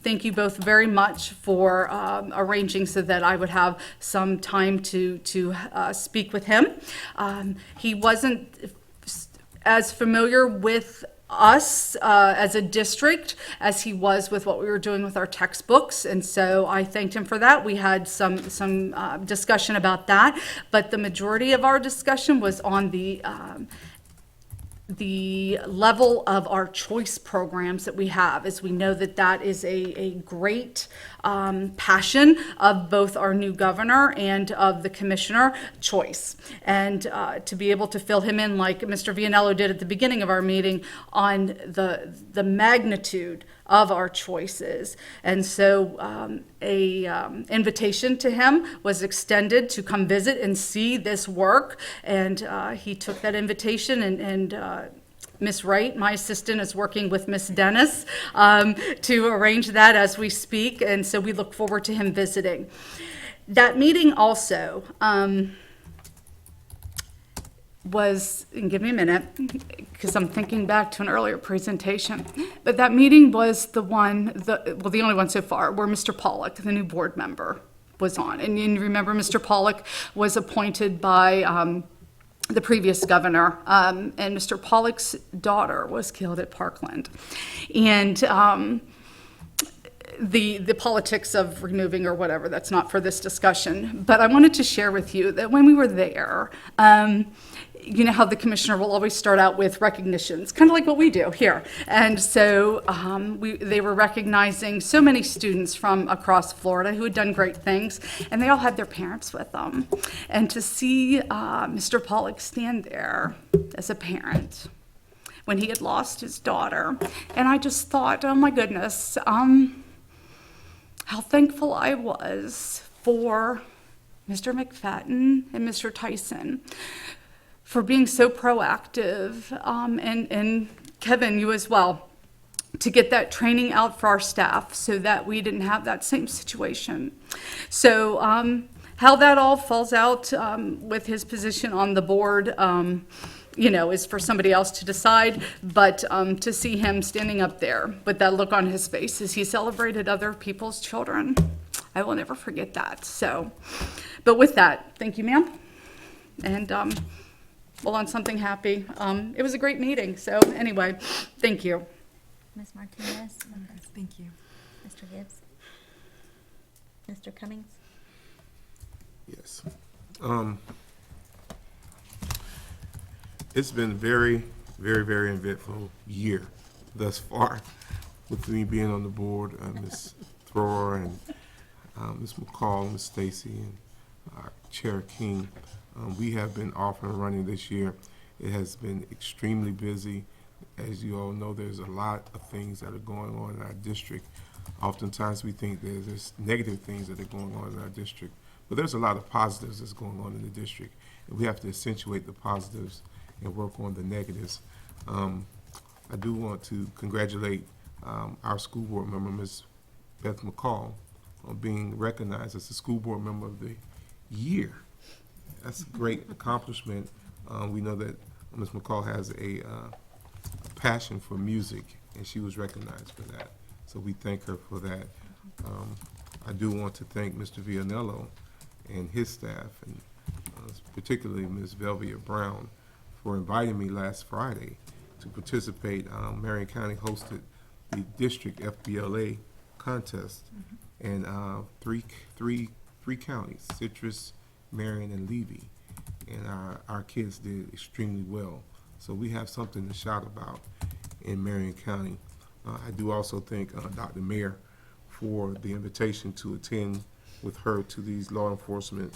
thank you both very much for arranging so that I would have some time to speak with him. He wasn't as familiar with us as a district as he was with what we were doing with our textbooks, and so I thanked him for that. We had some discussion about that, but the majority of our discussion was on the level of our choice programs that we have, as we know that that is a great passion of both our new governor and of the commissioner, choice. And to be able to fill him in like Mr. Vianello did at the beginning of our meeting on the magnitude of our choices. And so a invitation to him was extended to come visit and see this work. And he took that invitation, and Miss Wright, my assistant, is working with Miss Dennis to arrange that as we speak. And so we look forward to him visiting. That meeting also was, and give me a minute, because I'm thinking back to an earlier presentation, but that meeting was the only one so far, where Mr. Pollock, the new board member, was on. And you remember Mr. Pollock was appointed by the previous governor, and Mr. Pollock's daughter was killed at Parkland. And the politics of removing or whatever, that's not for this discussion. But I wanted to share with you that when we were there, you know how the commissioner will always start out with recognitions, kind of like what we do here. And so they were recognizing so many students from across Florida who had done great things, and they all had their parents with them. And to see Mr. Pollock stand there as a parent when he had lost his daughter, and I just thought, oh my goodness, how thankful I was for Mr. McFadden and Mr. Tyson for being so proactive, and Kevin, you as well, to get that training out for our staff so that we didn't have that same situation. So how that all falls out with his position on the board, you know, is for somebody else to decide, but to see him standing up there with that look on his face as he celebrated other people's children, I will never forget that. So, but with that, thank you, ma'am. And well, on something happy. It was a great meeting. So anyway, thank you.
Ms. Martinez?
Thank you.
Mr. Gibbs? Mr. Cummings?
Yes. It's been very, very, very eventful year thus far with me being on the board, Ms. Thrower and Ms. McCall, Ms. Stacy, and Chair King. We have been off and running this year. It has been extremely busy. As you all know, there's a lot of things that are going on in our district. Oftentimes we think there's negative things that are going on in our district, but there's a lot of positives that's going on in the district, and we have to accentuate the positives and work on the negatives. I do want to congratulate our school board member, Ms. Beth McCall, on being recognized as the school board member of the year. That's a great accomplishment. We know that Ms. McCall has a passion for music, and she was recognized for that. So we thank her for that. I do want to thank Mr. Vianello and his staff, and particularly Ms. Velvia Brown, for inviting me last Friday to participate. Marion County hosted the district FBLA contest, and three counties, Citrus, Marion, and Levy, and our kids did extremely well. So we have something to shout about in Marion County. I do also thank Dr. Mayer for the invitation to attend with her to these law enforcement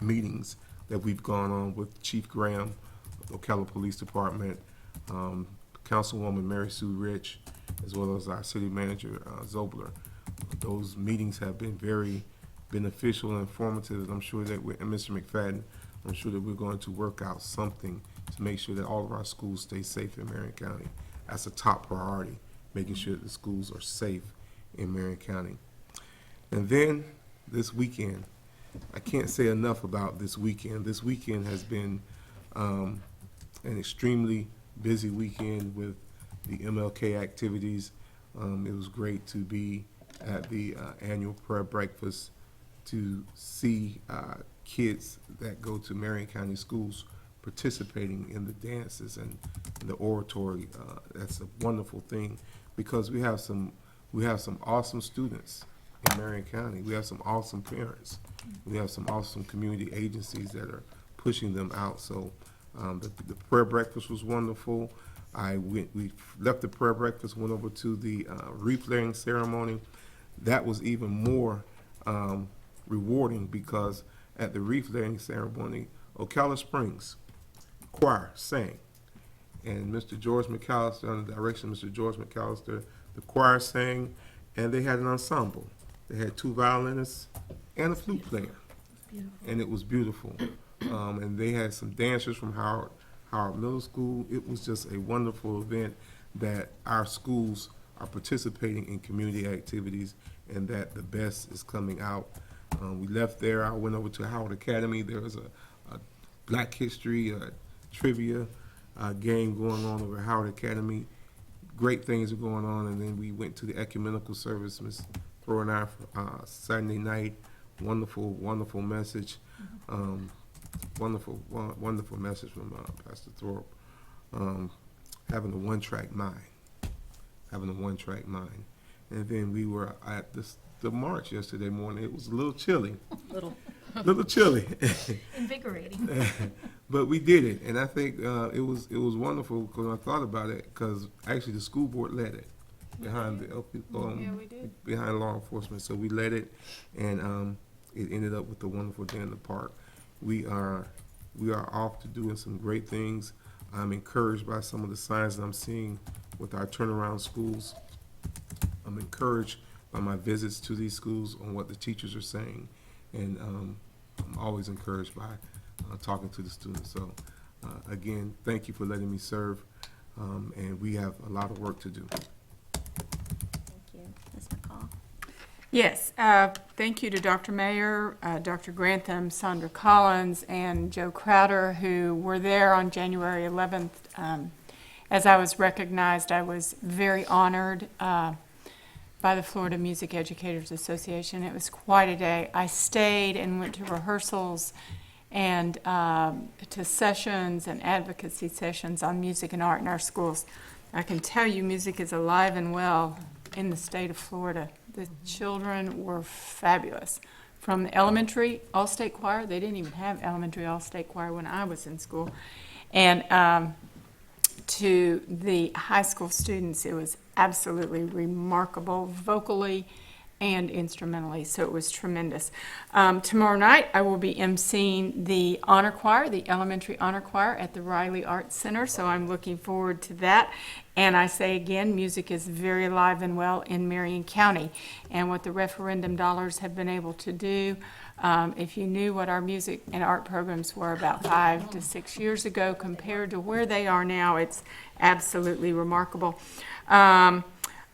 meetings that we've gone on with Chief Graham of the Ocala Police Department, Councilwoman Mary Sue Rich, as well as our city manager, Zobler. Those meetings have been very beneficial and informative. I'm sure that Mr. McFadden I'm sure that we're going to work out something to make sure that all of our schools stay safe in Marion County. That's a top priority, making sure that the schools are safe in Marion County. And then this weekend, I can't say enough about this weekend. This weekend has been an extremely busy weekend with the MLK activities. It was great to be at the annual prayer breakfast to see kids that go to Marion County schools participating in the dances and the oratory. That's a wonderful thing because we have some awesome students in Marion County. We have some awesome parents. We have some awesome community agencies that are pushing them out. So the prayer breakfast was wonderful. We left the prayer breakfast, went over to the wreath laying ceremony. That was even more rewarding because at the wreath laying ceremony, Ocala Springs choir sang. And Mr. George McAllister, under the direction of Mr. George McAllister, the choir sang, and they had an ensemble. They had 2 violinists and a flute player. And it was beautiful. And they had some dancers from Howard Middle School. It was just a wonderful event that our schools are participating in community activities and that the best is coming out. We left there. I went over to Howard Academy. There was a Black History trivia game going on over at Howard Academy. Great things are going on. And then we went to the ecumenical service, Ms. Thrower and I, Saturday night. Wonderful, wonderful message. Wonderful message from Pastor Thorpe. Having a one-track mind. And then we were at the march yesterday morning. It was a little chilly. Little chilly.
Invigorating.
But we did it, and I think it was wonderful because I thought about it. Because actually, the school board led it behind behind law enforcement. So we led it, and it ended up with a wonderful day in the park. We are off to doing some great things. I'm encouraged by some of the signs that I'm seeing with our turnaround schools. I'm encouraged by my visits to these schools on what the teachers are saying, and I'm always encouraged by talking to the students. So again, thank you for letting me serve, and we have a lot of work to do.
Thank you. Ms. McCall?
Yes, thank you to Dr. Mayer, Dr. Grantham, Sandra Collins, and Joe Crowder, who were there on January 11th. As I was recognized, I was very honored by the Florida Music Educators Association. It was quite a day. I stayed and went to rehearsals and to sessions and advocacy sessions on music and art in our schools. I can tell you music is alive and well in the state of Florida. The children were fabulous. From the elementary all-state choir, they didn't even have elementary all-state choir when I was in school, and to the high school students, it was absolutely remarkable vocally and instrumentally, so it was tremendous. Tomorrow night, I will be emceeing the honor choir, the elementary honor choir at the Riley Arts Center, so I'm looking forward to that. And I say again, music is very alive and well in Marion County. And what the referendum dollars have been able to do, if you knew what our music and art programs were about 5 to 6 years ago compared to where they are now, it's absolutely remarkable.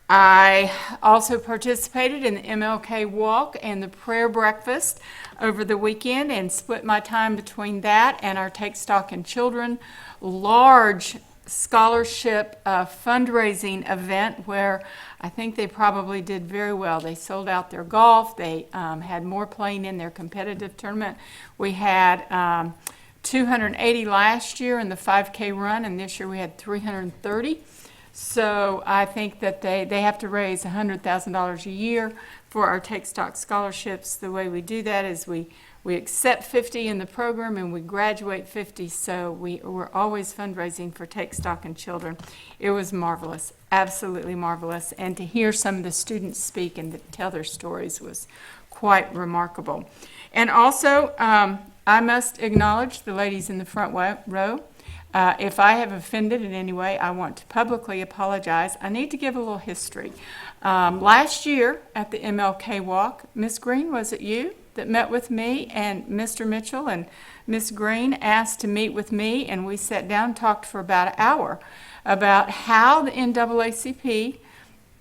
I also participated in the MLK Walk and the prayer breakfast over the weekend and split my time between that and our Take Stock in Children large scholarship fundraising event where I think they probably did very well. They sold out their golf. They had more playing in their competitive tournament. We had 280 last year in the 5K run, and this year we had 330. So I think that they have to raise $100,000 a year for our Take Stock scholarships. The way we do that is we accept 50 in the program and we graduate 50. So we're always fundraising for Take Stock in Children. It was marvelous, absolutely marvelous. And to hear some of the students speak and tell their stories was quite remarkable. And also, I must acknowledge the ladies in the front row. If I have offended in any way, I want to publicly apologize. I need to give a little history. Last year at the MLK Walk, Miss Green, was it you that met with me, and Mr. Mitchell and Ms. Green asked to meet with me, and we sat down and talked for about an hour about how the NAACP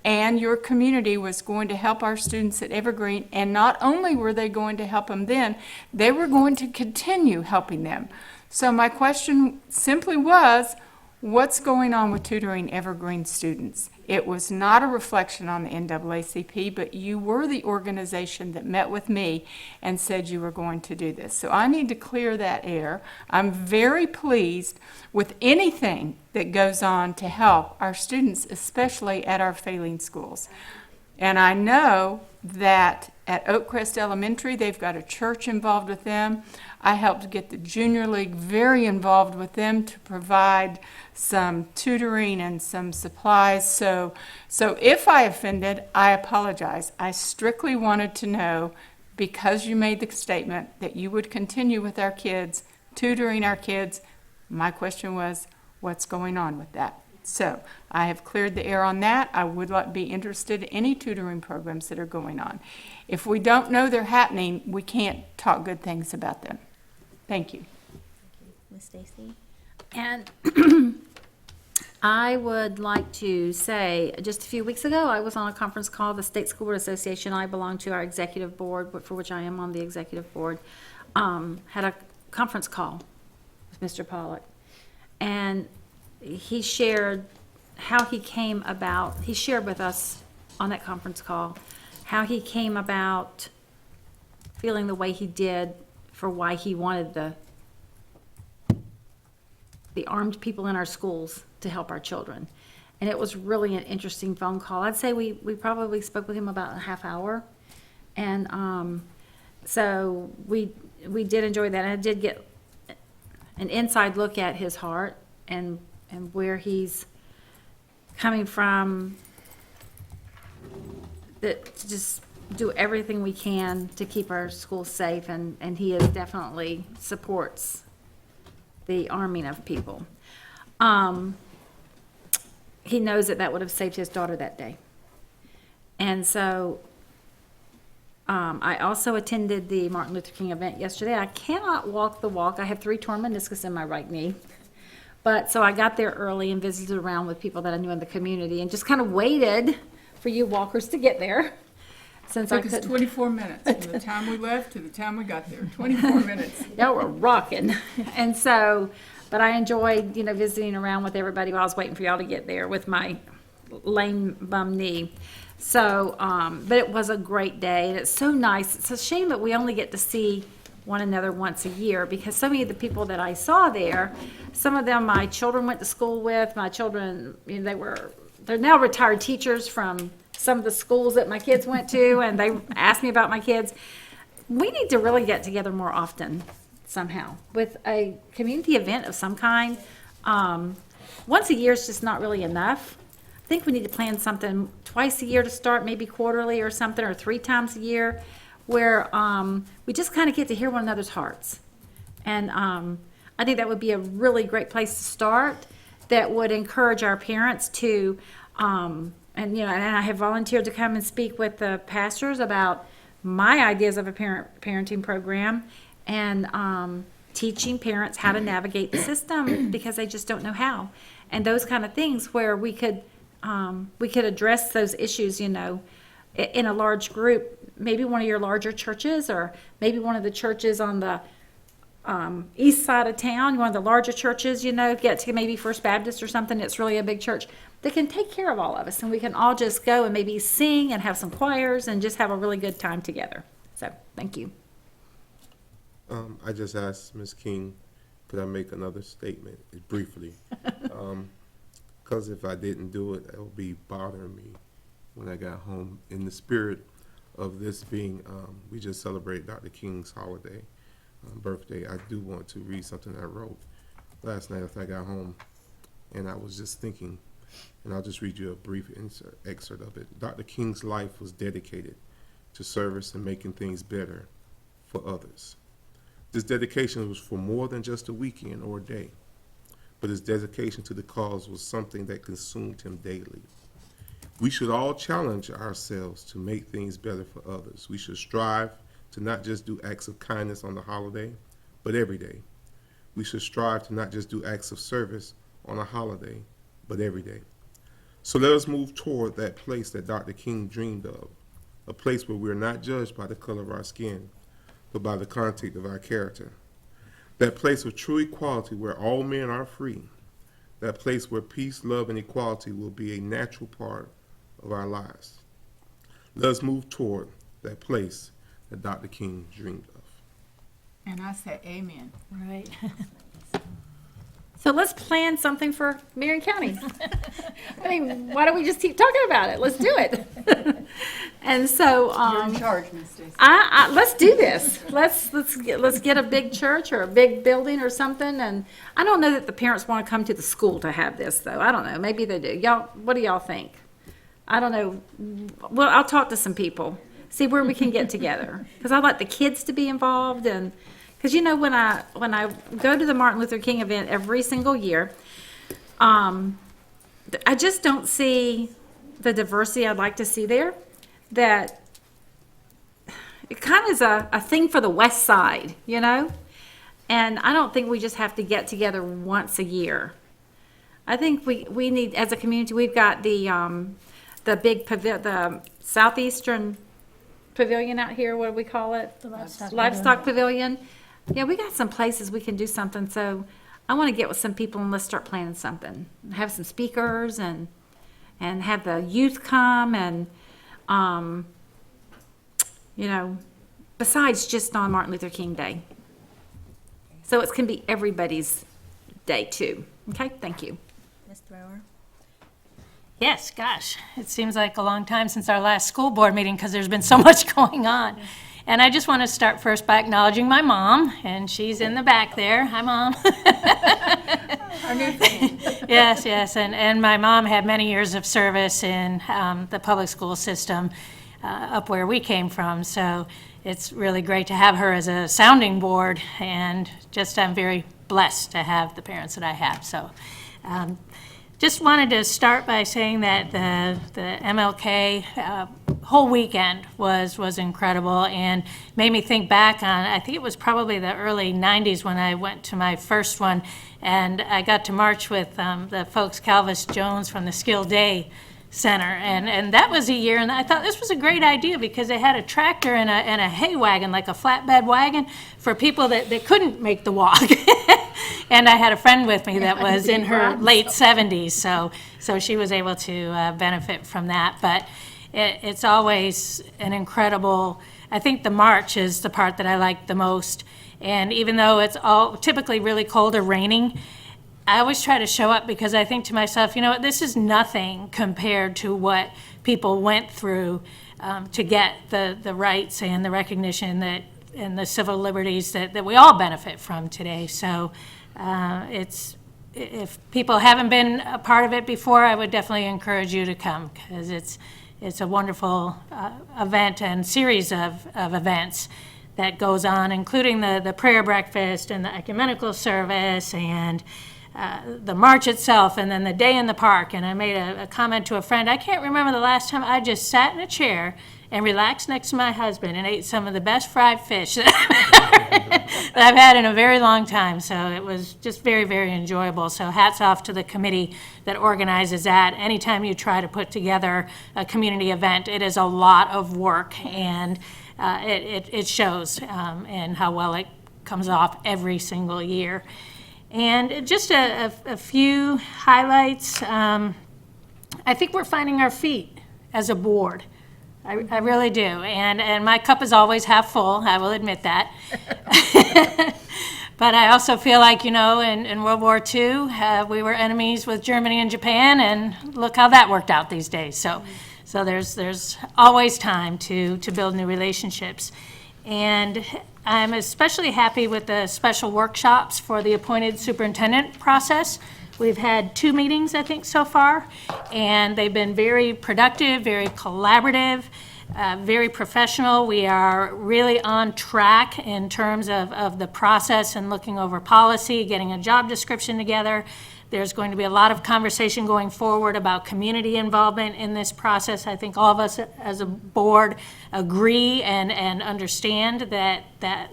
and your community was going to help our students at Evergreen, and not only were they going to help them then, they were going to continue helping them. So my question simply was, what's going on with tutoring Evergreen students? It was not a reflection on the NAACP, but you were the organization that met with me and said you were going to do this. So I need to clear that air. I'm very pleased with anything that goes on to help our students, especially at our failing schools. And I know that at Crest Elementary, they've got a church involved with them. I helped get the Junior League very involved with them to provide some tutoring and some supplies. So if I offended, I apologize. I strictly wanted to know, because you made the statement that you would continue with our kids, tutoring our kids, my question was, what's going on with that? So I have cleared the air on that. I would be interested in any tutoring programs that are going on. If we don't know they're happening, we can't talk good things about them. Thank you.
Ms. Stacy?
And I would like to say, just a few weeks ago, I was on a conference call, the State School Board Association. I belong to our executive board, for which I am on the executive board, had a conference call with Mr. Pollock. And he shared how he came about, he shared with us on that conference call, how he came about feeling the way he did for why he wanted the armed people in our schools to help our children. And it was really an interesting phone call. I'd say we probably spoke with him about a half hour. And so we did enjoy that. And I did get an inside look at his heart and where he's coming from, that to just do everything we can to keep our schools safe, and he is definitely supports the arming of people. He knows that would have saved his daughter that day. And so I also attended the Martin Luther King event yesterday. I cannot walk the walk. I have 3 torn meniscus in my right knee. But so I got there early and visited around with people that I knew in the community and just kind of waited for you walkers to get there. Since
It took us 24 minutes from the time we left to the time we got there. 24 minutes.
Y'all were rocking. And so, but I enjoyed, visiting around with everybody while I was waiting for y'all to get there with my lame bum knee. So, but it was a great day, and it's so nice. It's a shame that we only get to see one another once a year, because so many of the people that I saw there, some of them my children went to school with. My children, they're now retired teachers from some of the schools that my kids went to, and they asked me about my kids. We need to really get together more often somehow with a community event of some kind. Once a year is just not really enough. I think we need to plan something twice a year to start, maybe quarterly or something, or 3 times a year, where we just kind of get to hear one another's hearts. And I think that would be a really great place to start, that would encourage our parents to, and I have volunteered to come and speak with the pastors about my ideas of a parenting program, and teaching parents how to navigate the system because they just don't know how. And those kind of things where we could address those issues, in a large group, maybe one of your larger churches, or maybe one of the churches on the east side of town, one of the larger churches, get to maybe First Baptist or something. It's really a big church. They can take care of all of us, and we can all just go and maybe sing and have some choirs and just have a really good time together. So, thank you.
I just asked Ms. King, could I make another statement briefly? Because if I didn't do it, it would be bothering me when I got home. In the spirit of this being, we just celebrated Dr. King's holiday, birthday, I do want to read something I wrote last night after I got home. And I was just thinking, and I'll just read you a brief excerpt of it. Dr. King's life was dedicated to service and making things better for others. This dedication was for more than just a weekend or a day, but his dedication to the cause was something that consumed him daily. We should all challenge ourselves to make things better for others. We should strive to not just do acts of kindness on the holiday, but every day. We should strive to not just do acts of service on a holiday, but every day. So let us move toward that place that Dr. King dreamed of, a place where we're not judged by the color of our skin, but by the content of our character. That place of true equality where all men are free. That place where peace, love, and equality will be a natural part of our lives. Let us move toward that place that Dr. King dreamed of.
And I say amen.
Right. So let's plan something for Marion County. I mean, why don't we just keep talking about it? Let's do it. And so,
You're in charge, Ms. Stacy.
let's do this. Let's get a big church or a big building or something. And I don't know that the parents want to come to the school to have this, though. I don't know. Maybe they do. Y'all, what do y'all think? I don't know. Well, I'll talk to some people, see where we can get together. Because I'd like the kids to be involved. And because, you know, when I go to the Martin Luther King event every single year, I just don't see the diversity I'd like to see there. That it kind of is a thing for the West Side, you know? And I don't think we just have to get together once a year. I think we need, as a community, we've got the big the southeastern pavilion out here. What do we call it? The livestock pavilion. Yeah, we got some places we can do something. So I want to get with some people and let's start planning something. Have some speakers and have the youth come and, you know, besides just on Martin Luther King Day. So it can be everybody's day too. Okay, thank you.
Ms. Thrower?
Yes, gosh, it seems like a long time since our last school board meeting because there's been so much going on. And I just want to start first by acknowledging my mom, and she's in the back there. Hi, Mom. Yes, and my mom had many years of service in the public school system up where we came from, so it's really great to have her as a sounding board, and just I'm very blessed to have the parents that I have. So just wanted to start by saying that the MLK whole weekend was incredible and made me think back on, I think it was probably the early 90s when I went to my first one, and I got to march with the folks Calvis Jones from the Skill Day Center, and that was a year, and I thought this was a great idea because they had a tractor and a hay wagon, like a flatbed wagon, for people that couldn't make the walk. And I had a friend with me that was in her late 70s, so she was able to benefit from that. But it's always an incredible, I think the march is the part that I like the most. And even though it's all typically really cold or raining, I always try to show up because I think to myself, you know what, this is nothing compared to what people went through to get the rights and the recognition that and the civil liberties that we all benefit from today. So if people haven't been a part of it before, I would definitely encourage you to come because it's a wonderful event and series of events that goes on, including the prayer breakfast and the ecumenical service and the march itself, and then the day in the park. And I made a comment to a friend, I can't remember the last time I just sat in a chair and relaxed next to my husband and ate some of the best fried fish that I've had in a very long time. So it was just very, very enjoyable. So hats off to the committee that organizes that. Anytime you try to put together a community event, it is a lot of work, and it shows in how well it comes off every single year. And just a few highlights. I think we're finding our feet as a board. I really do. And my cup is always half full, I will admit that. But I also feel like, you know, in World War II, we were enemies with Germany and Japan, and look how that worked out these days. So there's always time to build new relationships. And I'm especially happy with the special workshops for the appointed superintendent process. We've had 2 meetings, I think, so far, and they've been very productive, very collaborative. very professional. We are really on track in terms of the process and looking over policy, getting a job description together. There's going to be a lot of conversation going forward about community involvement in this process. I think all of us as a board agree and understand that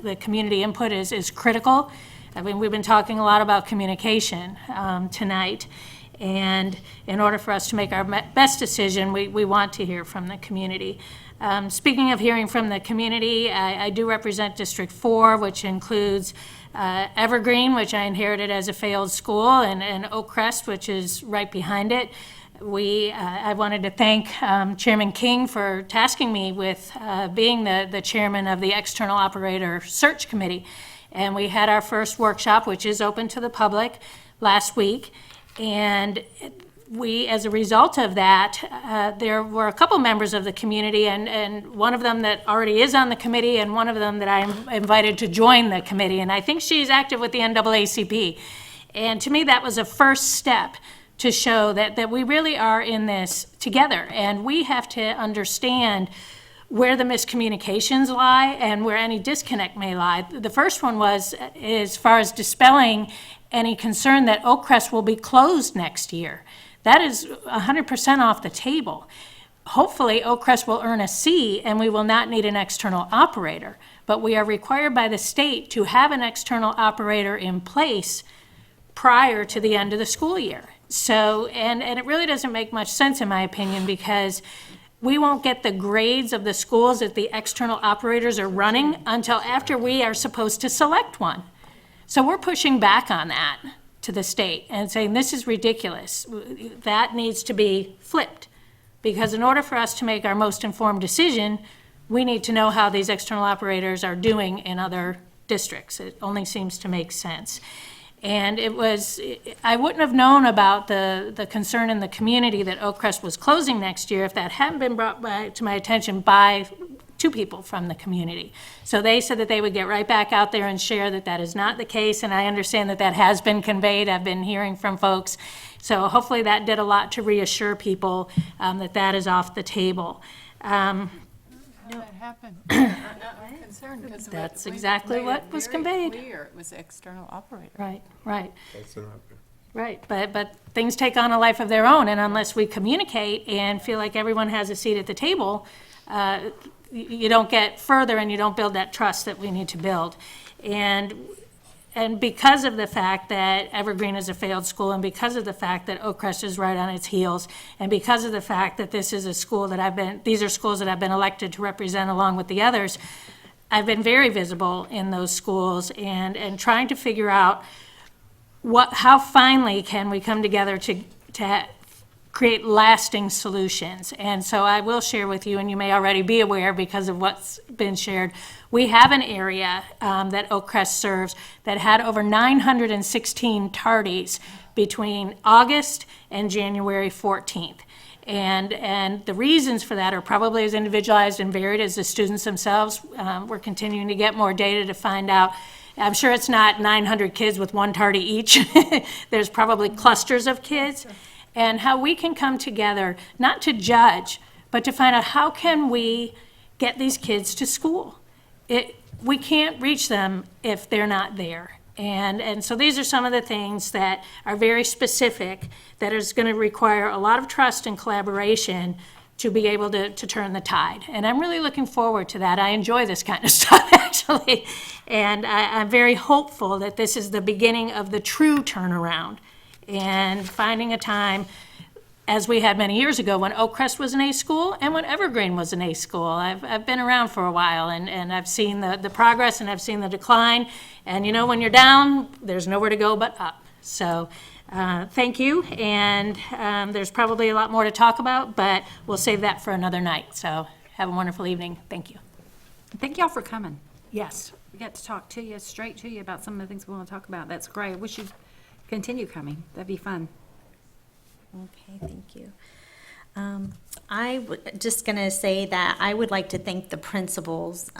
the community input is critical. I mean, we've been talking a lot about communication tonight. And in order for us to make our best decision, we want to hear from the community. Speaking of hearing from the community, I do represent District 4, which includes Evergreen, which I inherited as a failed school, and Oak Crest, which is right behind it. I wanted to thank Chairman King for tasking me with being the chairman of the External Operator Search Committee. And we had our first workshop, which is open to the public, last week. And we, as a result of that, there were a couple members of the community, and one of them that already is on the committee, and one of them that I invited to join the committee. And I think she's active with the NAACP. And to me, that was a first step to show that we really are in this together. And we have to understand where the miscommunications lie and where any disconnect may lie. The first one was as far as dispelling any concern that Oak Crest will be closed next year. That is 100% off the table. Hopefully, Oak Crest will earn a C and we will not need an external operator. But we are required by the state to have an external operator in place prior to the end of the school year. So, and it really doesn't make much sense in my opinion, because we won't get the grades of the schools that the external operators are running until after we are supposed to select one. So we're pushing back on that to the state and saying this is ridiculous. That needs to be flipped, because in order for us to make our most informed decision, we need to know how these external operators are doing in other districts. It only seems to make sense. And I wouldn't have known about the concern in the community that Oak Crest was closing next year if that hadn't been brought to my attention by two people from the community. So they said that they would get right back out there and share that that is not the case, and I understand that that has been conveyed. I've been hearing from folks. So hopefully that did a lot to reassure people that that is off the table.
That happened. I'm concerned because
That's exactly what was conveyed.
Clear. It was external operator.
Right. Right, but things take on a life of their own, and unless we communicate and feel like everyone has a seat at the table, you don't get further and you don't build that trust that we need to build. And because of the fact that Evergreen is a failed school, and because of the fact that Oak Crest is right on its heels, and because of the fact that this is a school that these are schools that I've been elected to represent along with the others, I've been very visible in those schools and trying to figure out how finally can we come together to create lasting solutions. And so I will share with you, and you may already be aware because of what's been shared, we have an area that Oak Crest serves that had over 916 tardies between August and January 14th. And the reasons for that are probably as individualized and varied as the students themselves. We're continuing to get more data to find out. I'm sure it's not 900 kids with one tardy each. There's probably clusters of kids. And how we can come together, not to judge, but to find out how can we get these kids to school. We can't reach them if they're not there. And so these are some of the things that are very specific that is going to require a lot of trust and collaboration to be able to turn the tide. And I'm really looking forward to that. I enjoy this kind of stuff, actually. And I'm very hopeful that this is the beginning of the true turnaround and finding a time, as we had many years ago when Oak Crest was an A school and when Evergreen was an A school. I've been around for a while, and I've seen the progress and I've seen the decline. And you know, when you're down, there's nowhere to go but up. So thank you. And there's probably a lot more to talk about, but we'll save that for another night. So have a wonderful evening. Thank you.
Thank y'all for coming.
Yes.
We got to talk to you, straight to you about some of the things we want to talk about. That's great. I wish you'd continue coming. That'd be fun.
Okay, thank you. Just going to say that I would like to thank the principals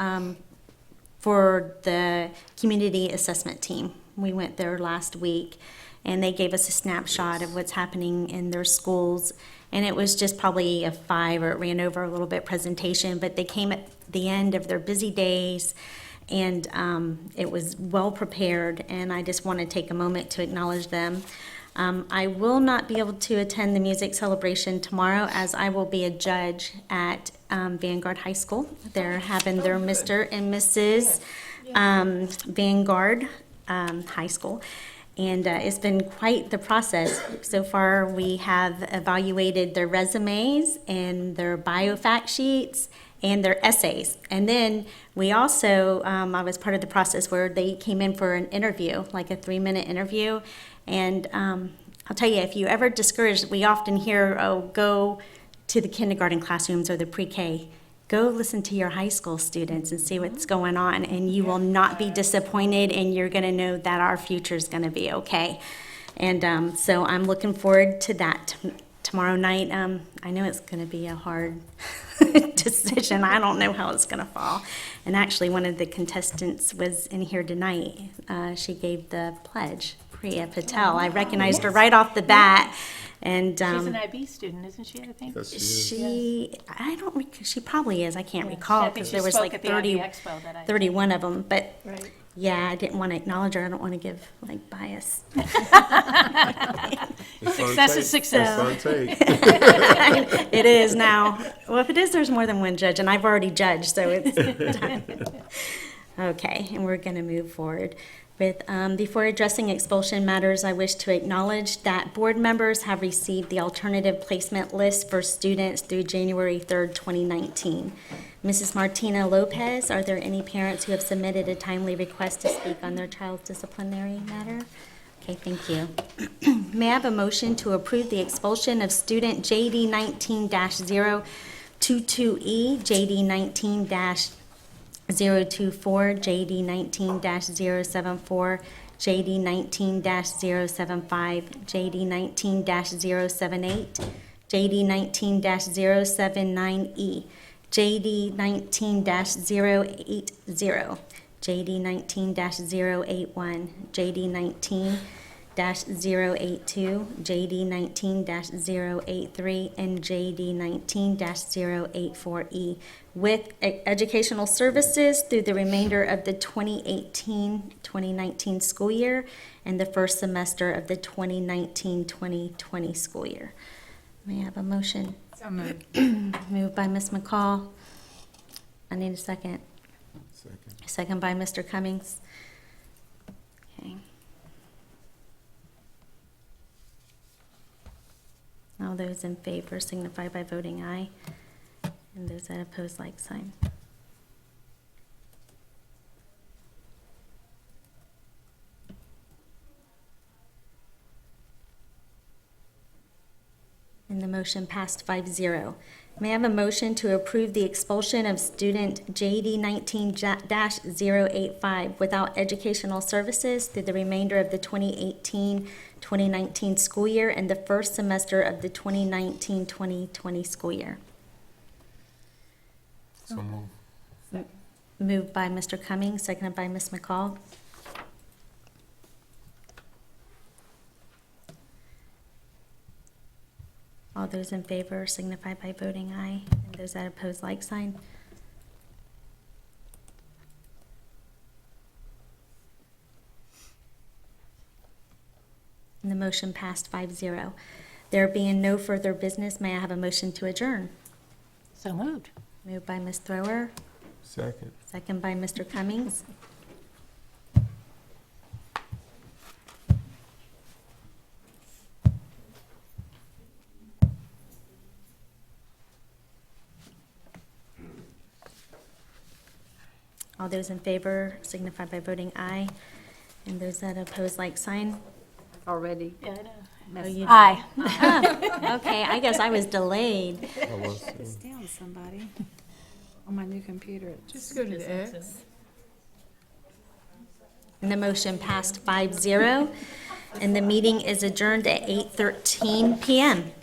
for the community assessment team. We went there last week, and they gave us a snapshot of what's happening in their schools. And it was just probably a 5, or it ran over a little bit, presentation, but they came at the end of their busy days, and it was well prepared, and I just want to take a moment to acknowledge them. I will not be able to attend the music celebration tomorrow, as I will be a judge at Vanguard High School. They're having their Mr. and Mrs. Vanguard High School. And it's been quite the process. So far, we have evaluated their resumes and their bio fact sheets and their essays. And then we also, I was part of the process where they came in for an interview, like a 3-minute interview. And I'll tell you, if you ever discouraged, we often hear, oh, go to the kindergarten classrooms or the pre-K. Go listen to your high school students and see what's going on, and you will not be disappointed, and you're going to know that our future is going to be okay. And so I'm looking forward to that tomorrow night. I know it's going to be a hard decision. I don't know how it's going to fall. And actually, one of the contestants was in here tonight. She gave the pledge, Priya Patel. I recognized her right off the bat. And
She's an IB student, isn't she, I think?
I don't, she probably is, I can't recall, because there was like 31 of them, but yeah, I didn't want to acknowledge her, I don't want to give like bias.
Success is success.
It is now. Well, if it is, there's more than one judge, and I've already judged, so it's okay, and we're going to move forward. Before addressing expulsion matters, I wish to acknowledge that board members have received the alternative placement list for students through January 3rd, 2019. Mrs. Martina Lopez, are there any parents who have submitted a timely request to speak on their child's disciplinary matter? Okay, thank you. May I have a motion to approve the expulsion of student JD 19-022E, JD 19-024, JD 19-074, JD 19-075, JD 19-078, JD 19-079E, JD 19-080, JD 19-081, JD 19-082, JD 19-083, and JD 19-084E, with educational services through the remainder of the 2018-2019 school year and the first semester of the 2019-2020 school year. May I have a motion?
So moved.
Moved by Ms. McCall. I need a second. Second by Mr. Cummings. Okay. All those in favor signify by voting aye, and those that oppose, like sign. And the motion passed 5-0. May I have a motion to approve the expulsion of student JD 19-085 without educational services through the remainder of the 2018-2019 school year and the first semester of the 2019-2020 school year?
So moved.
Moved by Mr. Cummings, seconded by Ms. McCall. All those in favor signify by voting aye, and those that oppose, like sign. And the motion passed 5-0. There being no further business, may I have a motion to adjourn?
So moved.
Moved by Ms. Thrower,
Second.
second by Mr. Cummings. All those in favor signify by voting aye, and those that oppose, like sign.
Already.
Yeah, I know.
Oh, you-
Aye.
Okay, I guess I was delayed.
It's down, somebody. On my new computer.
Just go to the X.
And the motion passed 5-0, and the meeting is adjourned at 8:13 PM.